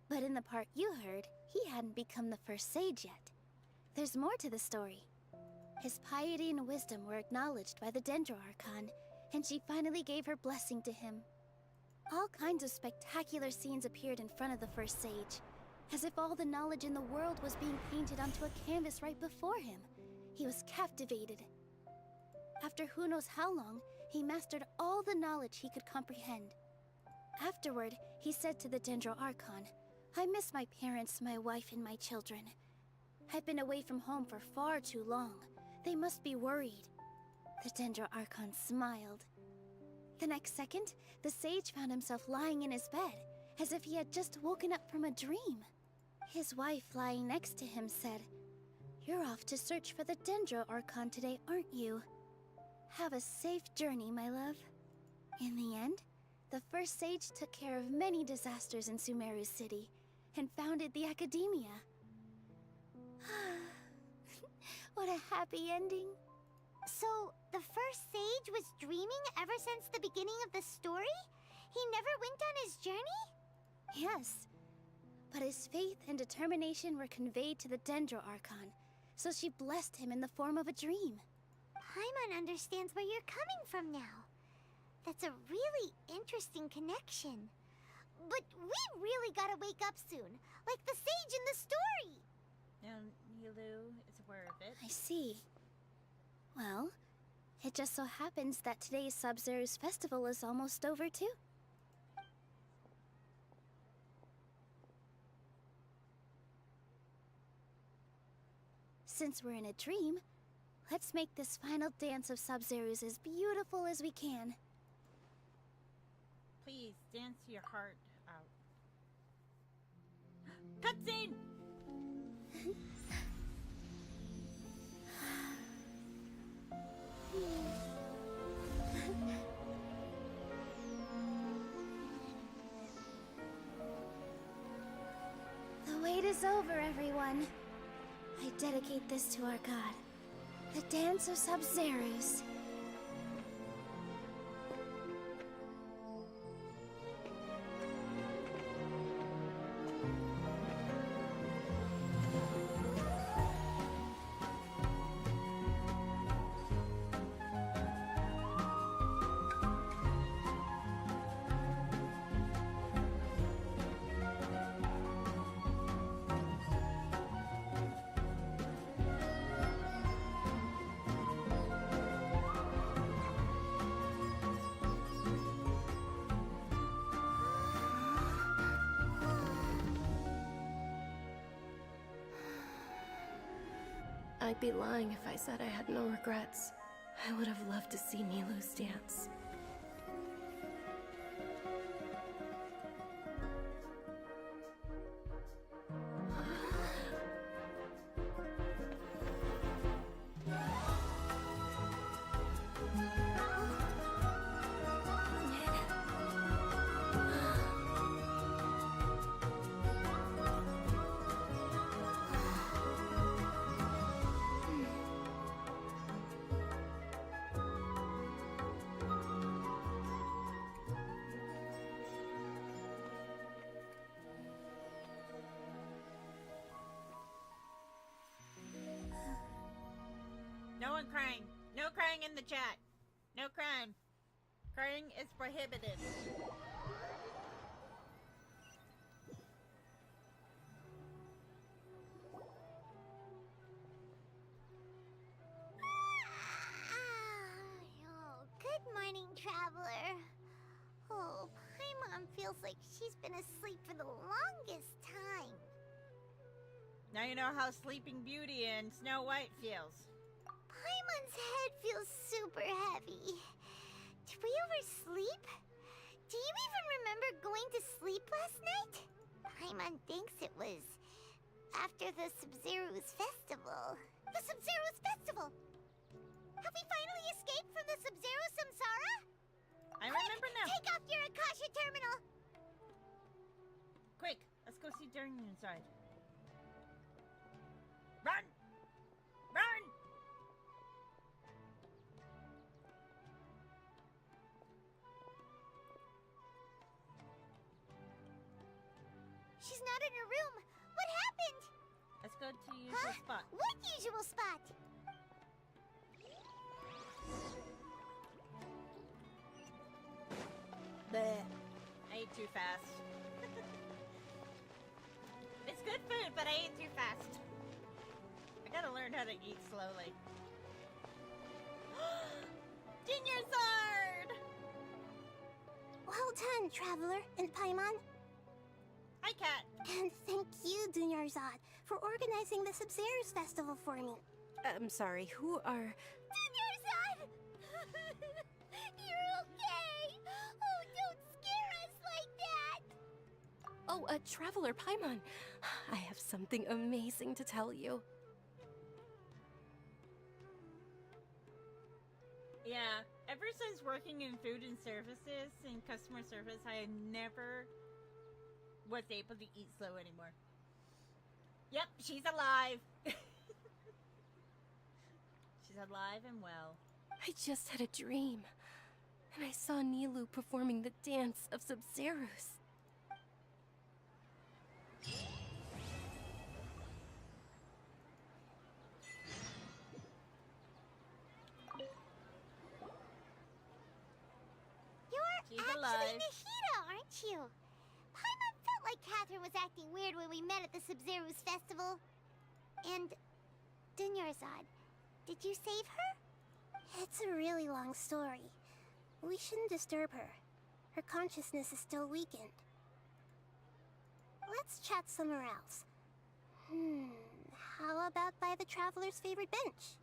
but in the part you heard, he hadn't become the first sage yet. There's more to the story. His piety and wisdom were acknowledged by the Dendro Archon, and she finally gave her blessing to him. All kinds of spectacular scenes appeared in front of the first sage. as if all the knowledge in the world was being painted onto a canvas right before him. He was captivated. After who knows how long, he mastered all the knowledge he could comprehend. Afterward, he said to the Dendro Archon, "I miss my parents, my wife, and my children. I've been away from home for far too long. They must be worried." The Dendro Archon smiled. The next second, the sage found himself lying in his bed, as if he had just woken up from a dream. His wife, lying next to him, said, "You're off to search for the Dendro Archon today, aren't you? Have a safe journey, my love." In the end, the first sage took care of many disasters in Sumeru City and founded the Academia. What a happy ending. So, the first sage was dreaming ever since the beginning of the story? He never went on his journey? Yes, but his faith and determination were conveyed to the Dendro Archon, so she blessed him in the form of a dream. Paimon understands where you're coming from now. That's a really interesting connection. But we really gotta wake up soon, like the sage in the story. Now, Nilu is aware of it. I see. Well, it just so happens that today's Sub-Zero's festival is almost over, too. Since we're in a dream, let's make this final dance of Sub-Zero's as beautiful as we can. Please, dance your heart out. Cutscene! The wait is over, everyone. I dedicate this to our god, the Dance of Sub-Zeros. I'd be lying if I said I had no regrets. I would have loved to see Nilu's dance. No one crying. No crying in the chat. No crying. Crying is prohibited. Oh, good morning, traveler. Oh, Paimon feels like she's been asleep for the longest time. Now you know how Sleeping Beauty and Snow White feels. Paimon's head feels super heavy. Did we oversleep? Do you even remember going to sleep last night? Paimon thinks it was after the Sub-Zero's festival. The Sub-Zero's festival! Have we finally escaped from the Sub-Zero samsara? I remember now. Take off your Akasha terminal! Quick, let's go see During inside. Run! Run! She's not in her room. What happened? Let's go to usual spot. What usual spot? Bleh. I ate too fast. It's food, but I ate too fast. I gotta learn how to eat slowly. Dinyarzad! Well done, Traveler and Paimon. Hi, Cat. And thank you, Dunyarzad, for organizing the Sub-Zero's festival for me. I'm sorry, who are... Dunyarzad! You're okay! Oh, don't scare us like that! Oh, Traveler Paimon. I have something amazing to tell you. Yeah, ever since working in food and services and customer service, I never was able to eat slow anymore. Yep, she's alive. She's alive and well. I just had a dream, and I saw Nilou performing the dance of Sub-Zero's. She's Actually, alive. Nahida, aren't you? Paimon felt like Catherine was acting weird when we met at the Sub-Zero's festival. And Dunyarzad, did you save her? It's a really long story. We shouldn't disturb her. Her consciousness is still weakened. Let's chat somewhere else. How about by the Traveler's favorite bench?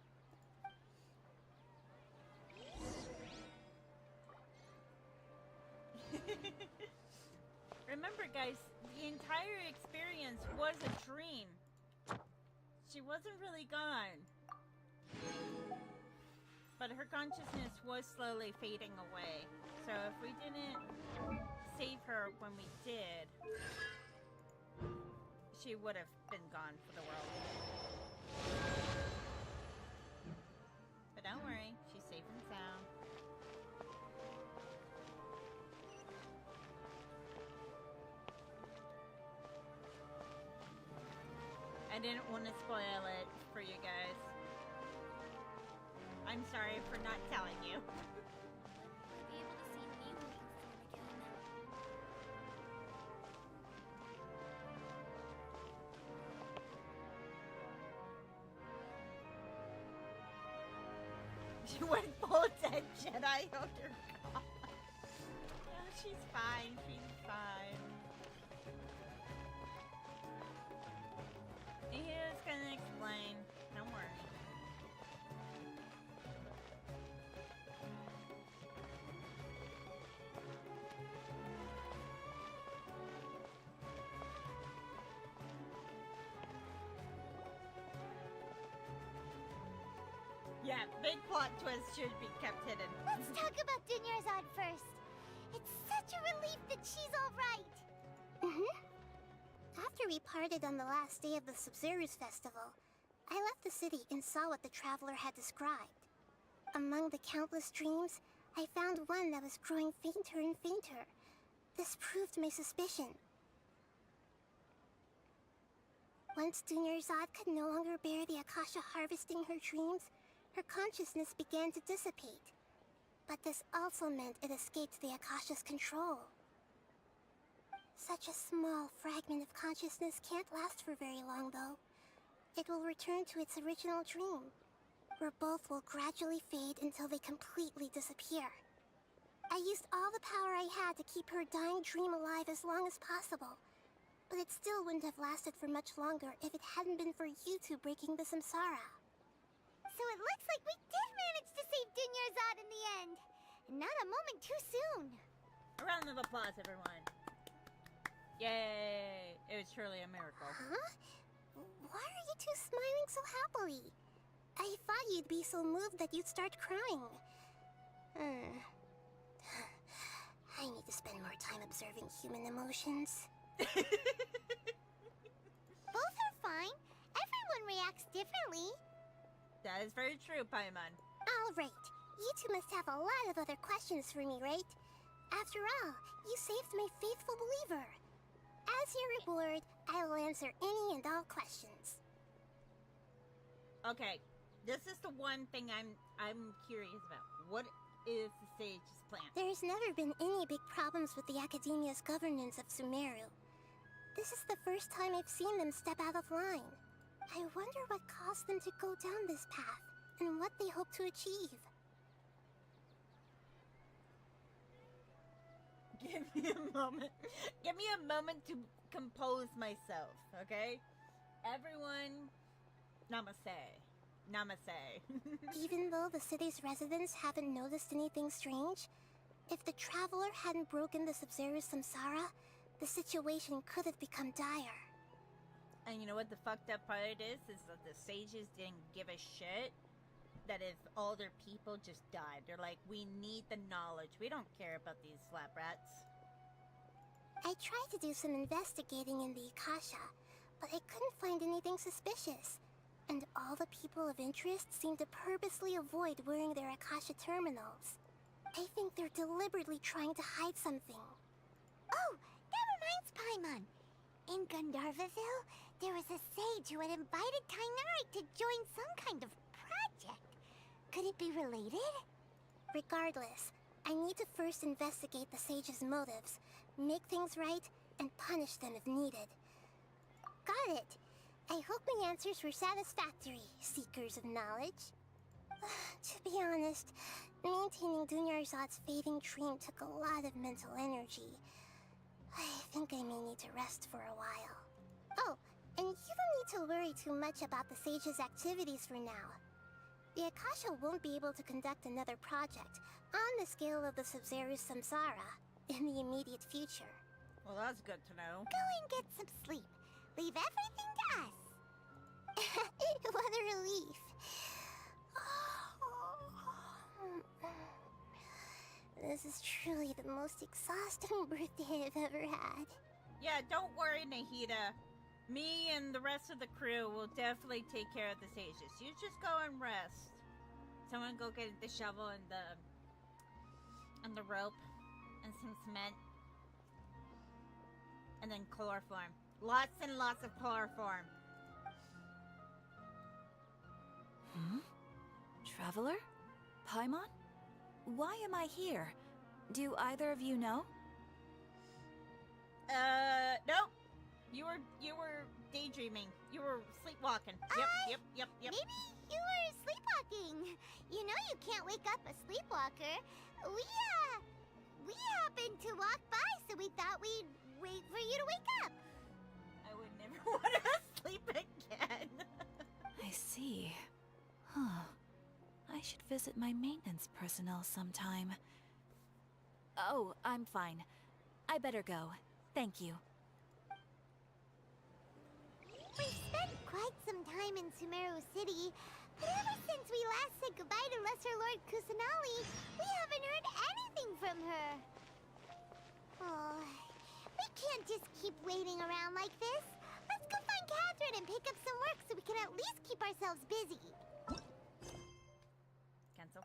Remember, guys, the entire experience was a dream. She wasn't really gone. But her consciousness was slowly fading away. So if we didn't save her when we did, she would have been gone for the world. But don't worry, she's safe and sound. I didn't want to spoil it for you guys. I'm sorry for not telling you. Be able to see Nilou perform again. She went full dead Jedi on her god. Yeah, she's fine. She's fine. He is gonna explain. Don't worry. Yeah, big plot twist should be kept hidden. Let's talk about Dunyarzad first. It's such a relief that she's all right. After we parted on the last day of the Sub-Zero's festival, I left the city and saw what the Traveler had described. Among the countless dreams, I found one that was growing fainter and fainter. This proved my suspicion. Once Dunyarzad could no longer bear the Akasha harvesting her dreams, her consciousness began to dissipate. But this also meant it escaped the Akasha's control. Such a small fragment of consciousness can't last for very long, though. It will return to its original dream, where both will gradually fade until they completely disappear. I used all the power I had to keep her dying dream alive as long as possible, but it still wouldn't have lasted for much longer if it hadn't been for you two breaking the samsara. So it looks like we did manage to save Dunyarzad in the end. And not a moment too soon. A round of applause, everyone. Yay! It was truly a miracle. Huh? Why are you two smiling so happily? I thought you'd be so moved that you'd start crying. I need to spend more time observing human emotions. Both are fine. Everyone reacts differently. That is very true, Paimon. All right. You two must have a lot of other questions for me, right? After all, you saved my faithful believer. As your reward, I will answer any and all questions. Okay, this is the one thing I'm curious about. What is the sage's plan? There's never been any big problems with the Academia's governance of Sumeru. This is the first time I've seen them step out of line. I wonder what caused them to go down this path, and what they hope to achieve. Give me a moment. Give me a moment to compose myself, okay? Everyone, namaste. Namaste. Even though the city's residents haven't noticed anything strange, if the Traveler hadn't broken the Sub-Zero samsara, the situation could have become dire. And you know what the fucked up part is that the sages didn't give a shit that if all their people just died. They're like, we need the knowledge. We don't care about these slap rats. I tried to do some investigating in the Akasha, but I couldn't find anything suspicious. And all the people of interest seem to purposely avoid wearing their Akasha terminals. I think they're deliberately trying to hide something. Oh, that reminds Paimon. In Gandharvaville, there was a sage who had invited Tainari to join some kind of project. Could it be related? Regardless, I need to first investigate the sage's motives, make things right, and punish them if needed. Got it. I hope my answers were satisfactory, seekers of knowledge. To be honest, maintaining Dunyarzad's fading dream took a lot of mental energy. I think I may need to rest for a while. Oh, and you don't need to worry too much about the sage's activities for now. The Akasha won't be able to conduct another project on the scale of the Sub-Zero samsara in the immediate future. Well, that's good to know. Go and get some sleep. Leave everything to us. What a relief. This is truly the most exhausting birthday I've ever had. Yeah, don't worry, Nahida. Me and the rest of the crew will definitely take care of the sages. You just go and rest. Someone go get the shovel and the rope and some cement. And then chloroform. Lots and lots of chloroform. Traveler? Paimon? Why am I here? Do either of you know? Nope. You were daydreaming. You were sleepwalking. Yep. Maybe you were sleepwalking. You know you can't wake up a sleepwalker. We happened to walk by, so we thought we'd wait for you to wake up. I would never want to sleep again. I see. Huh. I should visit my maintenance personnel sometime. Oh, I'm fine. I better go. Thank you. We've spent quite some time in Sumeru City, but ever since we last said goodbye to Lesser Lord Kusanali, we haven't heard anything from her. Oh, we can't just keep waiting around like this. Let's go find Catherine and pick up some work so we can at least keep ourselves busy. Cancel.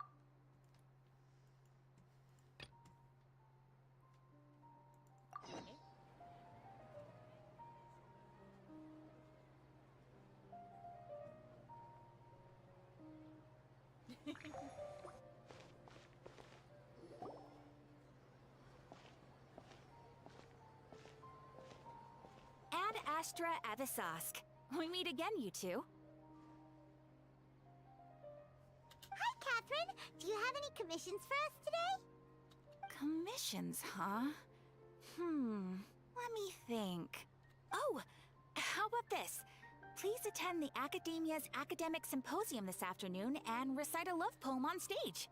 Ad Astra Abyssosque. We meet again, you two. Hi, Catherine. Do you have any commissions for us today? Commissions, huh? Let me think. Oh, how about this? Please attend the Academia's Academic Symposium this afternoon and recite a love poem on stage.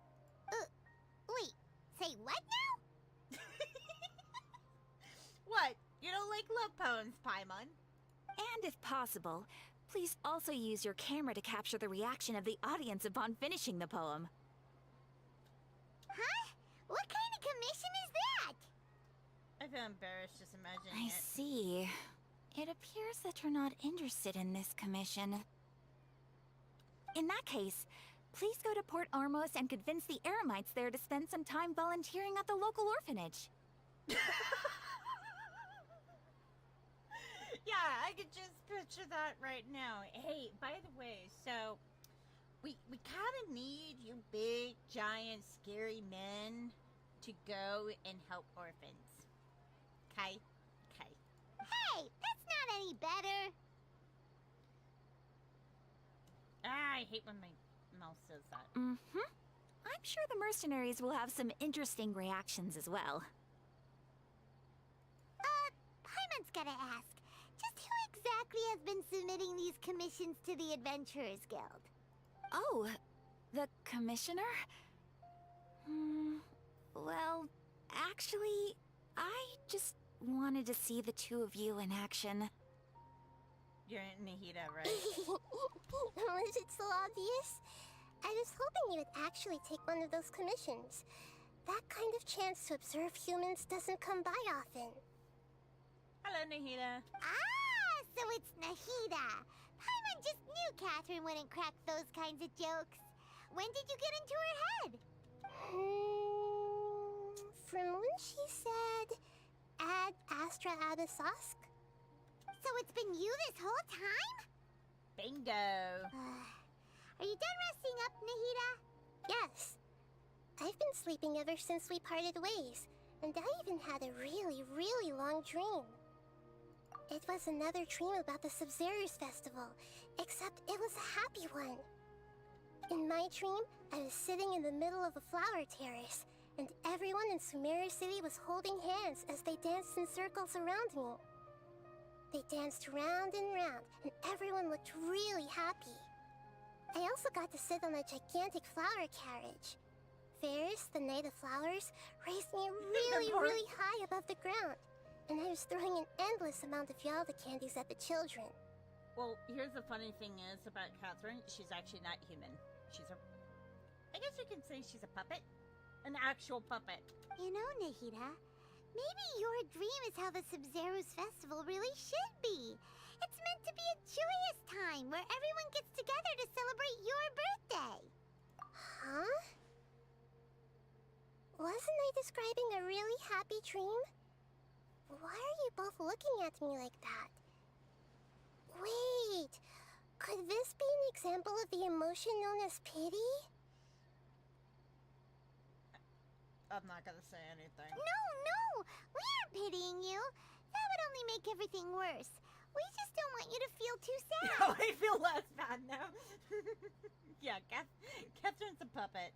Wait, say what now? What? You don't like love poems, Paimon? And if possible, please also use your camera to capture the reaction of the audience upon finishing the poem. Huh? What kind of commission is that? I feel embarrassed just imagining I it. see. It appears that you're not interested in this commission. In that case, please go to Port Ormos and convince the Eremites there to spend some time volunteering at the local orphanage. Yeah, I could just picture that right now. Hey, by the way, so we kind of need you big, giant, scary men to go and help orphans. Okay? Okay. Hey, that's not any better. I hate when my mouse does that. Mm-hmm. I'm sure the mercenaries will have some interesting reactions as well. Paimon's gotta ask. Just who exactly has been submitting these commissions to the Adventurers Guild? Oh, the commissioner? Well, actually, I just wanted to see the two of you in action. You're Nahida, right? Was it so obvious? I was hoping you would actually take one of those commissions. That kind of chance to observe humans doesn't come by often. Hello, Nahida. Ah, so it's Nahida. Paimon just knew Catherine wouldn't crack those kinds of jokes. When did you get into her head? From when she said, Ad Astra Abyssosk? So it's been you this whole time? Bingo. Are you done resting up, Nahida? Yes. I've been sleeping ever since we parted ways, and I even had a really, really long dream. It was another dream about the Sub-Zero's festival, except it was a happy one. In my dream, I was sitting in the middle of a flower terrace, and everyone in Sumeru City was holding hands as they danced in circles around me. They danced round and round, and everyone looked really happy. I also got to sit on a gigantic flower carriage. Ferris, the Knight of Flowers, raised me really, really high above the ground, and I was throwing an endless amount of Yalda candies at the children. Well, here's the funny thing is about Catherine, she's actually not human. She's a... I guess you can say she's a puppet. An actual puppet. You know, Nahida, maybe your dream is how the Sub-Zero's festival really should be. It's meant to be a joyous time where everyone gets together to celebrate your birthday. Huh? Wasn't I describing a really happy dream? Why are you both looking at me like that? Wait, could this be an example of the emotion known as pity? I'm not gonna say anything. No! We aren't pitying you. That would only make everything worse. We just don't want you to feel too sad. No, I feel less bad now. Yeah, Catherine's a puppet.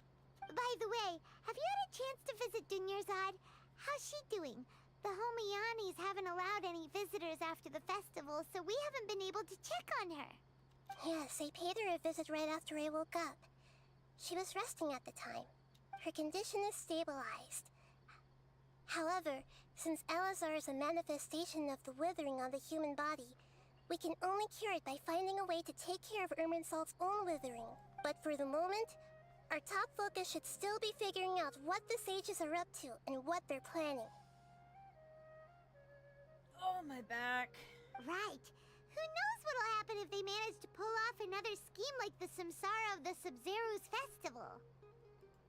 By the way, have you had a chance to visit Dunyarzad? How's she doing? The Homiyanis haven't allowed any visitors after the festival, so we haven't been able to check on her. Yes, I paid her a visit right after I woke up. She was resting at the time. Her condition is stabilized. However, since Elazar is a manifestation of the withering on the human body, we can only cure it by finding a way to take care of Irminsol's own withering. But for the moment, our top focus should still be figuring out what the sages are up to and what they're planning. Oh, my back. Right. Who knows what'll happen if they manage to pull off another scheme like the Samsara of the Sub-Zero's festival.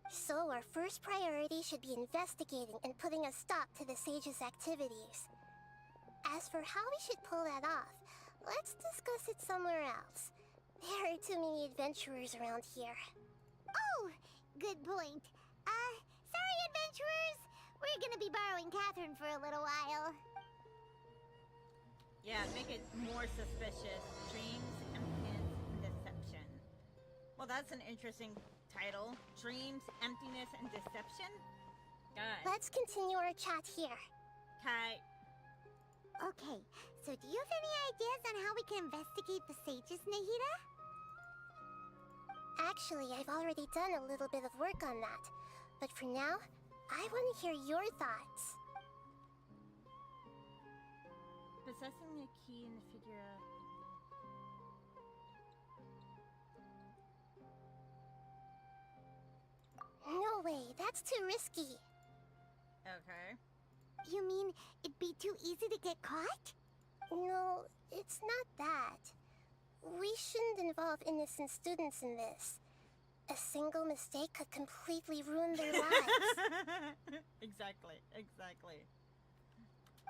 So our first priority should be investigating and putting a stop to the sages' activities. As for how we should pull that off, let's discuss it somewhere else. There are too many adventurers around here. Oh, good point. Sorry, adventurers. We're gonna be borrowing Catherine for a little while. Yeah, make it more suspicious. Dreams, emptiness, and deception. Well, that's an interesting title. Dreams, emptiness, and deception? Good. Let's continue our chat here. Okay. Okay, so do you have any ideas on how we can investigate the sages, Nahida? Actually, I've already done a little bit of work on that. But for now, I want to hear your thoughts. Possessing the key in the figure of... No way, that's too risky. Okay. You mean it'd be too easy to get caught? No, it's not that. We shouldn't involve innocent students in this. A single mistake could completely ruin their lives. Exactly.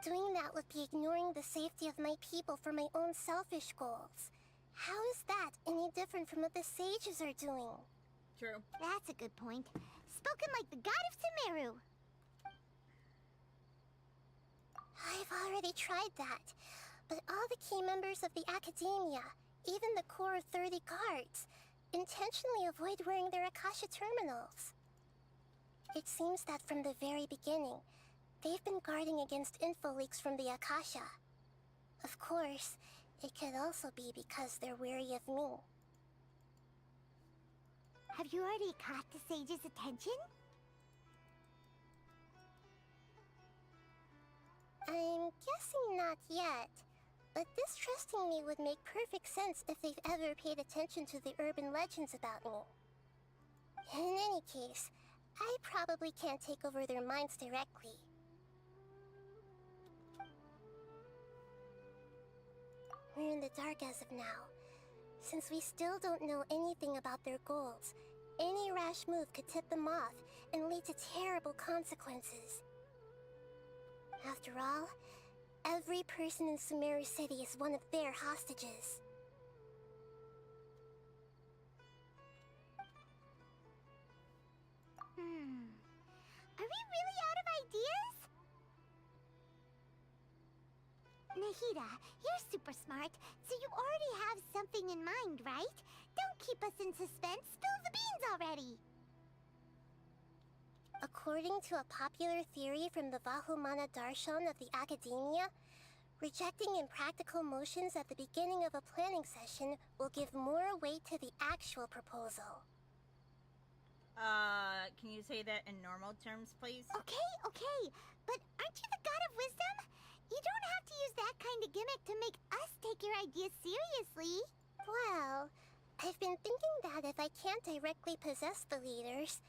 Doing that would be ignoring the safety of my people for my own selfish goals. How is that any different from what the sages are doing? True. That's a good point. Spoken like the god of Sumeru. I've already tried that, but all the key members of the Academia, even the core 30 guards, intentionally avoid wearing their Akasha terminals. It seems that from the very beginning, they've been guarding against info leaks from the Akasha. Of course, it could also be because they're wary of me. Have you already caught the sage's attention? I'm guessing not yet, but distrusting me would make perfect sense if they've ever paid attention to the urban legends about me. In any case, I probably can't take over their minds directly. We're in the dark as of now. Since we still don't know anything about their goals, any rash move could tip them off and lead to terrible consequences. After all, every person in Sumeru City is one of their hostages. Are we really out of ideas? Nahida, you're super smart, so you already have something in mind, right? Don't keep us in suspense. Spill the beans already! According to a popular theory from the Vahumana Darshan of the Academia, rejecting impractical motions at the beginning of a planning session will give more weight to the actual proposal. Can you say that in normal terms, please? Okay, but aren't you the god of wisdom? You don't have to use that kind of gimmick to make us take your ideas seriously. Well, I've been thinking that if I can't directly possess the leaders,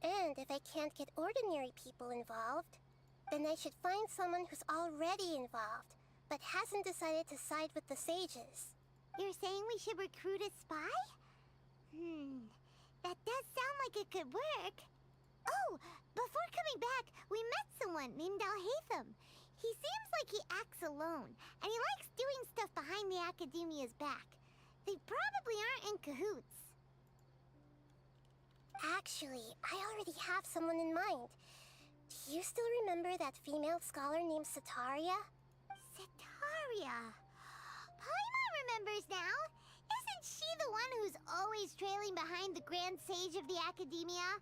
and if I can't get ordinary people involved, then I should find someone who's already involved, but hasn't decided to side with the sages. You're saying we should recruit a spy? That does sound like it could work. Oh, before coming back, we met someone named Alhaitham. He seems like he acts alone, and he likes doing stuff behind the Academia's back. They probably aren't in cahoots. Actually, I already have someone in mind. Do you still remember that female scholar named Setaria? Setaria. Paimon remembers now. Isn't she the one who's always trailing behind the Grand Sage of the Academia?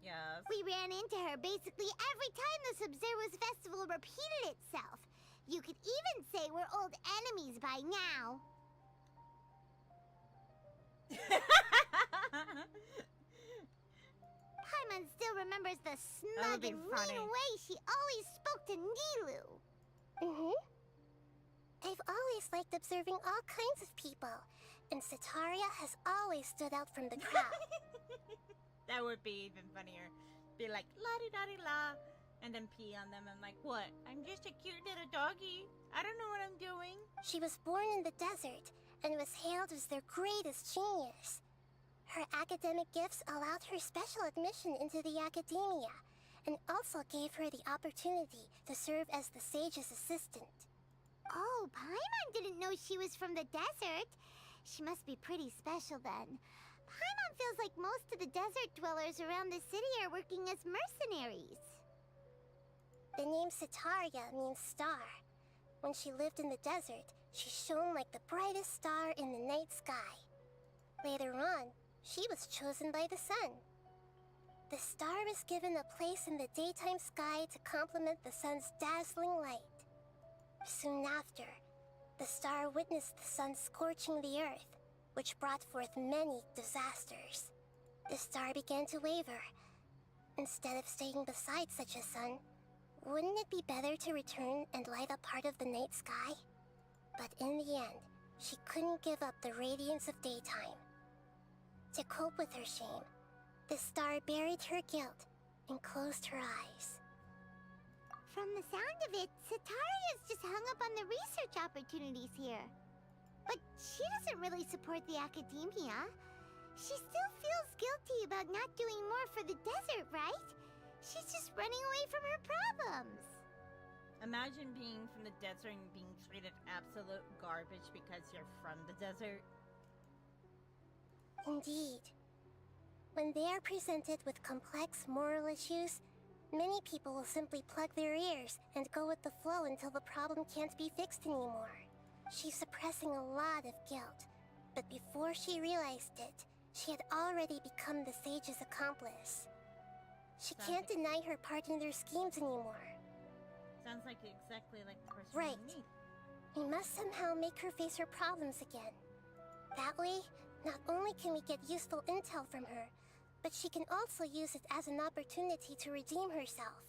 Yes. We ran into her basically every time the Sub-Zero's festival repeated itself. You could even say we're old enemies by now. Paimon still remembers the smug and mean way she always spoke to Nilu. I've always liked observing all kinds of people, and Setaria has always stood out from the crowd. That would be even funnier. Be like, la-di-da-di-la, and then pee on them and like, what? I'm just a cute little doggy. I don't know what I'm doing. She was born in the desert, and was hailed as their greatest genius. Her academic gifts allowed her special admission into the Academia, and also gave her the opportunity to serve as the sage's assistant. Oh, Paimon didn't know she was from the desert. She must be pretty special then. Paimon feels like most of the desert dwellers around the city are working as mercenaries. The name Setaria means star. When she lived in the desert, she shone like the brightest star in the night sky. Later on, she was chosen by the sun. The star was given a place in the daytime sky to complement the sun's dazzling light. Soon after, the star witnessed the sun scorching the earth, which brought forth many disasters. The star began to waver. Instead of staying beside such a sun, wouldn't it be better to return and light up part of the night sky? But in the end, she couldn't give up the radiance of daytime. To cope with her shame, the star buried her guilt and closed her eyes. From the sound of it, Setaria's just hung up on the research opportunities here. But she doesn't really support the Academia. She still feels guilty about not doing more for the desert, right? She's just running away from her problems. Imagine being from the desert and being treated absolute garbage because you're from the desert. Indeed. When they are presented with complex moral issues, Many people will simply plug their ears and go with the flow until the problem can't be fixed anymore. She's suppressing a lot of guilt, but before she realized it, she had already become the sage's accomplice. She can't deny her part in their schemes anymore. Sounds like exactly like the person Right. we need. We must somehow make her face her problems again. That way, not only can we get useful intel from her, but she can also use it as an opportunity to redeem herself.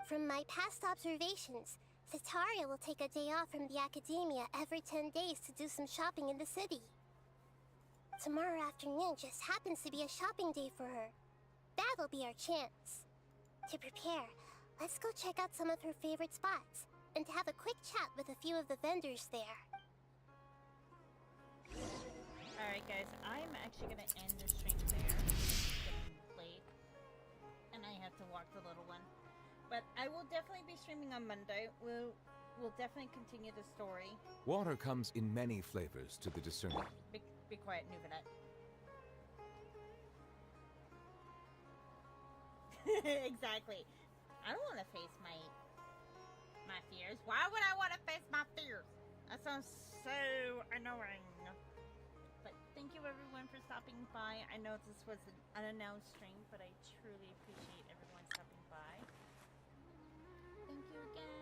From my past observations, Cetaria will take a day off from the academia every 10 days to do some shopping in the city. Tomorrow afternoon just happens to be a shopping day for her. That'll be our chance. To prepare, let's go check out some of her favorite spots, and have a quick chat with a few of the vendors there. Alright guys, I'm actually gonna end the stream there. It's getting late. And I have to walk the little one. But I will definitely be streaming on Monday. We'll definitely continue the story. Water comes in many flavors to the discerning. Be quiet, Nuvenette. Exactly. I don't want to face my fears. Why would I want to face my fears? That sounds so annoying. But thank you everyone for stopping by. I know this was an unannounced stream, but I truly appreciate everyone stopping by. Thank you again.